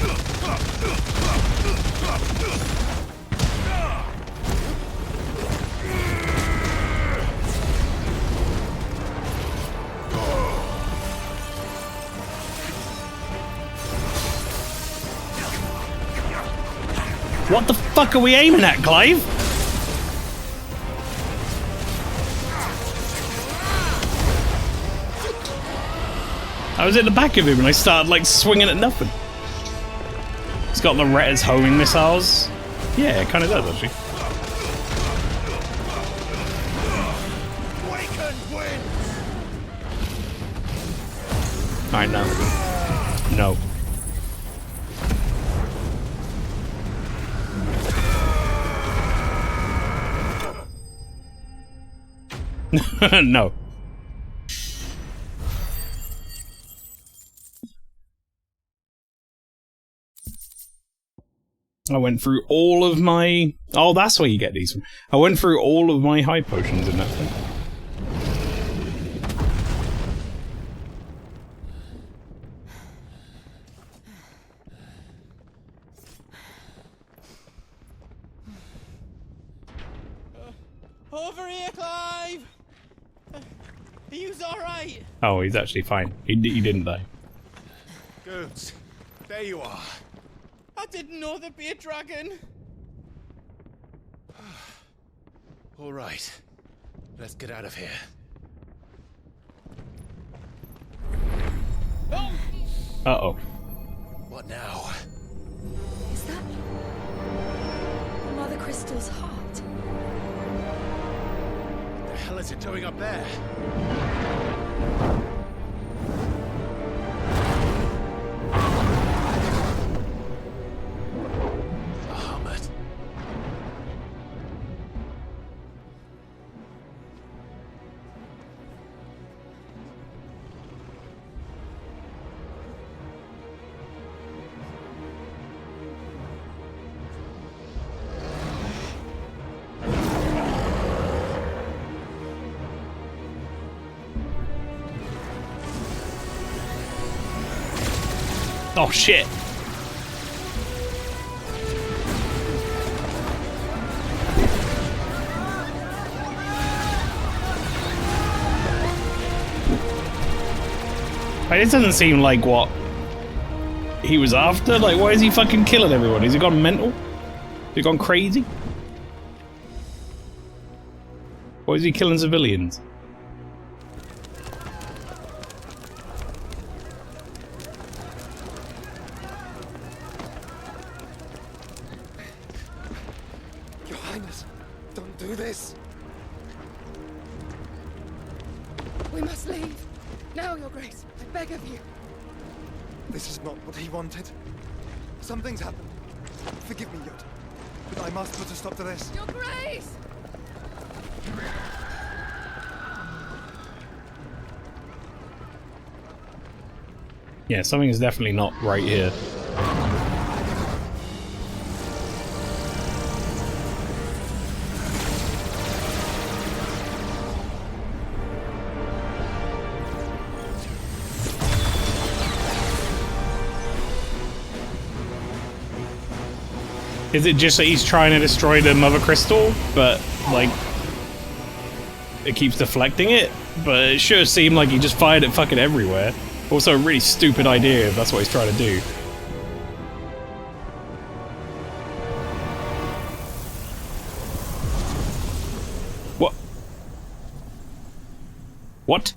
What the fuck are we aiming at, Clive? I was at the back of him and I started like swinging at nothing. It's got the Retta's homing missiles. Yeah, it kind of does actually. Alright, no. No. No. I went through all of my... Oh, that's where you get these from. I went through all of my high potions in that thing. Over here, Clive! Are you alright? Oh, he's actually fine. He didn't die. Good. There you are. I didn't know there'd be a dragon. All right. Let's get out of here. Uh-oh. What now? Is that Mother Crystal's heart? What the hell is it doing up there? Oh shit! Like, this doesn't seem like what he was after. Like, why is he fucking killing everyone? Has he gone mental? Has he gone crazy? Why is he killing civilians? Your Highness, don't do this. We must leave. Now, Your Grace. I beg of you. This is not what he wanted. Something's happened. Forgive me, Yod. But I must put a stop to this. Your Grace! Yeah, something is definitely not right here. Is it just that he's trying to destroy the Mother Crystal, but, like, it keeps deflecting it? But it sure seemed like he just fired it fucking everywhere. Also a really stupid idea if that's what he's trying to do. What? What?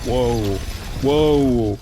Whoa. Whoa.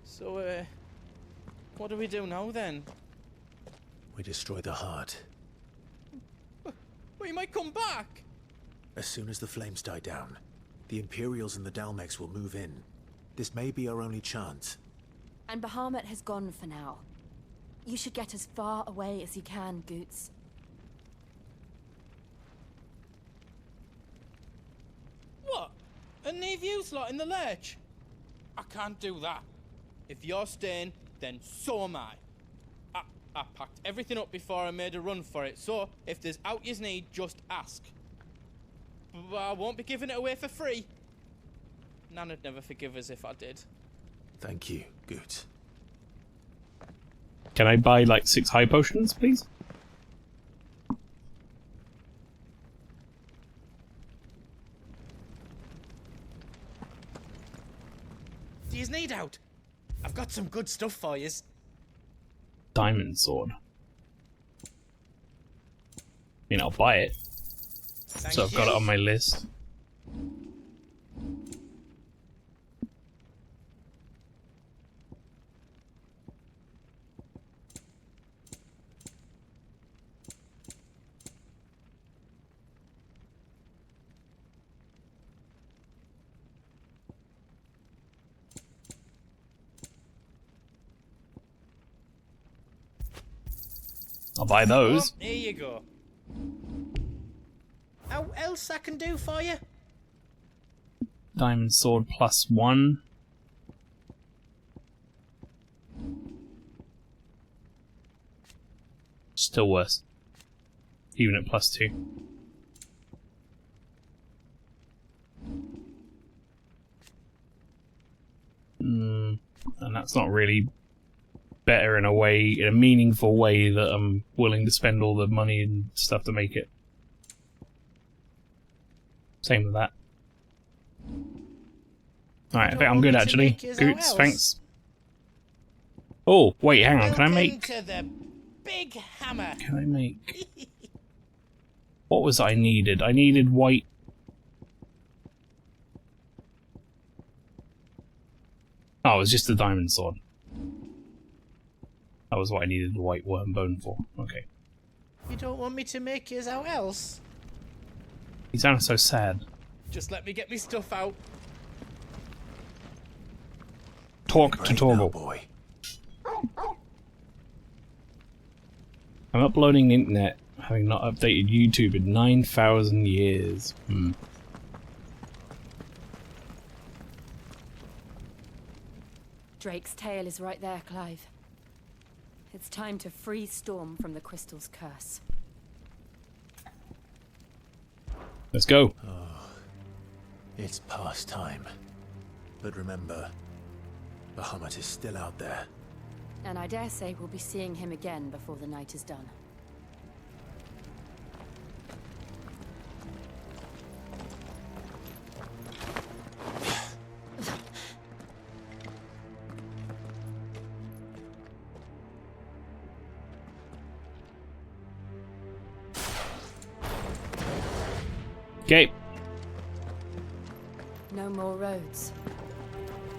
So, what do we do now then? We destroy the heart. Well, you might come back! As soon as the flames die down, the Imperials and the Dalmex will move in. This may be our only chance. And Bahamut has gone for now. You should get as far away as you can, Goots. What? And leave you lot in the lurch? I can't do that. If you're staying, then so am I. I packed everything up before I made a run for it, so if there's out yous need, just ask. But I won't be giving it away for free. Nana'd never forgive us if I did. Thank you, Goots. Can I buy like 6 high potions, please? Do yous need out? I've got some good stuff for yous. Diamond sword. I mean, I'll buy it. So I've got it on my list. I'll buy those. Here you go. How else I can do for you? Diamond sword +1. Still worse. Even at +2. And that's not really better in a way, in a meaningful way, that I'm willing to spend all the money and stuff to make it. Same with that. Alright, I think I'm good actually. Goots, thanks. Oh, wait, hang on, can I make... To the big hammer. Can I make... What was I needed? I needed white... Oh, it was just the diamond sword. That was what I needed the white worm bone for. Okay. You don't want me to make yours out else? He sounds so sad. Just let me get me stuff out. Talk to Torgal. Boy. I'm uploading the internet, having not updated YouTube in 9,000 years. Drake's tail is right there, Clive. It's time to free Storm from the Crystal's curse. Let's go. Oh, it's past time. But remember, Bahamut is still out there. And I dare say we'll be seeing him again before the night is done. Okay. No more roads.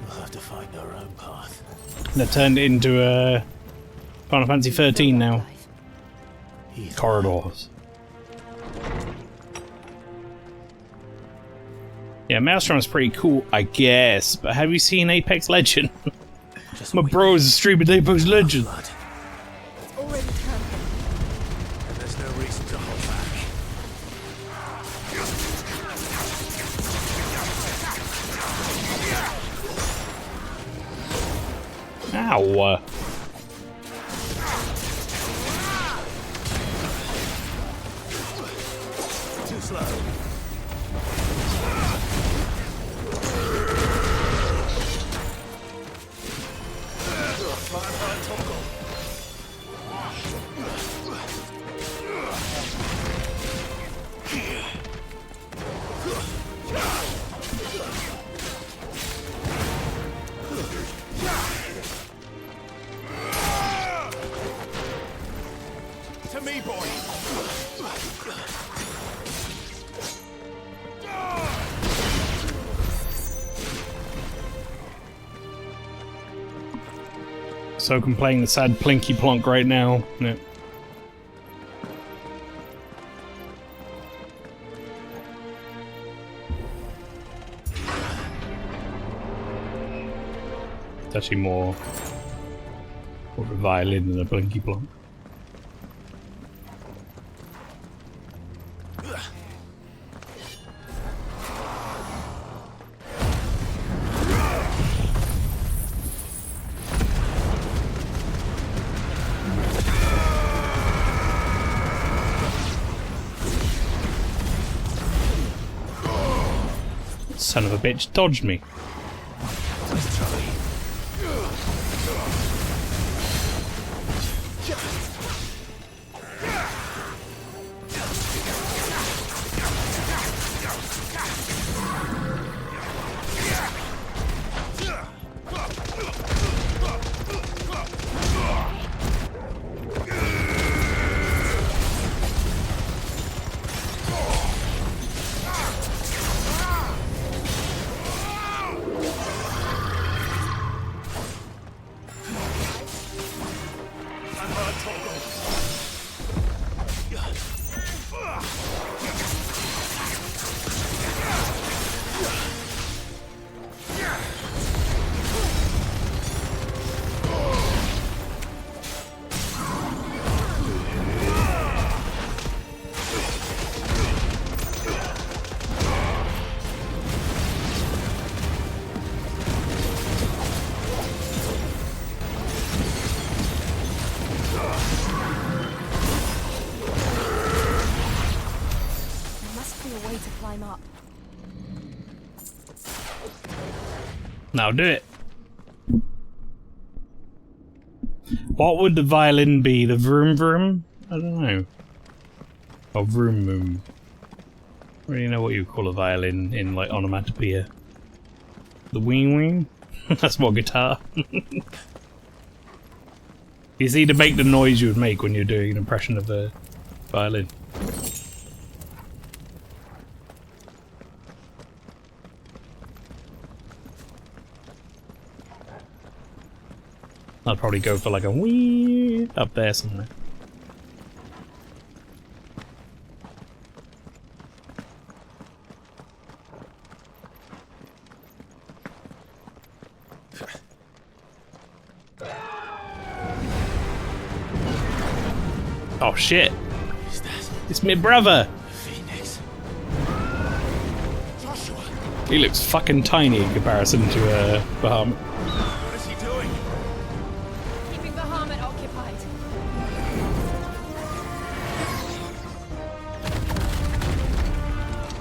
We'll have to find our own path. That turned into a Final Fantasy 13 now. Corridors. Yeah, Maelstrom's pretty cool, I guess. But have you seen Apex Legend? My bro is a streamer Apex Legend. It's already turned. And there's no reason to hold back. Ow. Too slow. To me, boy. So I'm playing the sad Plinky Plonk right now. Yeah. It's actually more of a violin than a Plinky Plonk. Son of a bitch dodged me. Now do it. What would the violin be? The vroom vroom? I don't know. Or vroom vroom. I don't really know what you call a violin in like onomatopoeia. The wing wing? That's more guitar. You see, to make the noise you would make when you're doing an impression of a violin. I'd probably go for like a wee up there somewhere. Oh shit! It's my brother! Phoenix. He looks fucking tiny in comparison to Bahamut. What is he doing? Keeping Bahamut occupied.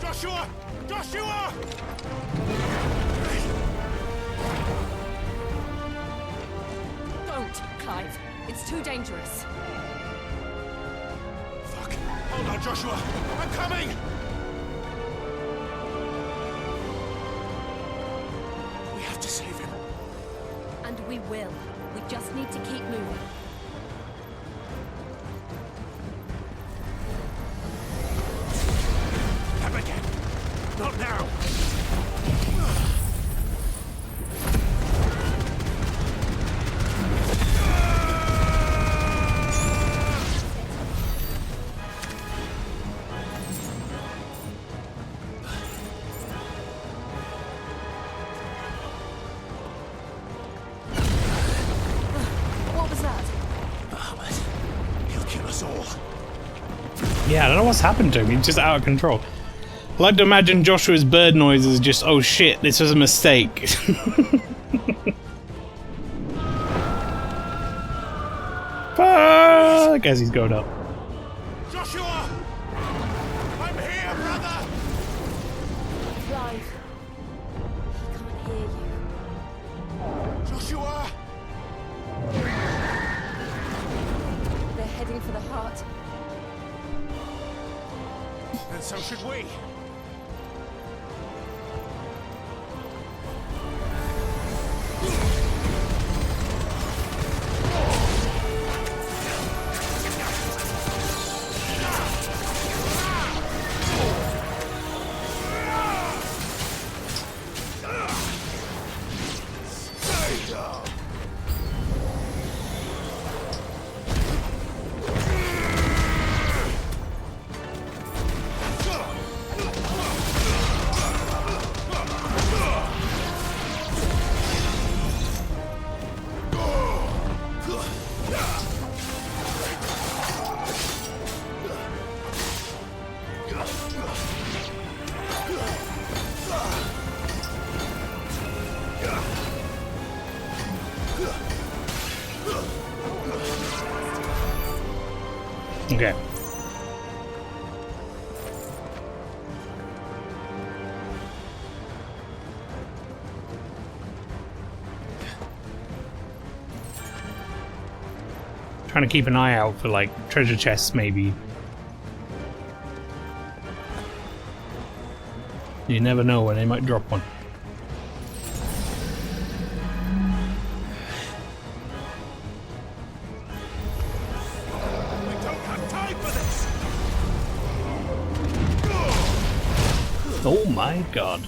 Joshua! Joshua! It's too dangerous. Fuck. Hold on, Joshua. I'm coming! We have to save him. And we will. We just need to keep moving. Them again. Not now. What was that? He'll kill us all. Yeah, I don't know what's happened to him. He's just out of control. I like to imagine Joshua's bird noise is just, oh shit, this was a mistake. Fuck! As he's going up. Joshua! I'm here, brother! Clive. He can't hear you. Joshua! They're heading for the heart. And so should we. Okay. Trying to keep an eye out for like treasure chests, maybe. You never know when they might drop one. Oh my god.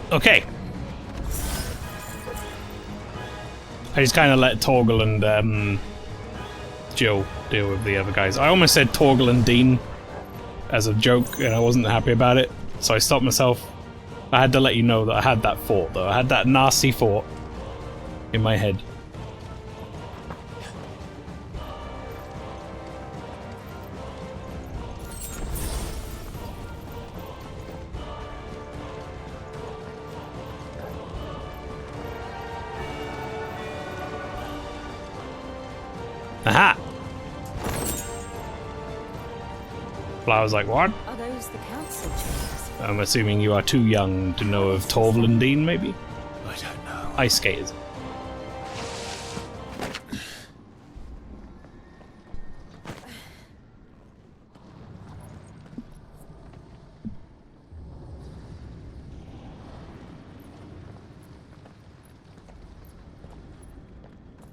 Okay. I just kind of let Torgal and Joe deal with the other guys. I almost said Torgal and Dean. as a joke, and I wasn't happy about it, so I stopped myself. I had to let you know that I had that thought, though. I had that nasty thought in my head. Aha! Flower's like, what? Are those the council chambers? I'm assuming you are too young to know of Torvlandine, maybe? I don't know. Ice skaters.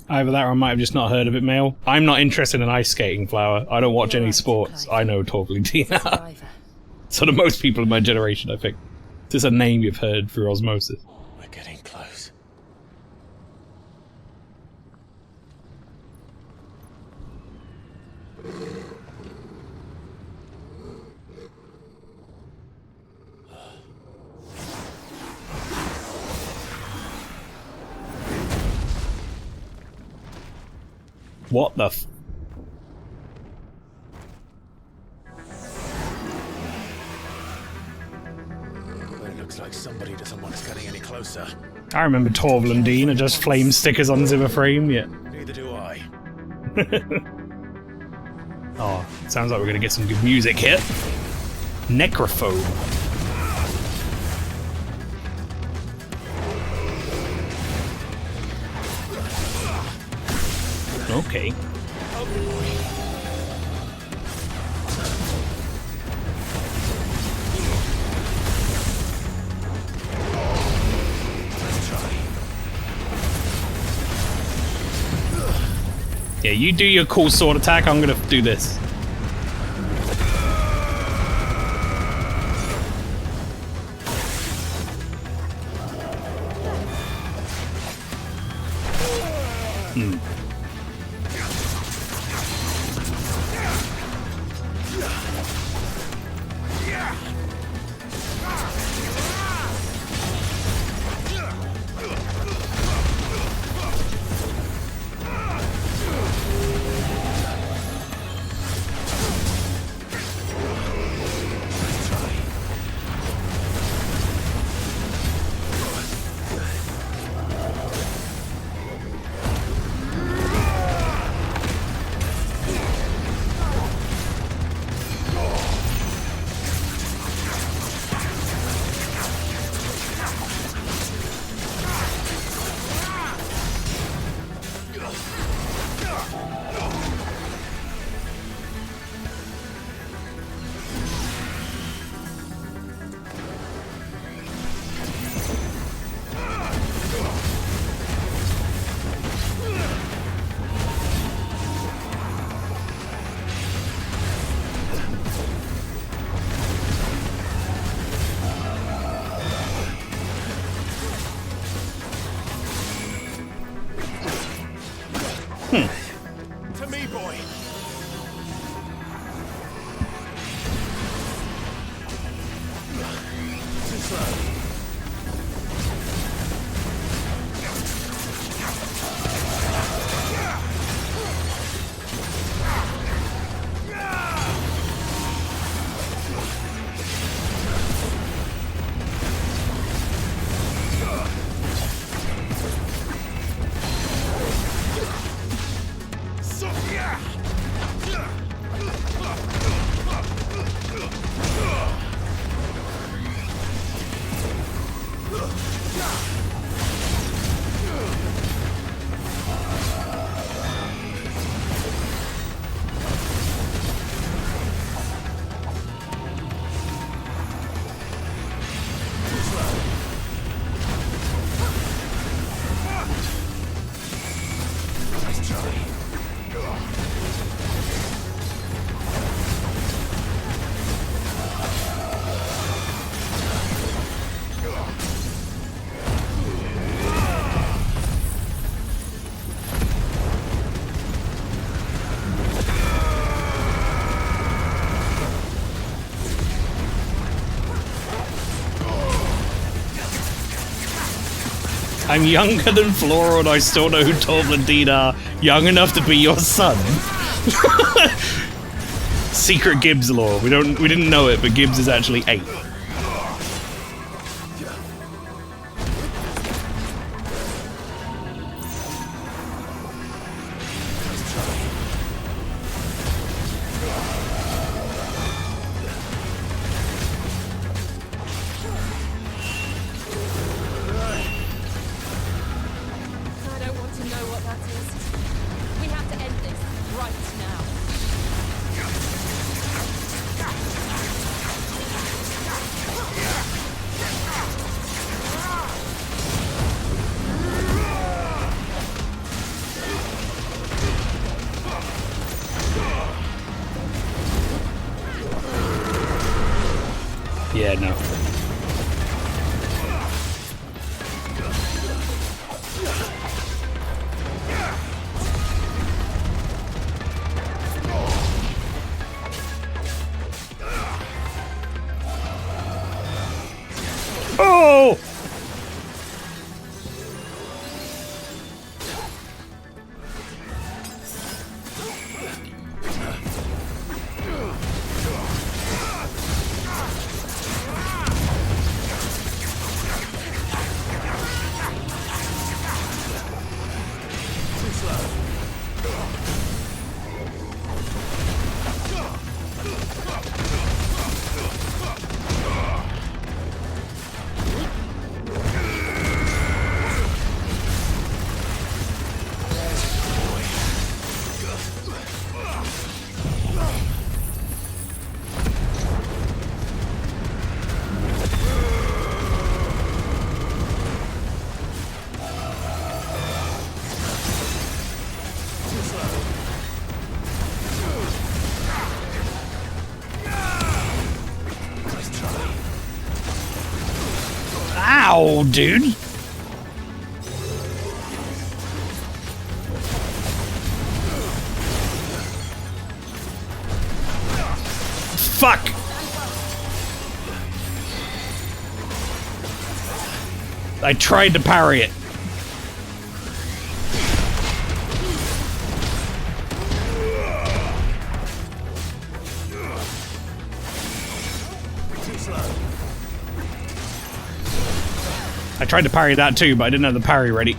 Either that or I might have just not heard of it, Mael. I'm not interested in ice skating, Flower. I don't watch any sports. I know Torvlandine. So do most people in my generation, I think. It's just a name you've heard through osmosis. We're getting close. What the f- It looks like somebody doesn't want us getting any closer. I remember Torvlandine and just flame stickers on Zimmer frame, yeah. Neither do I. Oh, sounds like we're gonna get some good music here. Necrophobe. Okay. Yeah, you do your cool sword attack, I'm gonna do this. Hmm. To me, boy. Too slow. I'm younger than Flora and I still know who Torb and Dean are. Young enough to be your son. Secret Gibbs lore. We didn't know it, but Gibbs is actually 8. I don't want to know what that is. We have to end this right now. Yeah, no. Oh! Ow, dude. Fuck. I tried to parry it. I tried to parry that too, but I didn't have the parry ready.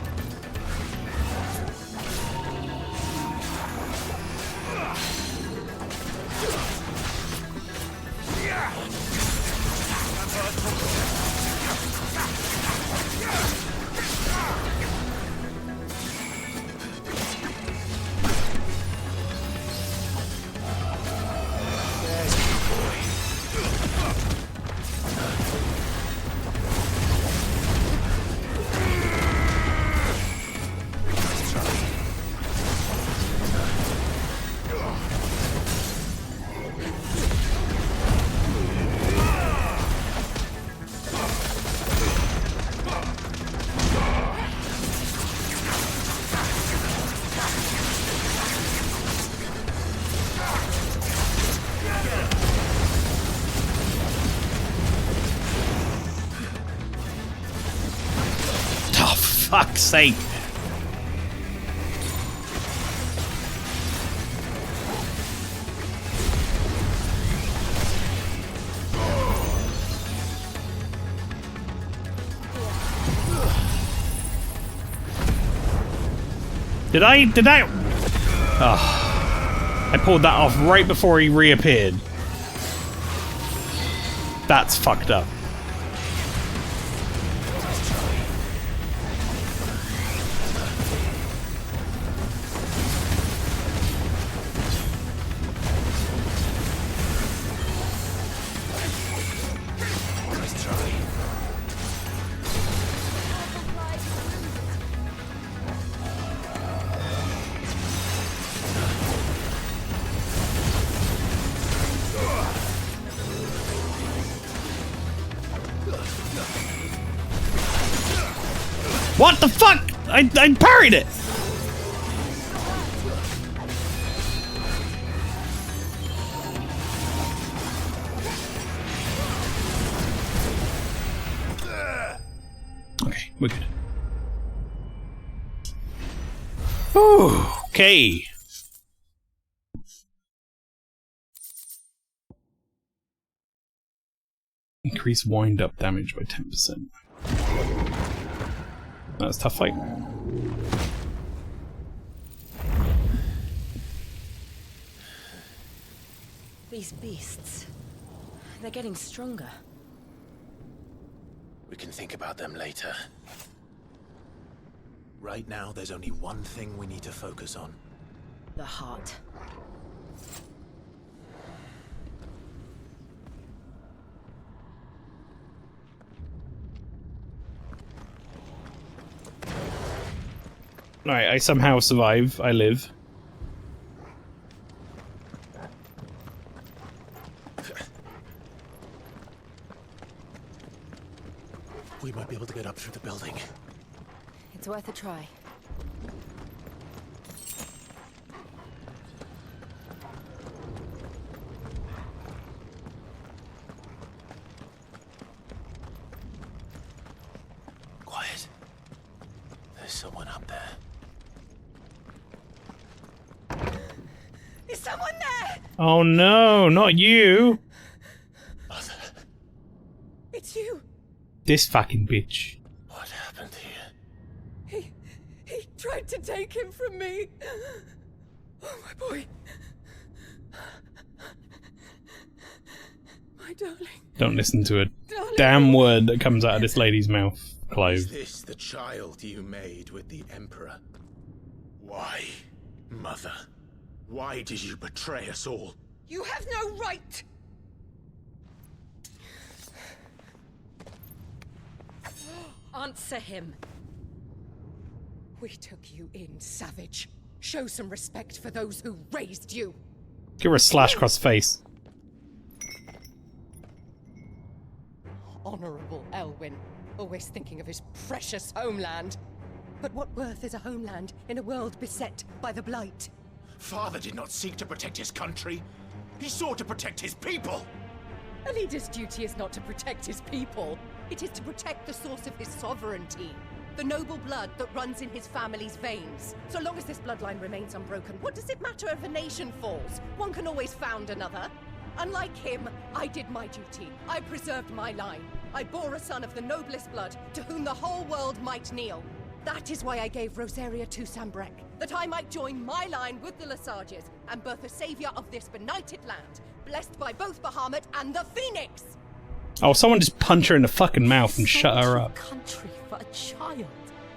Fuck's sake. Did I? Oh, I pulled that off right before he reappeared. That's fucked up. What the fuck? I parried it! Okay, we're good. Okay. Increase wind-up damage by 10%. That's a tough fight. These beasts, they're getting stronger. We can think about them later. Right now, there's only one thing we need to focus on. The heart. Alright, I somehow survive. I live. We might be able to get up through the building. It's worth a try. Quiet. There's someone up there. Is someone there? Oh no, not you! Mother. It's you. This fucking bitch. What happened here? He tried to take him from me. Oh, my boy. My darling. Don't listen to a Darling. damn word that comes out of this lady's mouth, Clive. Is this the child you made with the Emperor? Why, Mother? Why did you betray us all? You have no right. Answer him. We took you in, savage. Show some respect for those who raised you. Give her a slash across the face. Honorable Elwyn, always thinking of his precious homeland. But what worth is a homeland in a world beset by the Blight? Father did not seek to protect his country. He sought to protect his people. A leader's duty is not to protect his people. It is to protect the source of his sovereignty. The noble blood that runs in his family's veins. So long as this bloodline remains unbroken, what does it matter if a nation falls? One can always found another. Unlike him, I did my duty. I preserved my line. I bore a son of the noblest blood, to whom the whole world might kneel. That is why I gave Rosaria to Sambrek, that I might join my line with the Lesages and birth a savior of this benighted land, blessed by both Bahamut and the Phoenix! Oh, someone just punch her in the fucking mouth and shut her up. Country for a child.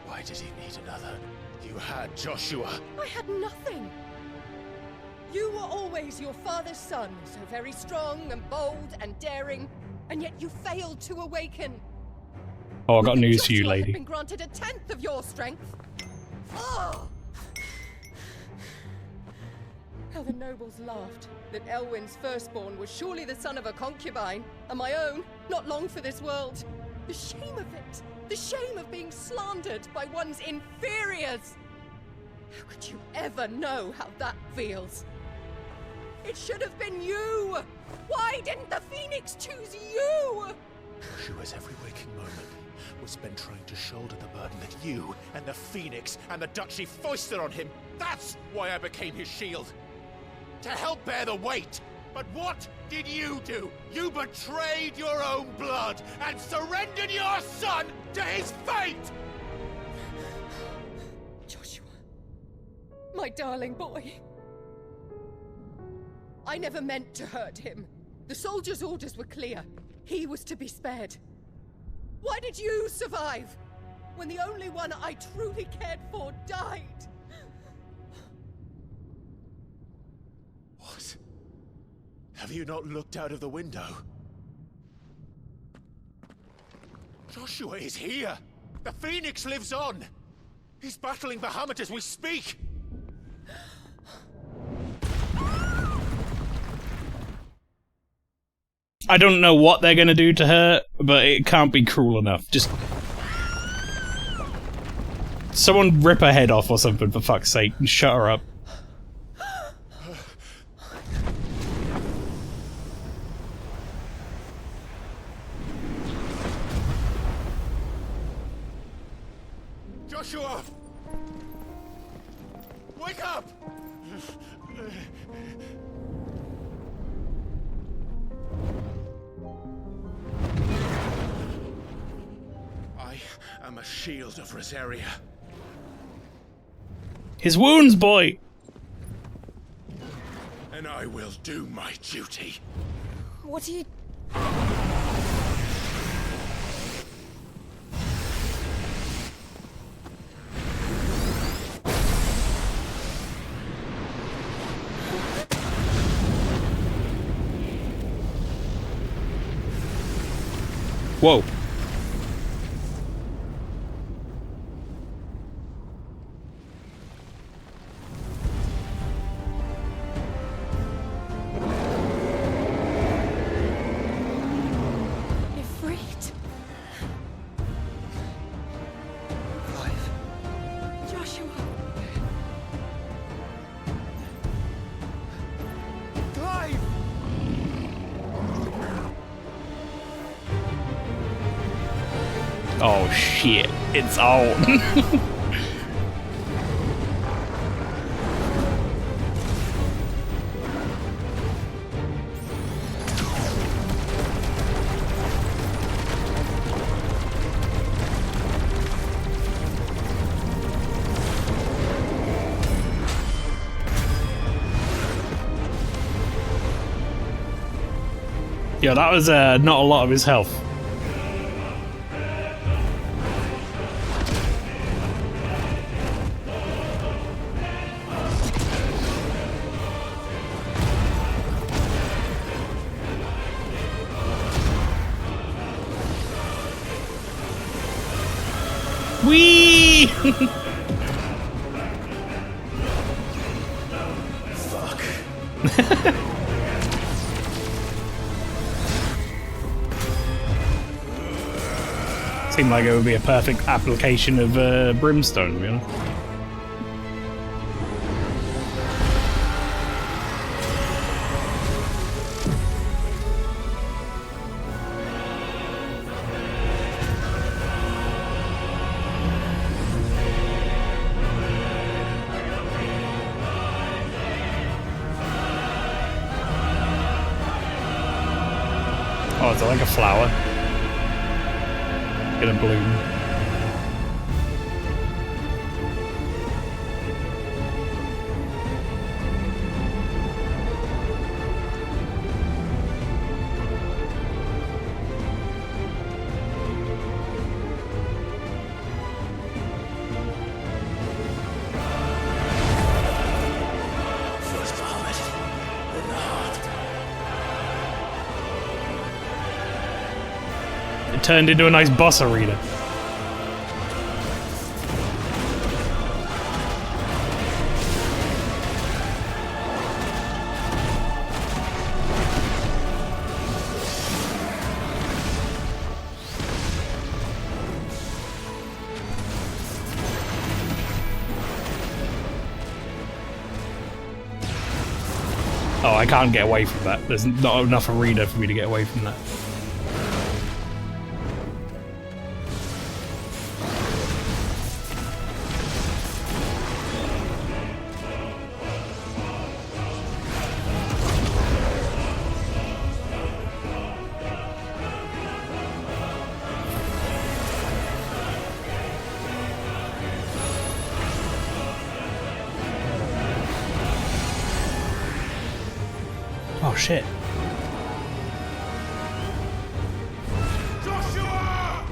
Why did he need another? You had Joshua. I had nothing. You were always your father's son, so very strong and bold and daring, and yet you failed to awaken. Oh, I got news for you, Joshua had lady. been granted 1/10 of your strength. Oh! How the nobles laughed that Elwyn's firstborn was surely the son of a concubine, and my own, not long for this world. The shame of it! The shame of being slandered by one's inferiors! How could you ever know how that feels? It should have been you! Why didn't the Phoenix choose you? Joshua's every waking moment was spent trying to shoulder the burden that you and the Phoenix and the Duchy foisted on him. That's why I became his shield. To help bear the weight. But what did you do? You betrayed your own blood and surrendered your son to his fate! Joshua, my darling boy. I never meant to hurt him. The soldiers' orders were clear. He was to be spared. Why did you survive when the only one I truly cared for died? What? Have you not looked out of the window? Joshua is here! The Phoenix lives on! He's battling Bahamut as we speak! I don't know what they're gonna do to her, but it can't be cruel enough. Just... someone rip her head off or something, for fuck's sake, and shut her up. Joshua! Wake up! I am a shield of Rosaria. His wounds, boy! And I will do my duty. What are you... Whoa. Ifrit? Joshua? Clive! Oh shit, it's on. Yeah, that was not a lot of his health. Whee! Fuck. Seemed like it would be a perfect application of brimstone, you know? Oh, is it like a flower? Gonna bloom. First Bahamut, then the heart. It turned into a nice boss arena. Oh, I can't get away from that. There's not enough arena for me to get away from that. Oh shit. Joshua!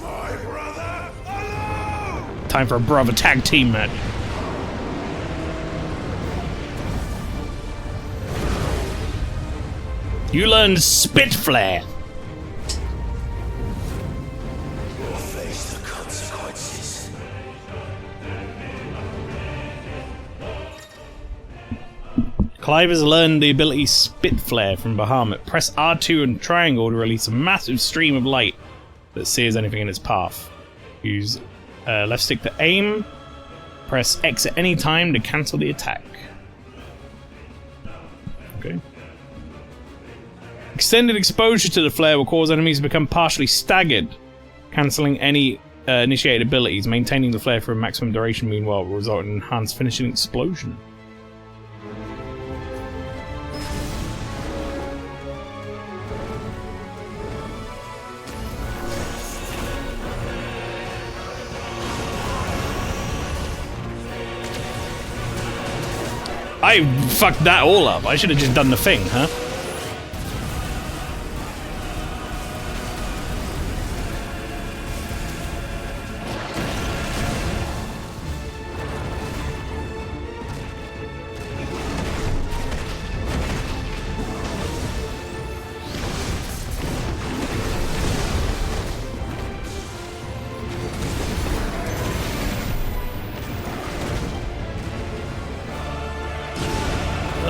My brother alone! Time for a brother tag team match. You learned Spit Flare. We'll face the consequences. Clive has learned the ability Spit Flare from Bahamut. Press R2 and triangle to release a massive stream of light that sears anything in its path. Use left stick to aim. Press X at any time to cancel the attack. Okay. Extended exposure to the flare will cause enemies to become partially staggered, cancelling any initiated abilities. Maintaining the flare for a maximum duration, meanwhile, will result in enhanced finishing explosion. I fucked that all up. I should have just done the thing, huh?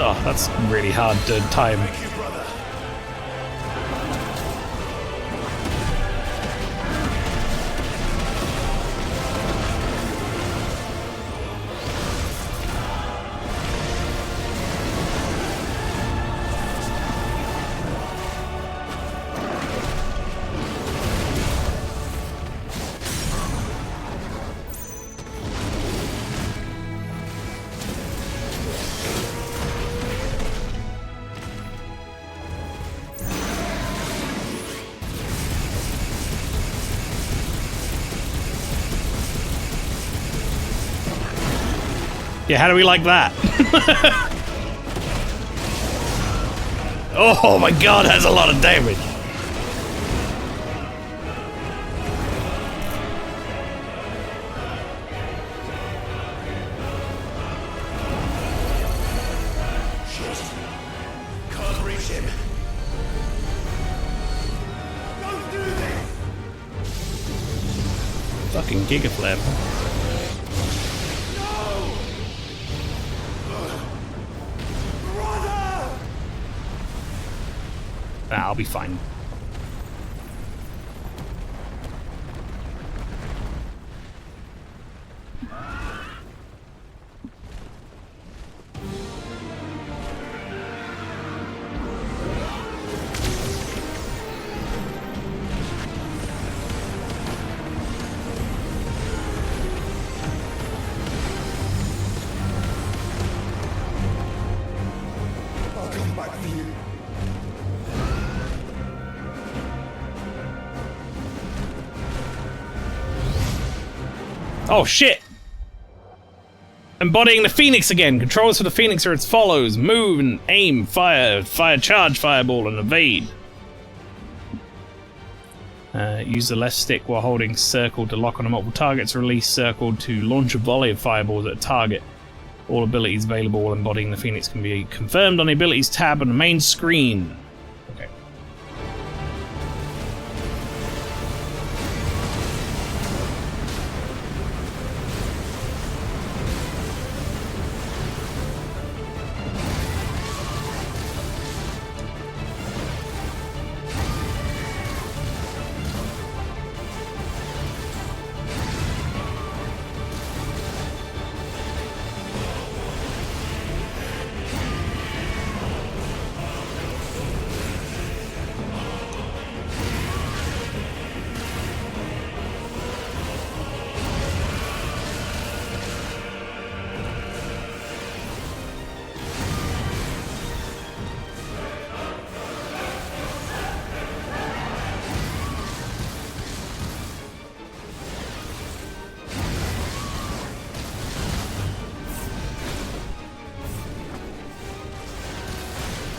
Oh, that's really hard to time. Yeah, how do we like that? Oh my god, that's a lot of damage. Shit. Can't reach him. Don't do this! Fucking Gigaflare. I'll be fine. I'll come back for you. Oh shit! Embodying the Phoenix again. Controls for the Phoenix are as follows: move and aim, fire, charge, fireball, and evade. Use the left stick while holding circle to lock on multiple targets. Release circle to launch a volley of fireballs at a target. All abilities available while embodying the Phoenix can be confirmed on the abilities tab on the main screen. Okay.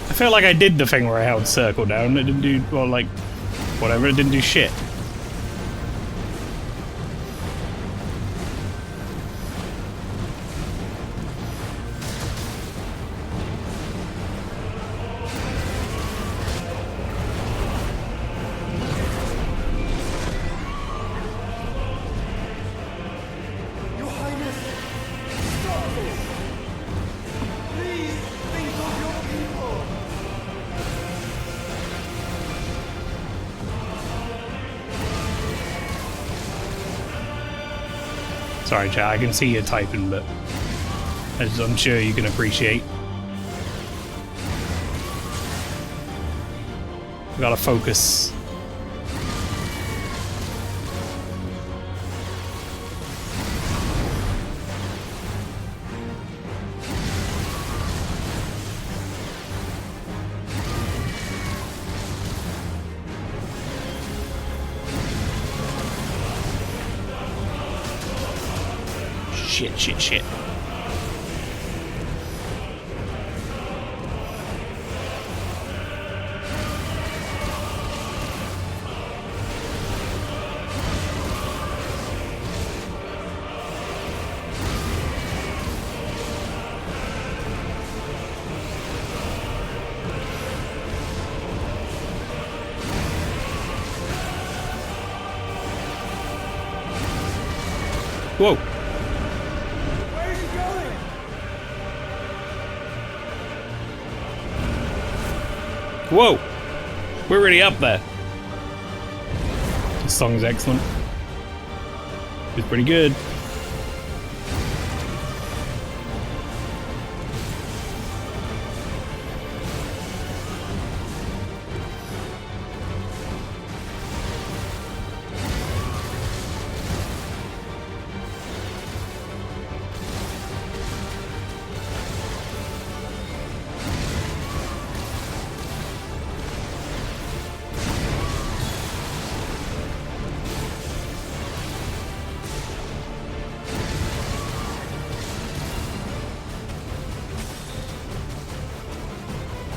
I feel like I did the thing where I held circle down. It didn't do, well, like, whatever, it didn't do shit. Your Highness, stop this! Please think of your people! Sorry, chat, I can see you typing, but as I'm sure you can appreciate. Gotta focus. Shit. Whoa. Whoa! We're already up there. This song's excellent. It's pretty good.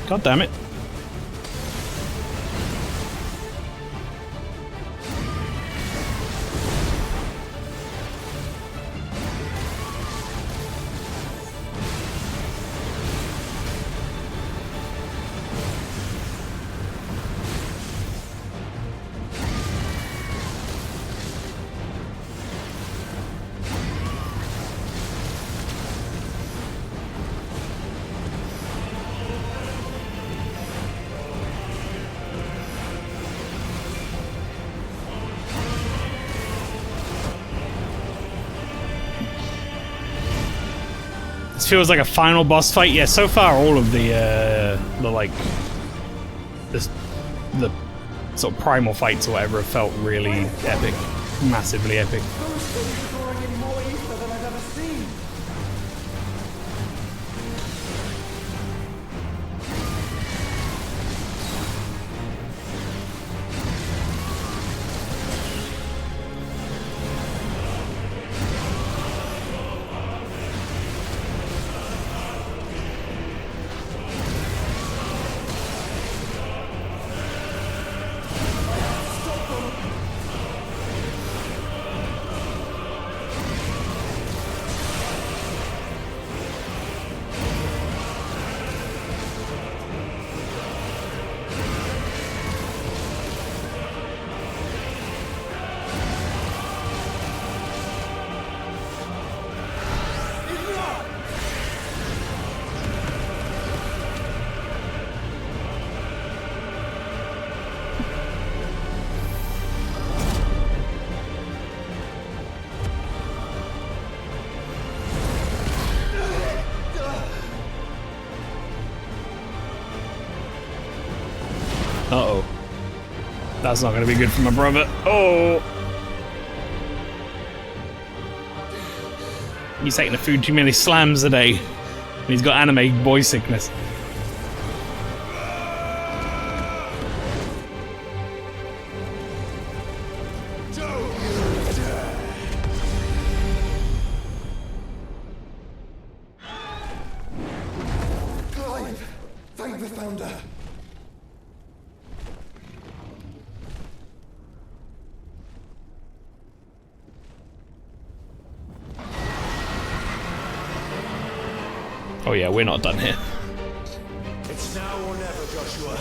God damn it. This feels like a final boss fight. Yeah, so far all of the sort of primal fights or whatever have felt really epic, massively epic. Uh-oh. That's not gonna be good for my brother. Oh! He's taking the food too many slams a day. And he's got anime boy sickness. Clive! Thank the Founder! Oh yeah, we're not done here. It's now or never, Joshua.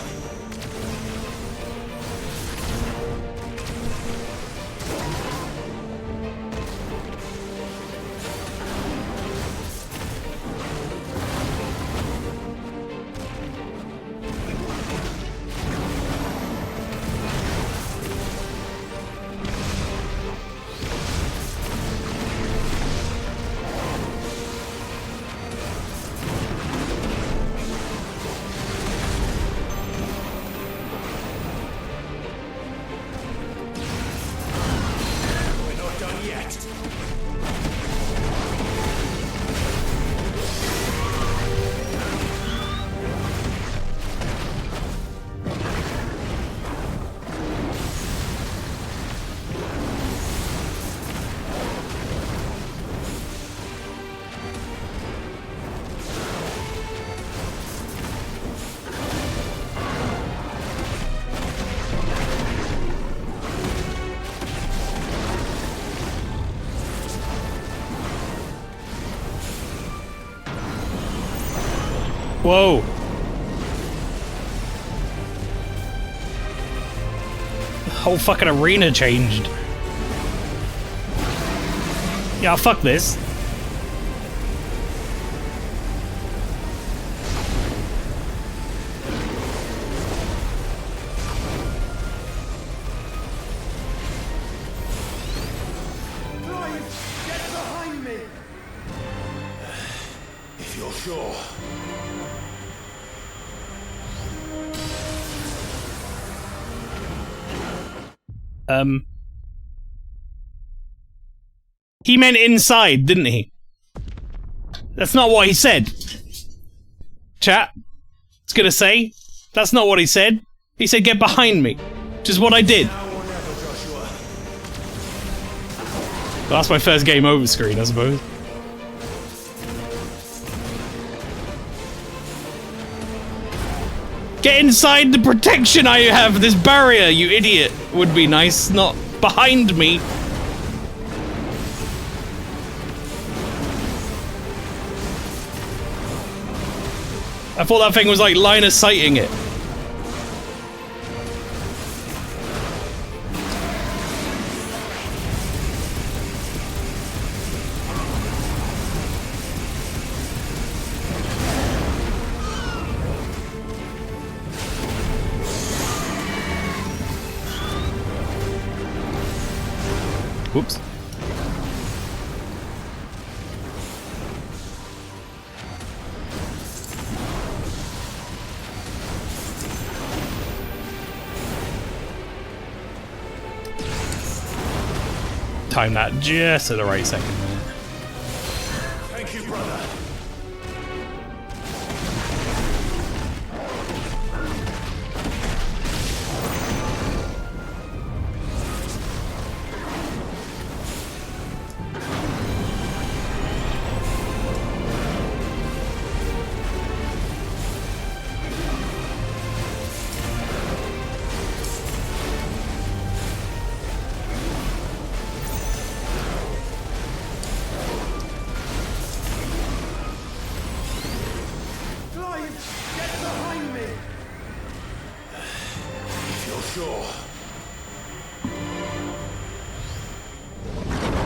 Whoa. The whole fucking arena changed. Yeah, fuck this. Get behind me! If you're sure. He meant inside, didn't he? That's not what he said. Chat. It's gonna say. That's not what he said. He said get behind me. Which is what I did. Well, that's my first game over screen, I suppose. Get inside the protection I have, this barrier, you idiot. Would be nice, not behind me. I thought that thing was like line of sighting it. Whoops. Time that just at the right second. Thank you, brother.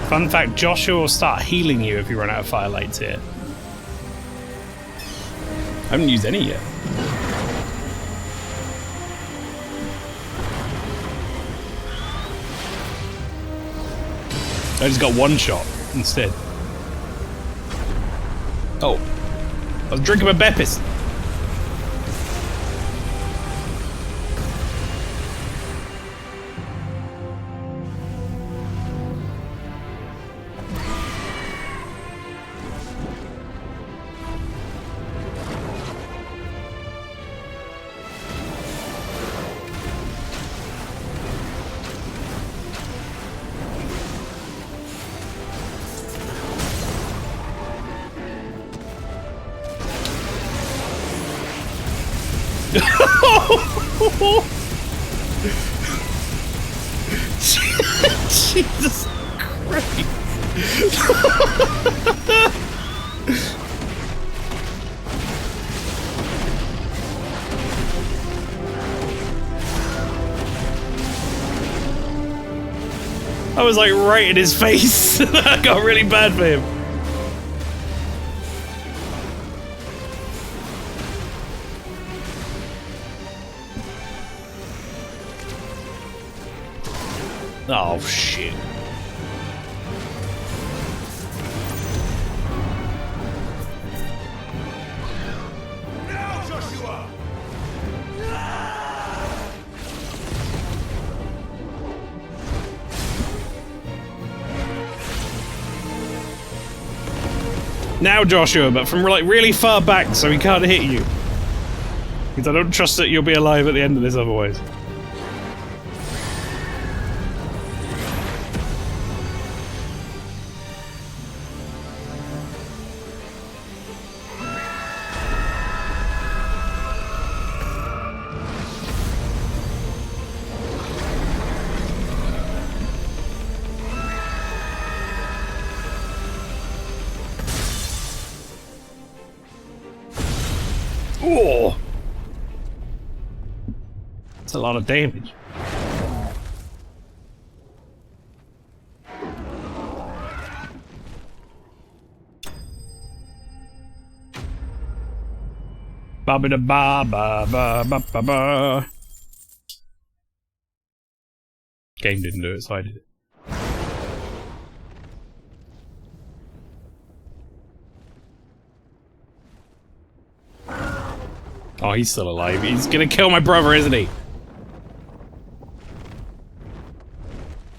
Fun fact, Joshua will start healing you if you run out of firelights here. I haven't used any yet. I just got one shot instead. Oh. I was drinking my Beppis. Jesus Christ. I was like right in his face. That got really bad for him. Oh shit. Now, Joshua! Now Joshua, but from like really far back so he can't hit you. Because I don't trust that you'll be alive at the end of this otherwise. Oh! That's a lot of damage. Ba ba da ba ba ba ba ba ba. Game didn't do it, so I did it. Oh, he's still alive. He's gonna kill my brother, isn't he?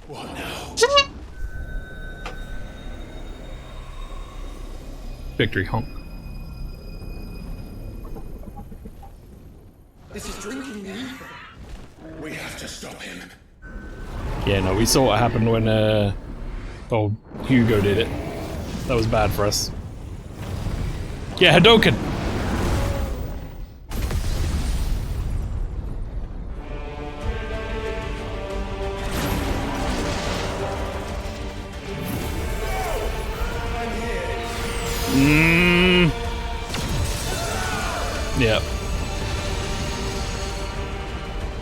What now? Victory honk. This is drinking the ether. We have to stop him. Yeah, no, we saw what happened when, oh, Hugo did it. That was bad for us. Yeah, Hadoken! Yeah.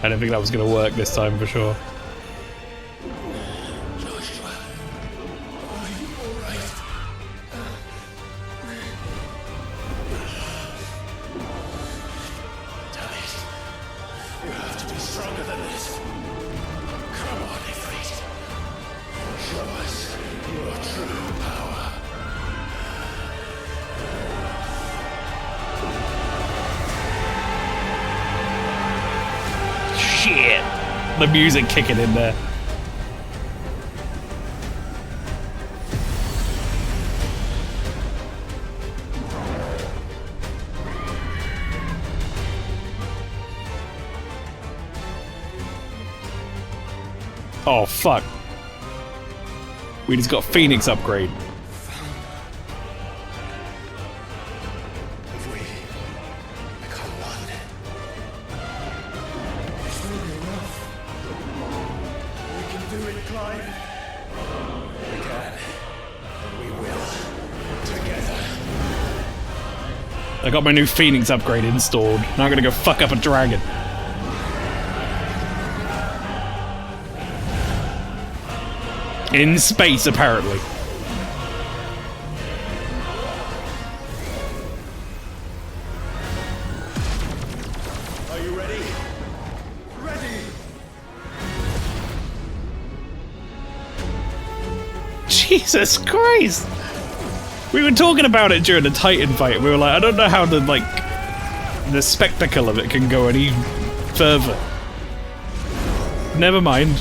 I don't think that was gonna work this time for sure. Joshua, are you alright? Damn it. You have to be stronger than this. Come on, Ifrit. Show us your true power. Shit! The music kicking in there. Oh fuck. We just got Phoenix upgrade. If we become one, it's really enough. We can do it, Clive. We can. And we will. Together. I got my new Phoenix upgrade installed. Now I'm gonna go fuck up a dragon. In space, apparently. Are you ready? Ready! Jesus Christ! We were talking about it during the Titan fight. We were like, I don't know how the spectacle of it can go any further. Never mind.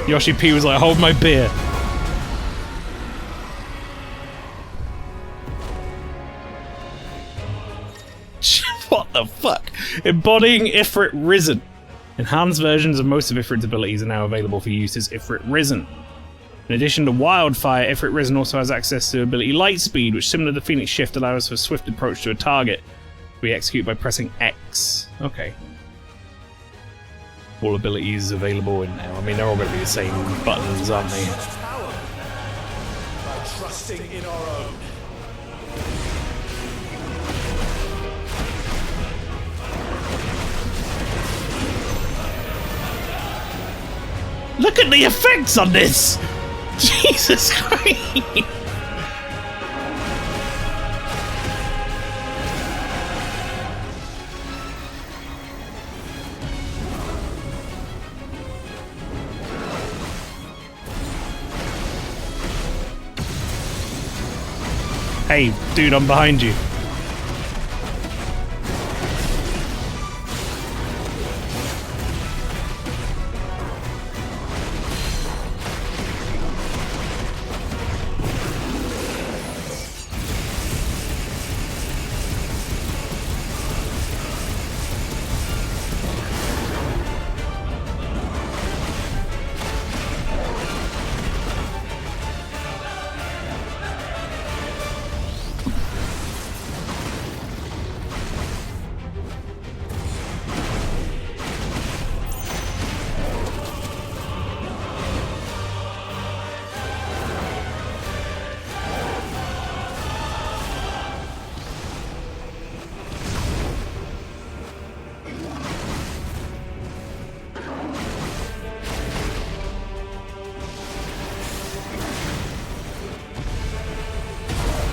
Yoshi P was like, hold my beer. What the fuck? Embodying Ifrit Risen. Enhanced versions of most of Ifrit's abilities are now available for use as Ifrit Risen. In addition to Wildfire, Ifrit Risen also has access to ability Lightspeed, which, similar to Phoenix Shift, allows for a swift approach to a target. We execute by pressing X. Okay. All abilities available in now. I mean, they're all going to be the same buttons, aren't they? By trusting in our own. Look at the effects on this! Jesus Christ! Hey, dude, I'm behind you.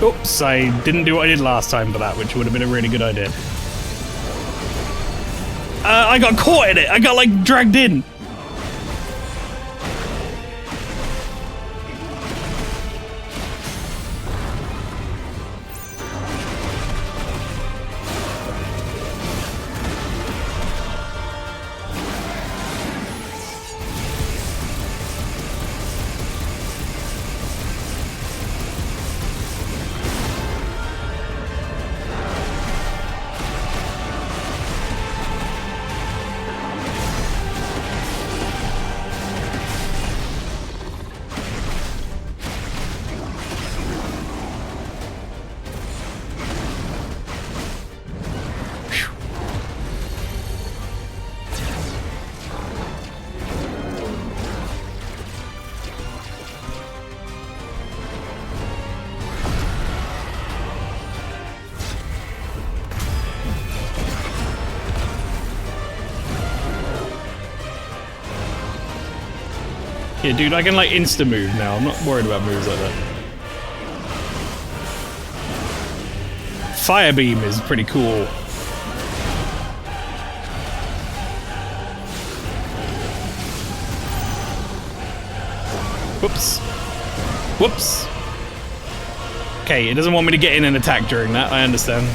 Oops, I didn't do what I did last time for that, which would have been a really good idea. I got caught in it! I got, like, dragged in! Yeah, dude, I can like insta-move now. I'm not worried about moves like that. Fire Beam is pretty cool. Whoops. Whoops. Okay, it doesn't want me to get in and attack during that, I understand.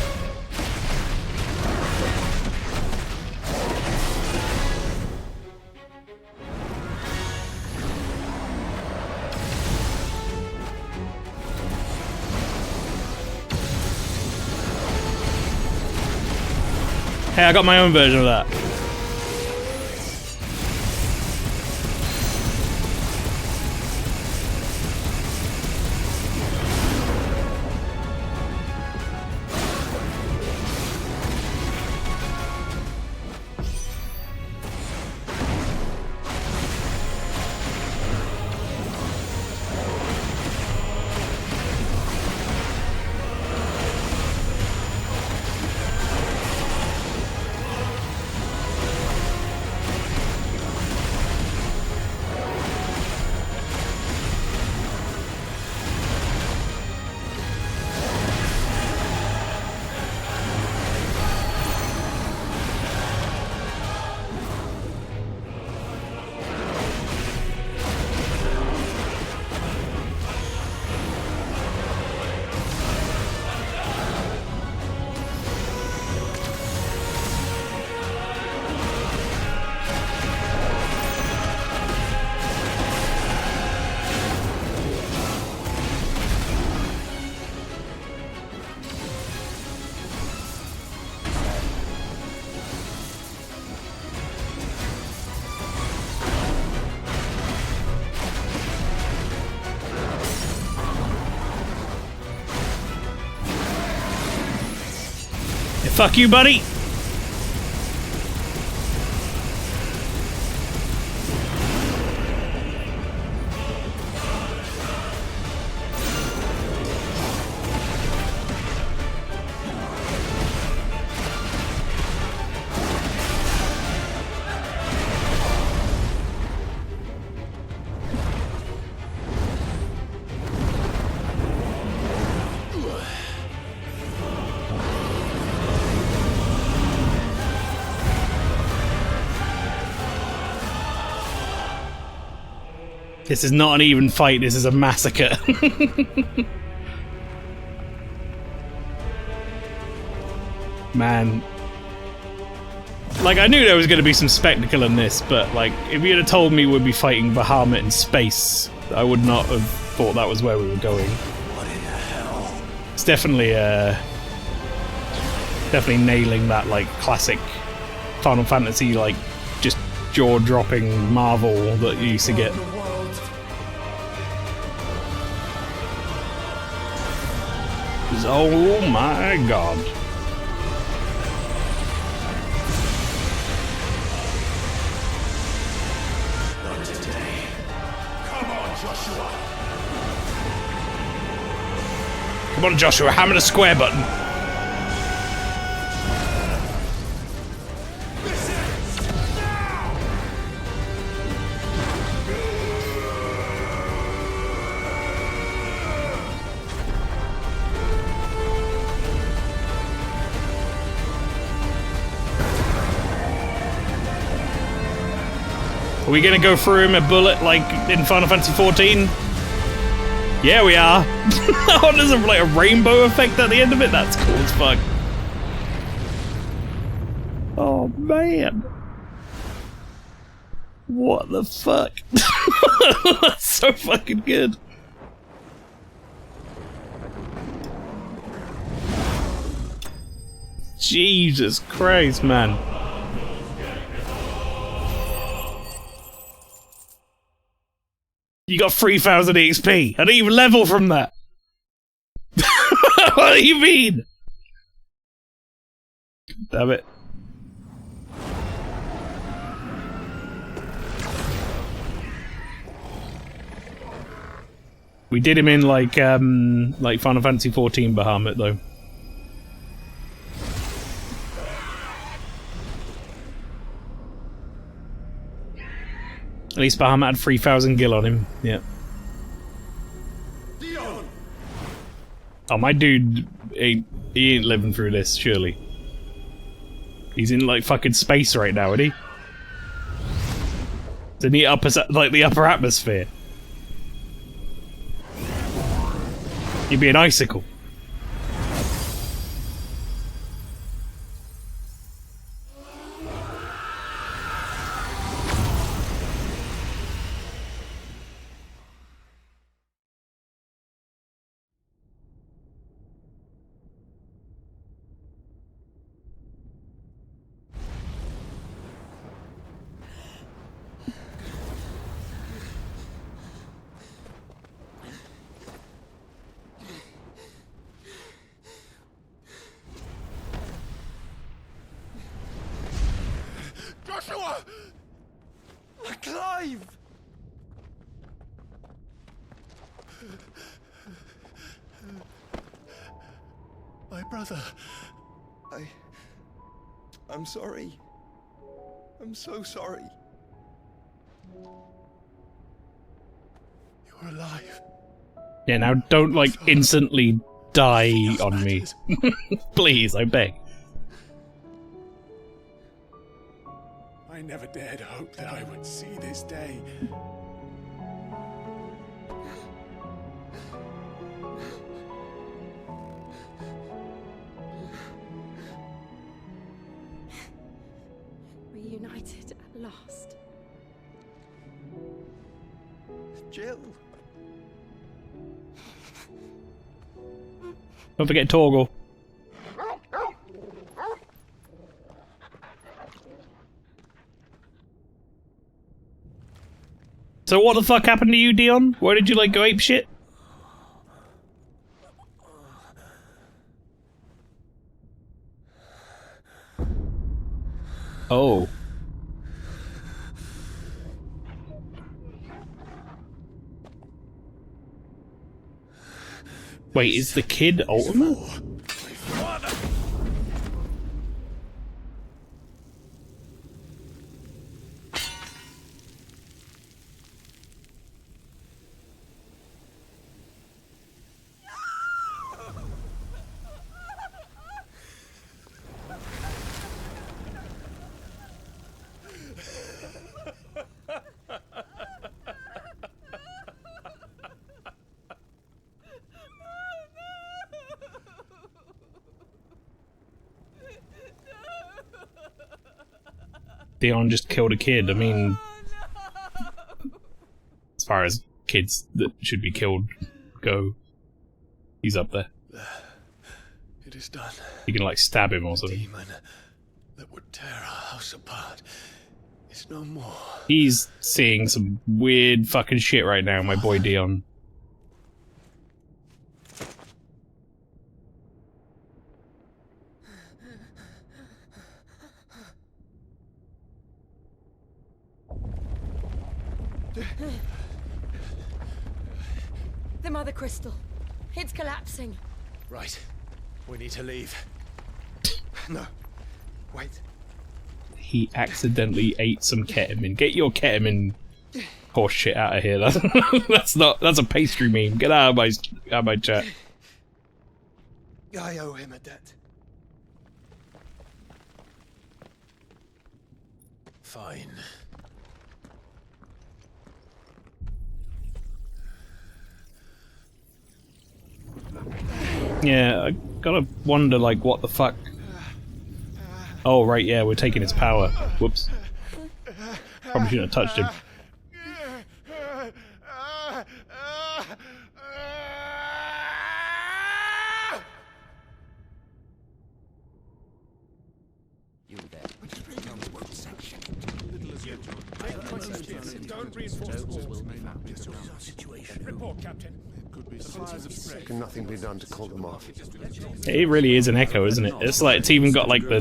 Hey, I got my own version of that. Fuck you, buddy. This is not an even fight, this is a massacre. Man. Like, I knew there was going to be some spectacle in this, but, like, if you'd have told me we'd be fighting Bahamut in space, I would not have thought that was where we were going. What in the hell? It's definitely, definitely nailing that, like, classic Final Fantasy, like, just jaw-dropping marvel that you used to get. Oh my god. Not today. Come on, Joshua. Come on, Joshua, hammer the square button. Are we gonna go through him a bullet like in Final Fantasy XIV? Yeah, we are. Oh, there's like a rainbow effect at the end of it? That's cool as fuck. Oh, man. What the fuck? That's so fucking good. Jesus Christ, man. You got 3,000 XP. I didn't even level from that. What do you mean? Damn it. We did him in like Final Fantasy XIV Bahamut though. At least Bahamut had 3,000 gil on him. Yeah. Oh, my dude, he ain't living through this, surely. He's in like fucking space right now, isn't he? It's in the upper atmosphere. You'd be an icicle. Joshua! Clive! My brother. I'm sorry. I'm so sorry. You're alive. Yeah, now don't like instantly die on me. Please, I beg. I never dared hope that I would see this day. Reunited at last. Jill. Don't forget Torgal. So what the fuck happened to you, Dion? Why did you like go ape shit? Oh. Wait, is the kid Ultima? Dion just killed a kid. I mean, as far as kids that should be killed go, he's up there. It is done. You can like stab him or something. Demon that would tear our house apart is no more. He's seeing some weird fucking shit right now, my boy Dion. The Mother Crystal. It's collapsing. Right. We need to leave. No. Wait. He accidentally ate some ketamine. Get your ketamine horse shit out of here. That's a pastry meme. Get out of my chat. I owe him a debt. Fine. Yeah, I gotta wonder, like, what the fuck. Oh, right, yeah, we're taking his power. Whoops. Probably shouldn't have touched him. You there. Tell me what section. Don't reinforce situation. Report, Captain. Can nothing be done to call them off? It really is an echo, isn't it? It's like it's even got like the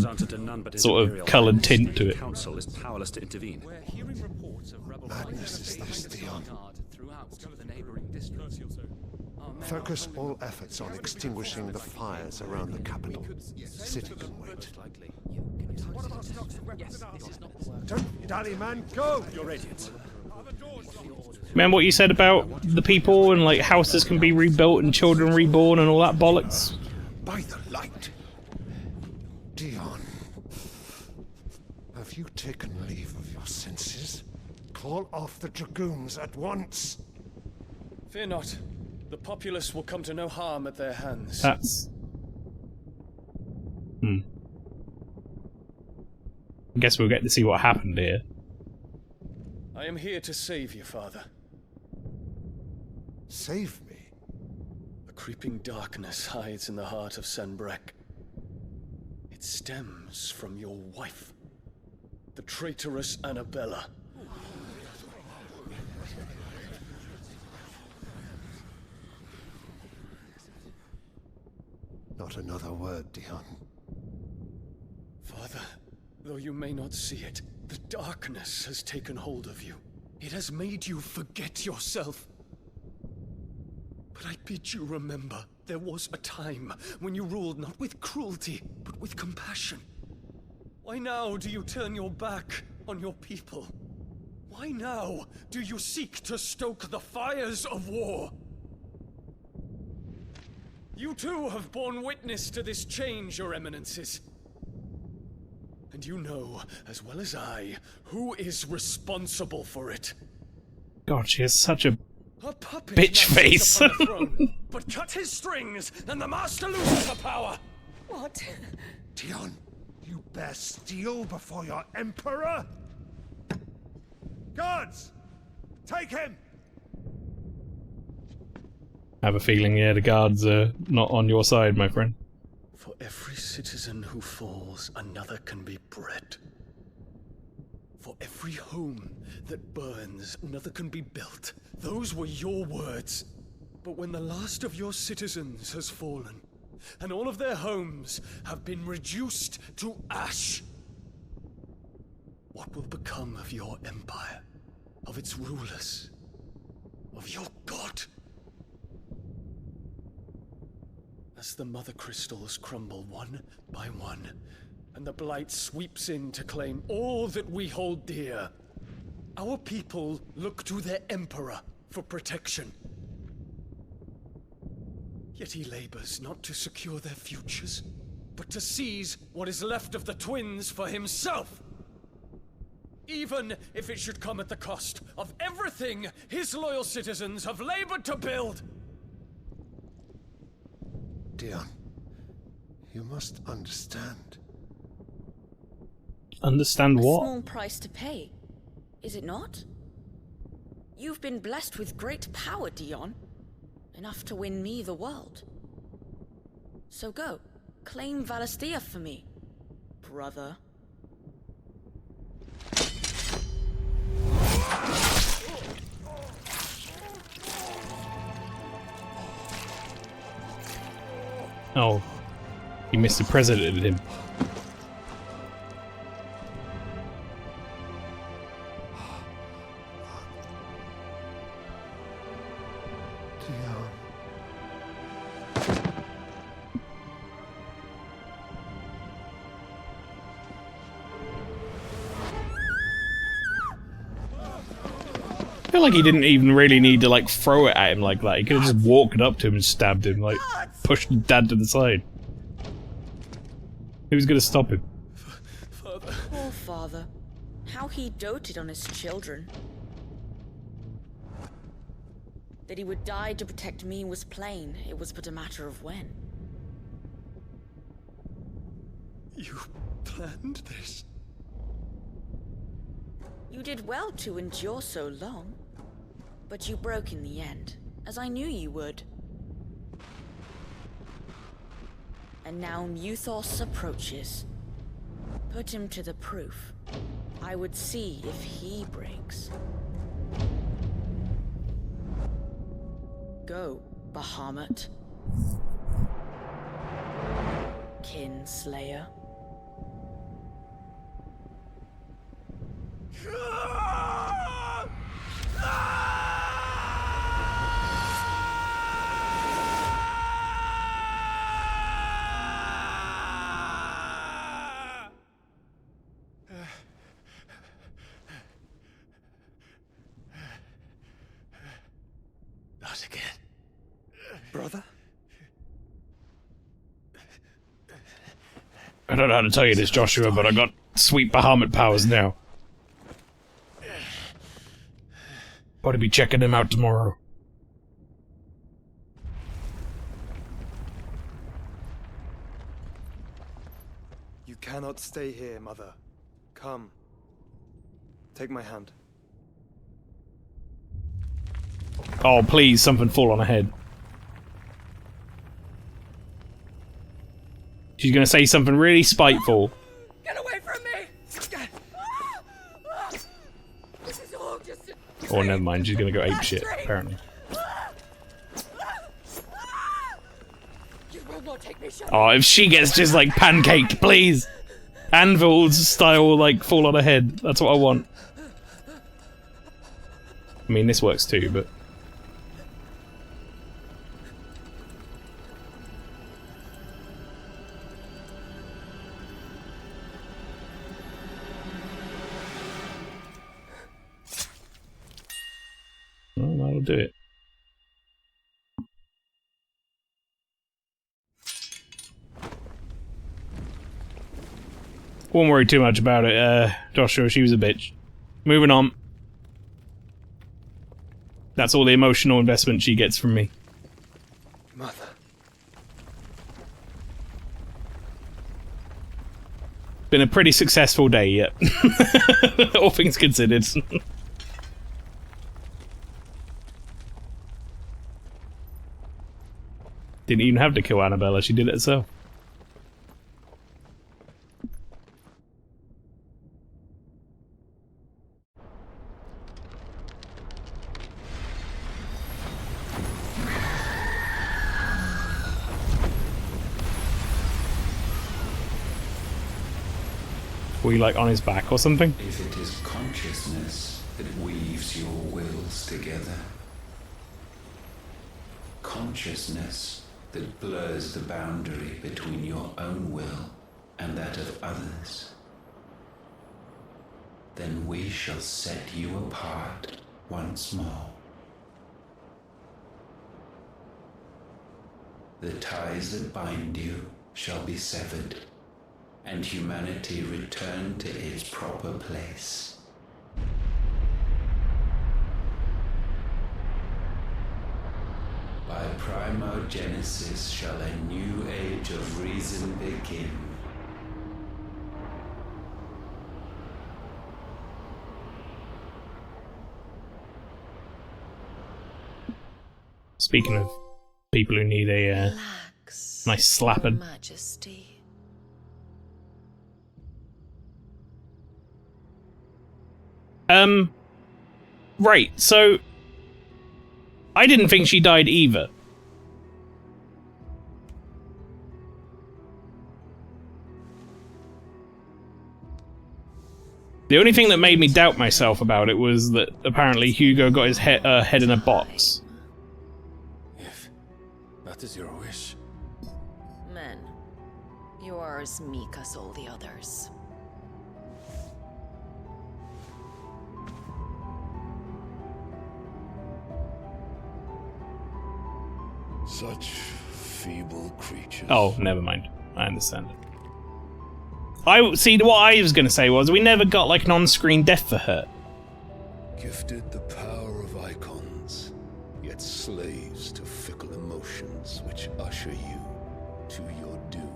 sort of coloured tint to it. Council is powerless to intervene. Madness is this, Dion. Focus all efforts on extinguishing the fires around the capital. Sit and wait. Don't dally, man. Go! You're radiant. Remember what you said about the people and like houses can be rebuilt and children reborn and all that bollocks? By the light. Dion. Have you taken leave of your senses? Call off the dragoons at once. Fear not. The populace will come to no harm at their hands. That's... I guess we'll get to see what happened here. I am here to save you, Father. Save me? A creeping darkness hides in the heart of Sanbreque. It stems from your wife, the traitorous Annabella. Not another word, Dion. Father, though you may not see it, the darkness has taken hold of you. It has made you forget yourself. But I bid you remember, there was a time when you ruled not with cruelty, but with compassion. Why now do you turn your back on your people? Why now do you seek to stoke the fires of war? You too have borne witness to this change, Your Eminences. And you know, as well as I, who is responsible for it. God, she has such a puppet bitch face. upon a throne, but cut his strings, and the master loses the power. What? Dion, you bear steel before your emperor? Guards! Take him! I have a feeling, yeah, the guards are not on your side, my friend. For every citizen who falls, another can be bred. For every home that burns, another can be built. Those were your words. But when the last of your citizens has fallen, and all of their homes have been reduced to ash, what will become of your empire, of its rulers, of your god? As the mother crystals crumble one by one, and the blight sweeps in to claim all that we hold dear, our people look to their emperor for protection. Yet he labors not to secure their futures, but to seize what is left of the twins for himself. Even if it should come at the cost of everything his loyal citizens have labored to build. Dion, you must understand. Understand what? A small price to pay, is it not? You've been blessed with great power, Dion. Enough to win me the world. So go, claim Valisthea for me, brother. Oh, he Mr. Presidented him. I feel like he didn't even really need to like throw it at him like that. He could have just walked up to him and stabbed him, like pushed Dad to the side. Who's gonna stop him? Poor father. How he doted on his children. That he would die to protect me was plain. It was but a matter of when. You planned this? You did well to endure so long. But you broke in the end, as I knew you would. And now Muthos approaches. Put him to the proof. I would see if he breaks. Go, Bahamut. Kinslayer. Not again. Brother? I don't know how to tell you this, Joshua, but I got sweet Bahamut powers now. Ought to be checking him out tomorrow. You cannot stay here, Mother. Come. Take my hand. Oh, please, something fall on her head. She's gonna say something really spiteful. Get away from me! This is all just a Oh, never mind, she's gonna go apeshit, apparently. You will not take me, Shadow. Oh, if she gets just, like, pancaked, please! Anvil style, like, fall on her head. That's what I want. I mean, this works too, but... well, that'll do it. Won't worry too much about it, Joshua, she was a bitch. Moving on. That's all the emotional investment she gets from me. Mother. Been a pretty successful day, yet. All things considered. Didn't even have to kill Annabella, she did it herself. Were you like on his back or something? If it is consciousness that weaves your wills together, consciousness that blurs the boundary between your own will and that of others, then we shall set you apart once more. The ties that bind you shall be severed, and humanity return to its proper place. By primogenesis shall a new age of reason begin. Speaking of people who need a nice slapping. Majesty. Right, so I didn't think she died either. The only thing that made me doubt myself about it was that apparently Hugo got his head in a box. If that is your wish. Men, you are as meek as all the others. Such feeble creatures. Oh, never mind. I understand it. I see. What I was going to say was we never got like an on-screen death for her. Gifted the power of icons, yet slaves to fickle emotions which usher you to your doom.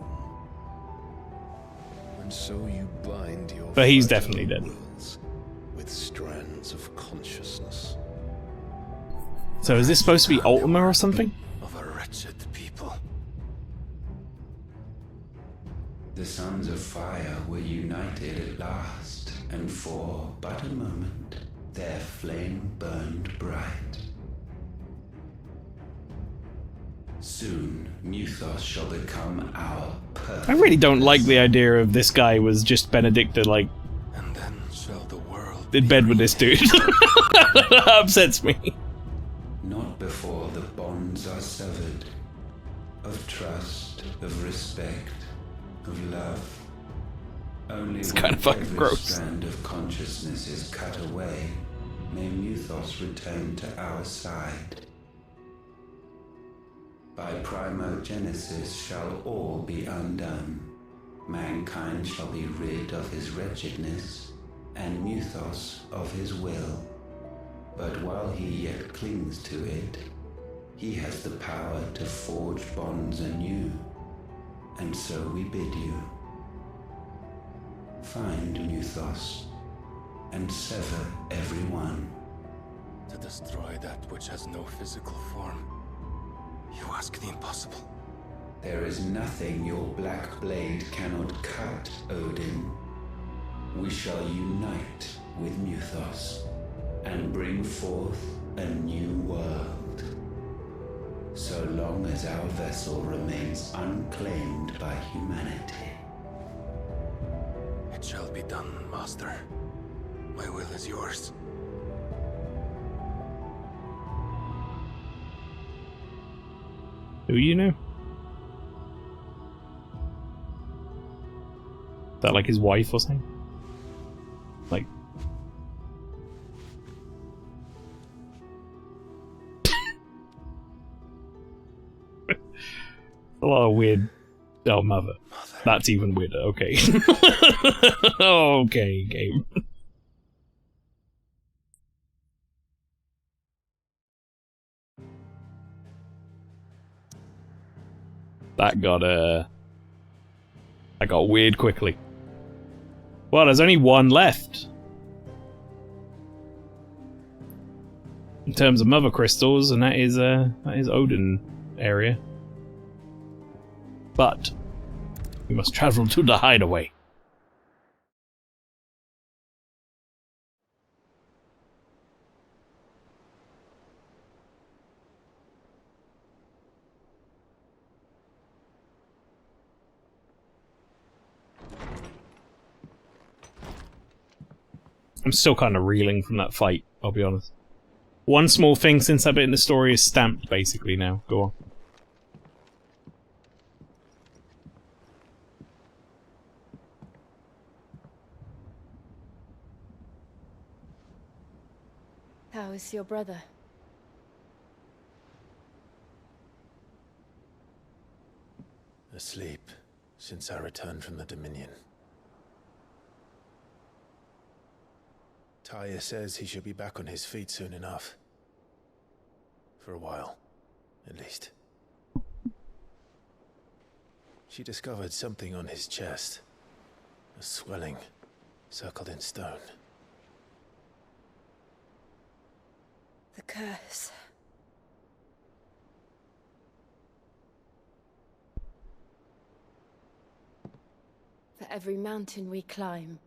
so you bind your But he's fragile definitely dead. wills with strands of consciousness. So is this supposed to be Ultima or something? Of a wretched people. The Sons of Fire were united at last, and for but a moment, their flame burned bright. Soon, Muthos shall become our perfect. I really don't like the idea of this guy was just Benedicta, like, And then shall the world in bed with this dude. That upsets me. Not before the bonds are severed, of trust, of respect, of love. Only It's when kind of fucking every gross. strand of consciousness is cut away, may Muthos return to our side. By primogenesis shall all be undone. Mankind shall be rid of his wretchedness, and Muthos of his will. But while he yet clings to it, he has the power to forge bonds anew. And so we bid you. Find Muthos, and sever every one. to destroy that which has no physical form. You ask the impossible. There is nothing your black blade cannot cut, Odin. We shall unite with Muthos and bring forth a new world. So long as our vessel remains unclaimed by humanity. It shall be done, Master. My will is yours. Who you know? Is that like his wife or something? Like... a lot of weird... Oh, mother. That's even weirder, okay. Okay, game. That got weird quickly. Well, there's only one left. In terms of mother crystals, and that is Odin area. But we must travel to the hideaway. I'm still kind of reeling from that fight, I'll be honest. One small thing since that bit in the story is stamped, basically, now. Go on. How is your brother? Asleep since I returned from the Dominion. Taya says he should be back on his feet soon enough. For a while, at least. She discovered something on his chest. A swelling, circled in stone. The curse. For every mountain we climb,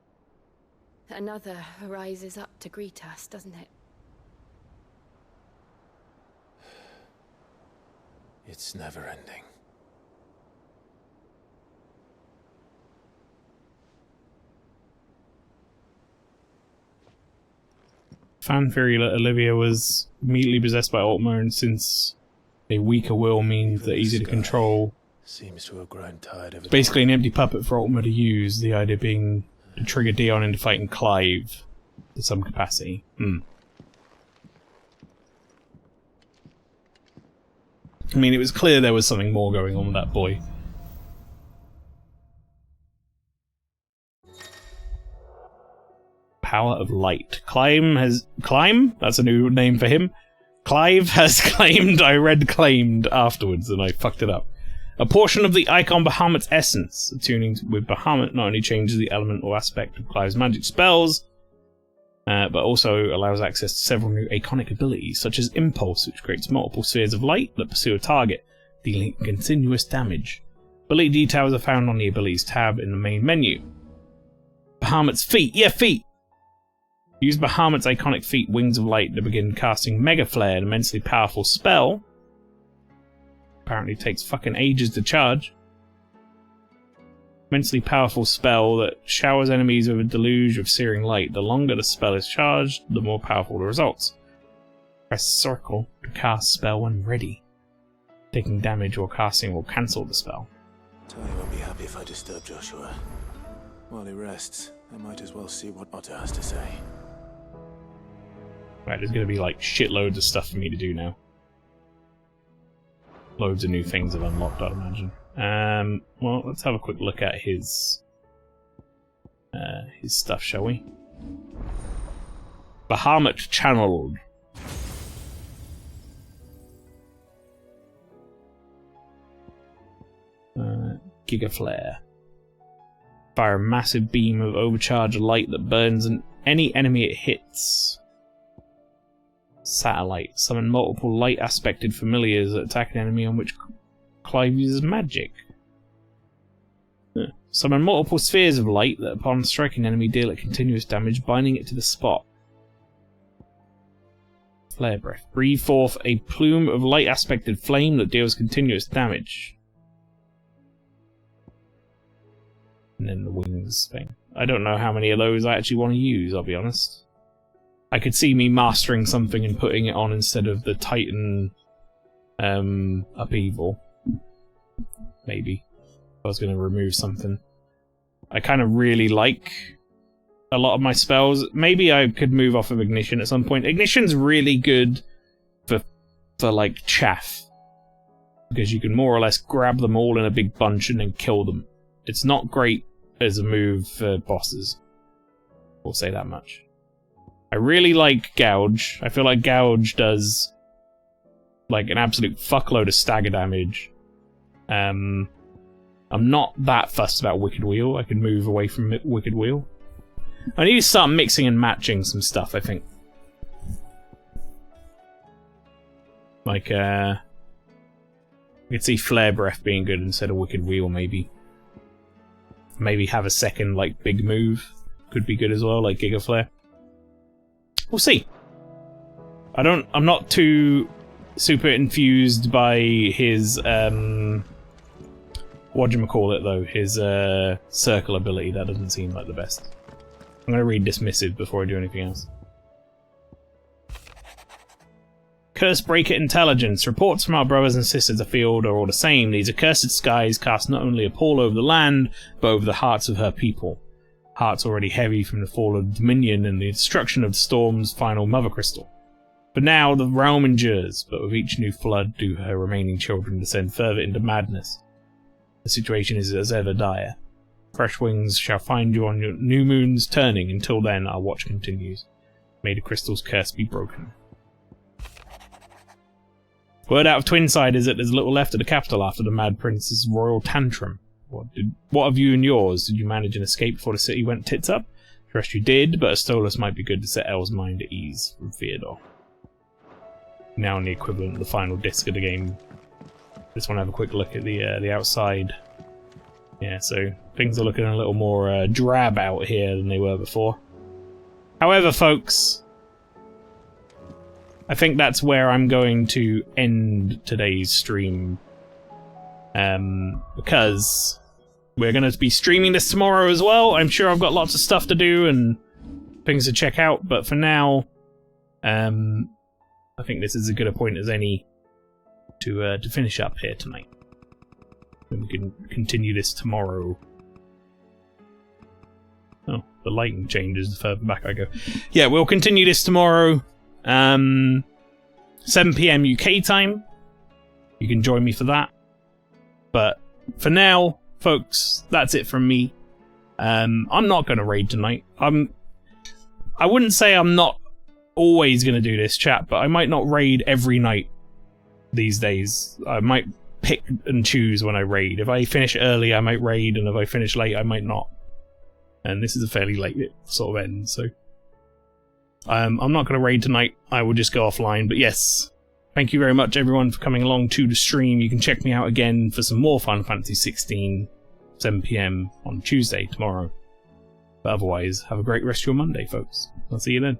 another rises up to greet us, doesn't it? It's never ending. Fan theory that Olivia was immediately possessed by Ultima, and since a weaker will means that easy to control. Seems to have grown tired of It's it. basically an empty puppet for Ultima to use, the idea being to trigger Dion into fighting Clive to some capacity. I mean, it was clear there was something more going on with that boy. Power of Light. Climb? That's a new name for him. Clive has claimed, I read claimed afterwards and I fucked it up. A portion of the icon Bahamut's essence. Attuning with Bahamut not only changes the element or aspect of Clive's magic spells, but also allows access to several new iconic abilities, such as Impulse, which creates multiple spheres of light that pursue a target, dealing continuous damage. Ability details are found on the Abilities tab in the main menu. Bahamut's feat. Yeah, feat! Use Bahamut's iconic feat, Wings of Light, to begin casting Mega Flare, an immensely powerful spell. Apparently takes fucking ages to charge. Immensely powerful spell that showers enemies with a deluge of searing light. The longer the spell is charged, the more powerful the results. Press circle to cast spell when ready. Taking damage or casting will cancel the spell. Tony won't be happy if I disturb Joshua. While he rests, I might as well see what Otter has to say. Right, there's going to be like shitloads of stuff for me to do now. Loads of new things have unlocked, I'd imagine. Well, let's have a quick look at his stuff, shall we? Bahamut channeled. Giga Flare. Fire a massive beam of overcharged light that burns any enemy it hits. Satellite. Summon multiple light-aspected familiars that attack an enemy on which Clive uses magic. Summon multiple spheres of light that upon striking an enemy deal it continuous damage, binding it to the spot. Flare Breath. Breathe forth a plume of light-aspected flame that deals continuous damage. And then the wings thing. I don't know how many of those I actually want to use, I'll be honest. I could see me mastering something and putting it on instead of the Titan upheaval. Maybe. If I was going to remove something. I kind of really like a lot of my spells. Maybe I could move off of Ignition at some point. Ignition's really good for like chaff. Because you can more or less grab them all in a big bunch and then kill them. It's not great as a move for bosses. We'll say that much. I really like Gouge. I feel like Gouge does like an absolute fuckload of stagger damage. I'm not that fussed about Wicked Wheel. I can move away from Wicked Wheel. I need to start mixing and matching some stuff, I think. Like, I could see Flare Breath being good instead of Wicked Wheel, maybe. Maybe have a second, like, big move. Could be good as well, like Giga Flare. We'll see. I'm not too super infused by his, whatchamacallit though, his, circle ability. That doesn't seem like the best. I'm gonna read Dismissive before I do anything else. Curse Breaker Intelligence. Reports from our brothers and sisters afield are all the same. These accursed skies cast not only a pall over the land, but over the hearts of her people. Hearts already heavy from the fall of Dominion and the destruction of the Storm's final Mother Crystal. For now, the realm endures, but with each new flood do her remaining children descend further into madness. The situation is as ever dire. Fresh wings shall find you on your new moons turning. Until then, our watch continues. May the crystal's curse be broken. Word out of Twinside is that there's little left of the capital after the Mad Prince's royal tantrum. What of you and yours? Did you manage an escape before the city went tits up? Trust you did, but a Stolas might be good to set Elle's mind at ease. From Theodore. Now in the equivalent of the final disc of the game. Just want to have a quick look at the outside. Yeah, so things are looking a little more drab out here than they were before. However, folks, I think that's where I'm going to end today's stream. Because we're going to be streaming this tomorrow as well. I'm sure I've got lots of stuff to do and things to check out, but for now, I think this is as good a point as any to finish up here tonight. And we can continue this tomorrow. Oh, the lighting changes the further back I go. Yeah, we'll continue this tomorrow. 7 PM UK time. You can join me for that. But for now, folks, that's it from me. I'm not going to raid tonight. I wouldn't say I'm not always going to do this, chat, but I might not raid every night these days. I might pick and choose when I raid. If I finish early, I might raid, and if I finish late, I might not. And this is a fairly late sort of end, so I'm not going to raid tonight. I will just go offline. But yes, thank you very much, everyone, for coming along to the stream. You can check me out again for some more Final Fantasy 16, 7 PM on Tuesday, tomorrow. But otherwise, have a great rest of your Monday, folks. I'll see you then.